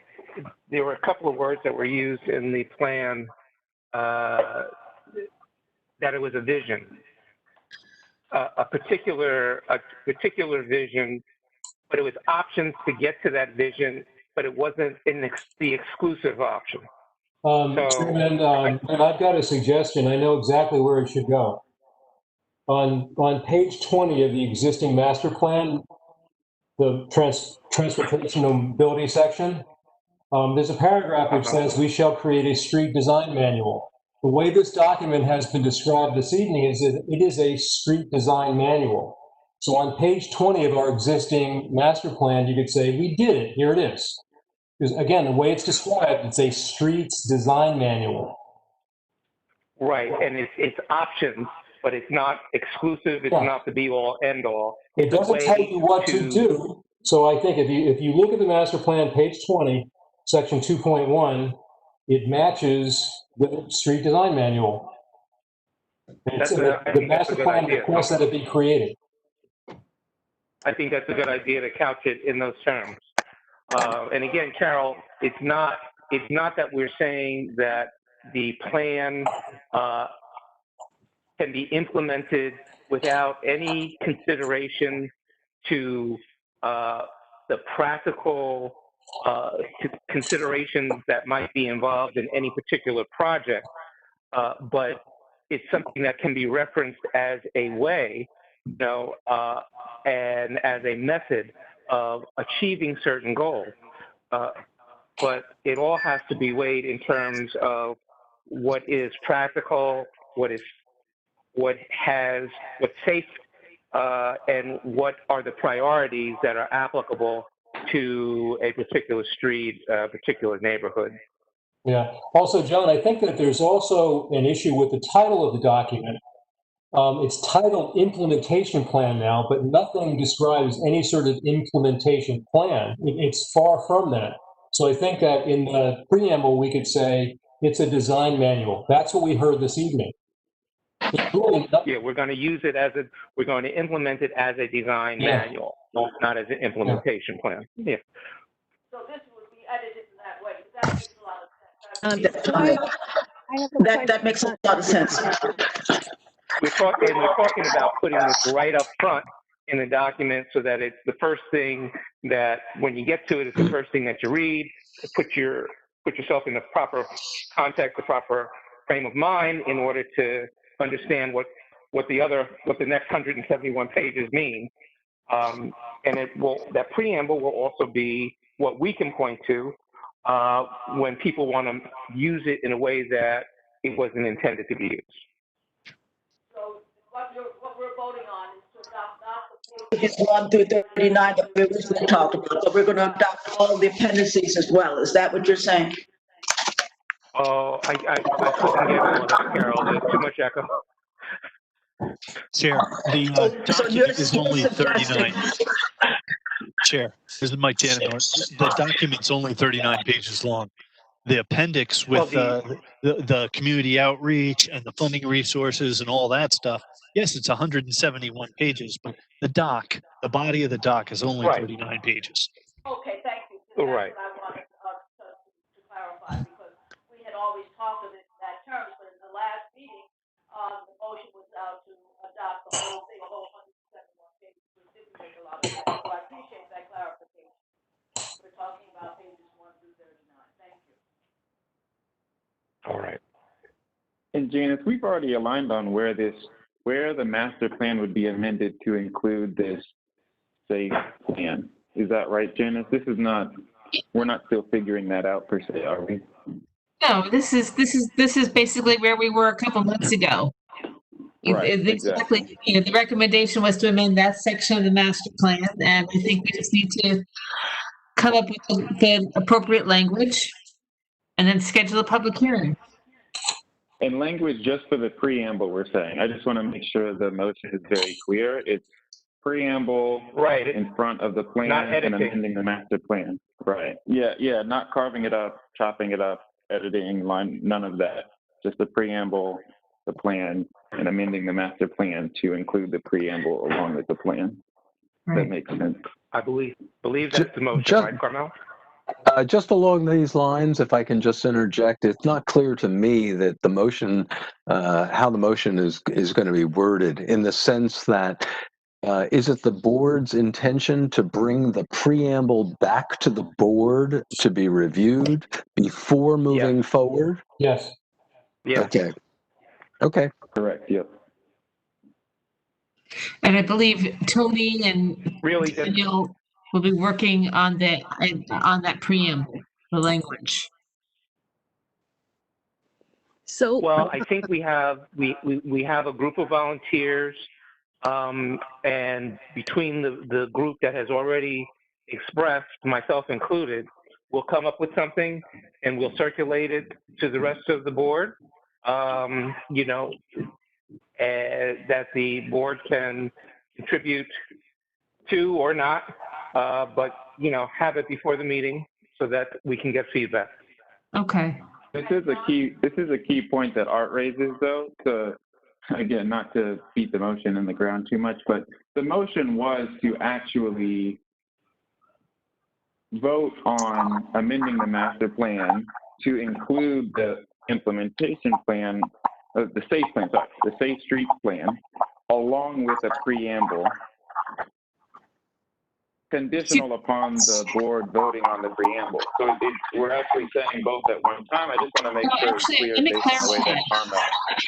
there were a couple of words that were used in the plan, that it was a vision, a particular vision, but it was options to get to that vision, but it wasn't the exclusive option. And I've got a suggestion. I know exactly where it should go. On page 20 of the existing master plan, the transportation mobility section, there's a paragraph which says we shall create a street design manual. The way this document has been described this evening is that it is a street design manual. So on page 20 of our existing master plan, you could say, we did it, here it is. Because again, the way it's described, it's a streets design manual. Right, and it's options, but it's not exclusive, it's not the be-all, end-all. It doesn't tell you what to do. So I think if you look at the master plan, page 20, section 2.1, it matches the street design manual. The master plan requests that it be created. I think that's a good idea to couch it in those terms. And again, Carol, it's not that we're saying that the plan can be implemented without any consideration to the practical considerations that might be involved in any particular project, but it's something that can be referenced as a way, and as a method of achieving certain goals. But it all has to be weighed in terms of what is practical, what's safe, and what are the priorities that are applicable to a particular street, a particular neighborhood. Yeah. Also, John, I think that there's also an issue with the title of the document. It's titled Implementation Plan now, but nothing describes any sort of implementation plan. It's far from that. So I think that in the preamble, we could say it's a design manual. That's what we heard this evening. Yeah, we're going to use it we're going to implement it as a design manual, not as an implementation plan. Yeah. So this would be edited in that way. That makes a lot of sense. That makes a lot of sense. We're talking about putting this right up front in the document so that it's the first thing that, when you get to it, it's the first thing that you read, to put yourself in the proper context, the proper frame of mind in order to understand what the next 171 pages mean. And that preamble will also be what we can point to when people want to use it in a way that it wasn't intended to be used. So what we're voting on is to adopt not the Pages 1 through 39 that we originally talked about, but we're going to adopt all the appendices as well. Is that what you're saying? Oh, I couldn't get all of that, Carol. There's too much echo. Chair, the document is only 39. Chair, this is Mike Dannemiller. The document's only 39 pages long. The appendix with the community outreach and the funding resources and all that stuff, yes, it's 171 pages, but the body of the doc is only 39 pages. Okay, thank you. All right. I wanted to clarify, because we had always talked of it in that terms, but in the last meeting, the motion was to adopt the whole thing, a whole 171 pages, which didn't make a lot of sense. So I appreciate that clarification. We're talking about pages 1 through 39. Thank you. All right. And Janice, we've already aligned on where the master plan would be amended to include this safe plan. Is that right, Janice? We're not still figuring that out per se, are we? No, this is basically where we were a couple months ago. Exactly. You know, the recommendation was to amend that section of the master plan, and I think we just need to come up with the appropriate language and then schedule a public hearing. And language just for the preamble, we're saying. I just want to make sure the motion is very clear. It's preamble Right. in front of the plan Not and editing. amending the master plan. Right. Yeah, not carving it up, chopping it up, editing line, none of that. Just the preamble, the plan, and amending the master plan to include the preamble along with the plan. Right. That makes sense. I believe that's the motion, right, Carmel? Just along these lines, if I can just interject, it's not clear to me that the motion, how the motion is going to be worded, in the sense that is it the board's intention to bring the preamble back to the board to be reviewed before moving forward? Yes. Yeah. Okay. Correct. Yep. And I believe Tony and Really, Daniel will be working on that preamble, the language. So, well, I think we have a group of volunteers, and between the group that has already expressed, myself included, we'll come up with something and we'll circulate it to the rest of the board. You know, that the board can contribute to or not, but you know, have it before the meeting so that we can get feedback. Okay. This is a key point that Art raises, though. To again, not to beat the motion in the ground too much, but the motion was to actually vote on amending the master plan to include the implementation plan, the safe plan, sorry, the safe streets plan, along with a preamble, conditional upon the board voting on the preamble. So we're actually saying both at one time. I just want to make sure it's clear let me based on the way that Carmel.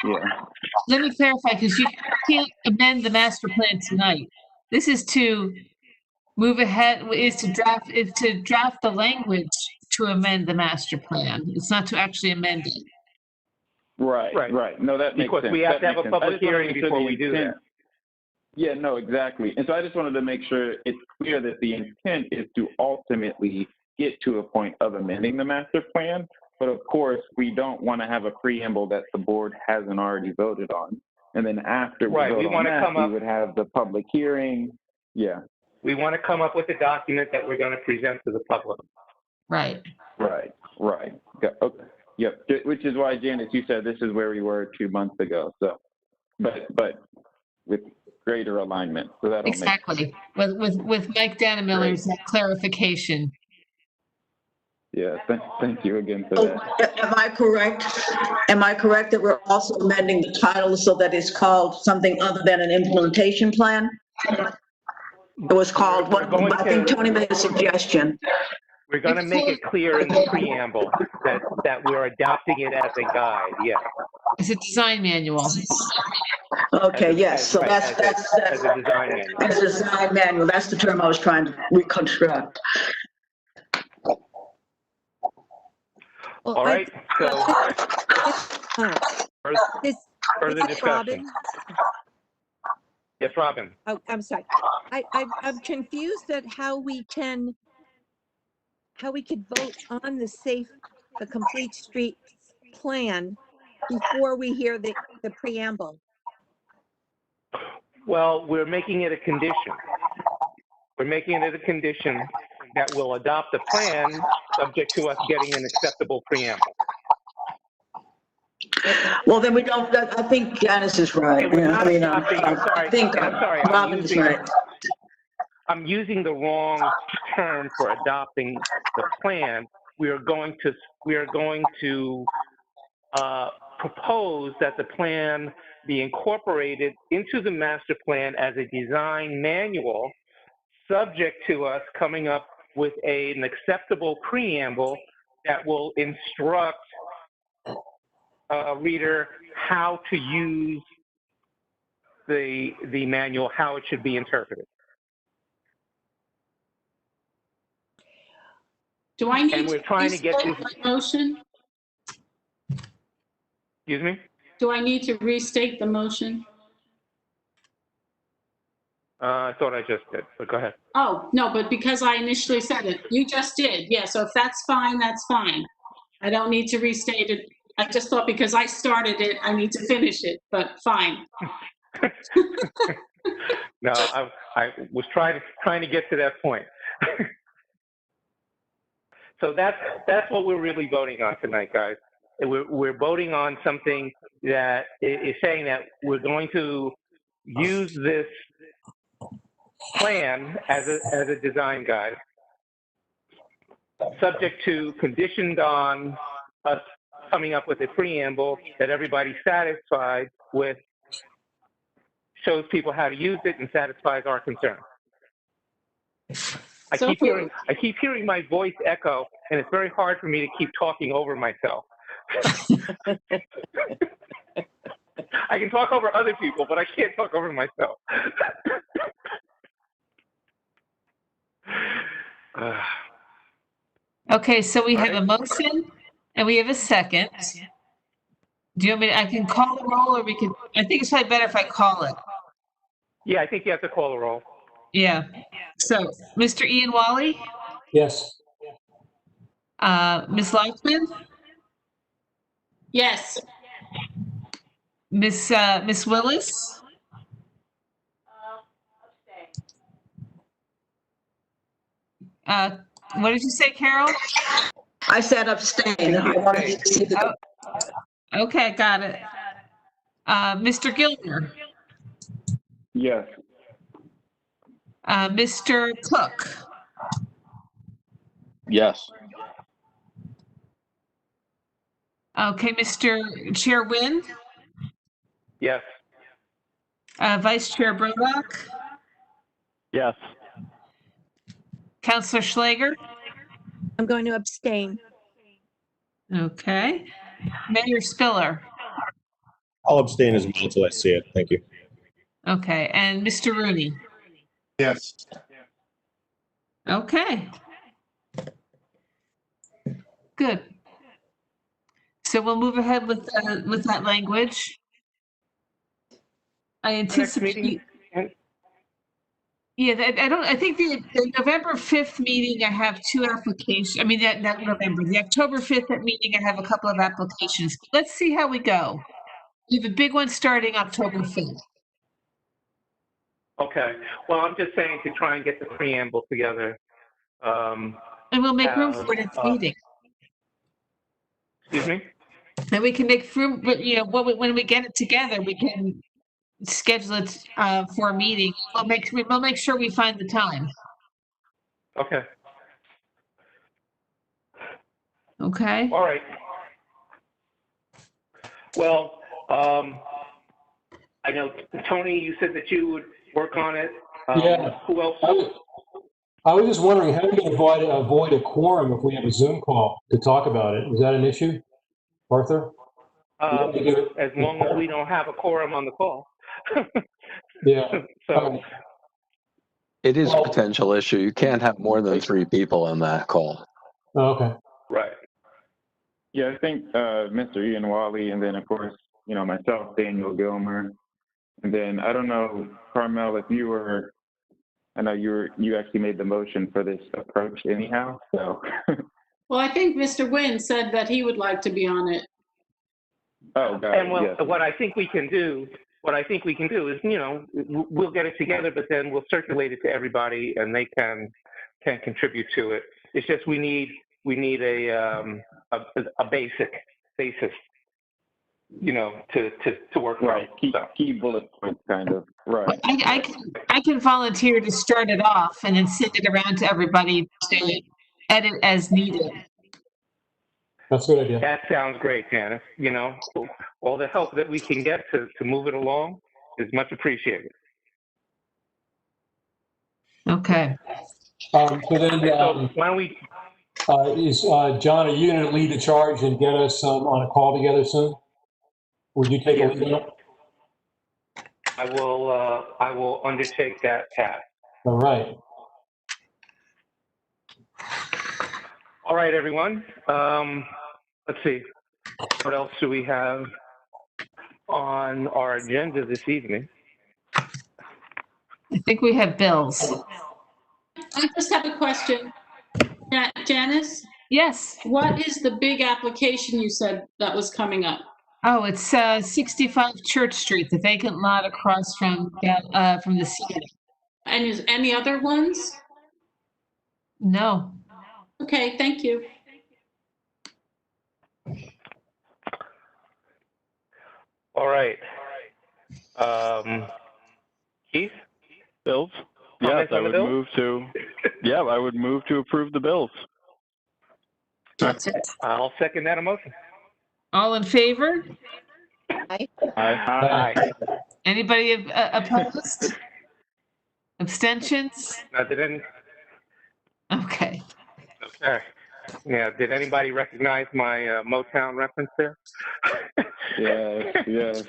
Yeah. Let me clarify, because you can't amend the master plan tonight. This is to move ahead, is to draft the language to amend the master plan. It's not to actually amend it. Right. No, that makes sense. Because we have to have a public hearing before we do that. Yeah, no, exactly. And so I just wanted to make sure it's clear that the intent is to ultimately get to a point of amending the master plan. But of course, we don't want to have a preamble that the board hasn't already voted on. And then after we vote on that, we would have the public hearing. Yeah. We want to come up with a document that we're going to present to the public. Right. Okay. Yep. Which is why, Janice, you said this is where we were 2 months ago. So, but with greater alignment. So that'll exactly. With Mike Dannemiller's clarification. Yeah. Thank you again for that. Am I correct? Am I correct that we're also amending the title so that it's called something other than an implementation plan? It was called, I think Tony made a suggestion. We're going to make it clear in the preamble that we're adopting it as a guide, yeah. It's a design manual. Okay, yes, so that's as a design manual. As a design manual, that's the term I was trying to reconstruct. well, All right, so further discussion. Robin? Yes, Robin. Oh, I'm sorry. I'm confused at how we could vote on the complete street plan before we hear the preamble. Well, we're making it a condition. We're making it a condition that we'll adopt the plan subject to us getting an acceptable preamble. Well, then we don't, I think Janice is right. I think Robin is right. I'm using the wrong term for adopting the plan. We are going to propose that the plan be incorporated into the master plan as a design manual, subject to us coming up with an acceptable preamble that will instruct a reader how to use the manual, how it should be interpreted. Do I need and we're trying to get this motion? Excuse me? Do I need to restate the motion? I thought I just did, but go ahead. Oh, no, but because I initially said it, you just did. Yeah, so if that's fine, that's fine. I don't need to restate it. I just thought because I started it, I need to finish it, but fine. No, I was trying to get to that point. So that's what we're really voting on tonight, guys. We're voting on something that is saying that we're going to use this plan as a design guide, subject to conditioned on us coming up with a preamble that everybody's satisfied with, shows people how to use it, and satisfies our concerns. I keep hearing my voice echo, and it's very hard for me to keep talking over myself. I can talk over other people, but I can't talk over myself. Okay, so we have a motion and we have a second. Do you want me I can call the roll, or I think it's probably better if I call it. Yeah, I think you have to call the roll. Yeah. So, Mr. Ian Wally? Yes. Ms. Lockman? Yes. Miss Willis? What did you say, Carol? I said abstain. I wanted to see the. Okay, got it. Mr. Gilmer? Yes. Mr. Cook? Yes. Okay, Mr. Chair Wynn? Yes. Vice Chair Brodock? Yes. Councillor Schlager? I'm going to abstain. Okay. Mayor Spiller? I'll abstain as well until I see it. Thank you. Okay, and Mr. Rooney? Yes. Okay. Good. So we'll move ahead with that language. I anticipate. Yeah, I think the November 5th meeting, I have 2 applications. I mean, not November, the October 5th meeting, I have a couple of applications. Let's see how we go. We have a big one starting October 5th. Okay. Well, I'm just saying to try and get the preamble together. And we'll make room for it at the meeting. Excuse me? And we can make room, when we get it together, we can schedule it for a meeting. We'll make sure we find the time. Okay. Okay. All right. Well, I know, Tony, you said that you would work on it. Yeah. Who else? I was just wondering, how do we avoid a quorum if we have a Zoom call to talk about it? Is that an issue, Arthur? As long as we don't have a quorum on the call. Yeah. So. It is a potential issue. You can't have more than 3 people on that call. Oh, okay. Right. Yeah, I think Mr. Ian Wally, and then of course, myself, Daniel Gilmer, and then I don't know, Carmel, if you were, I know you actually made the motion for this approach anyhow. So. Well, I think Mr. Wynn said that he would like to be on it. Oh, God. And yes. what I think we can do is, we'll get it together, but then we'll circulate it to everybody, and they can contribute to it. It's just we need a basis, to work right. from. Key bullet points, kind of. Right. I can volunteer to start it off and then send it around to everybody to edit as needed. That's a good idea. That sounds great, Janice. All the help that we can get to move it along is much appreciated. Okay. So then, so why don't we? John, are you going to lead the charge and get us on a call together soon? Would you take a lead on it? I will undertake that task. All right. All right, everyone. Let's see. What else do we have on our agenda this evening? I think we have bills. I just have a question. Janice, Yes. what is the big application you said that was coming up? Oh, it's 65 Church Street, the vacant lot across from the theater. And is any other ones? No. Okay, thank you. All right. Keith? Bills? Yes, Comments I on the would bill? move to, yeah, I would move to approve the bills. That's it. I'll second that motion. All in favor? Aye. Aye. Anybody opposed? Abstentions? Now, did any? Okay. Okay. Yeah. Did anybody recognize my Motown reference there? Yes, yes.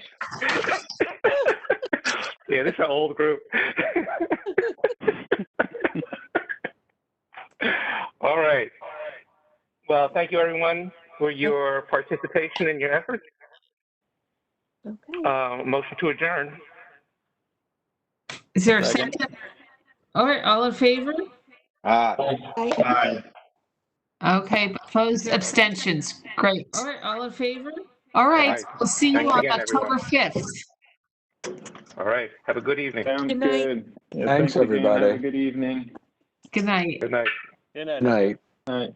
Yeah, this is an old group. All right. Well, thank you, everyone, for your participation and your efforts. Okay. Motion to adjourn. Is there a second? All right, all in favor? Aye. Okay, opposed, abstentions. Great. All right, all in favor? All right, All right. we'll see you Thanks on again, October everyone. 5th. All right. Have a good evening. Sounds Good night. good. Yeah, Thanks, again. Have everybody. a good evening. Good night. Good night. Good night. Night. All right.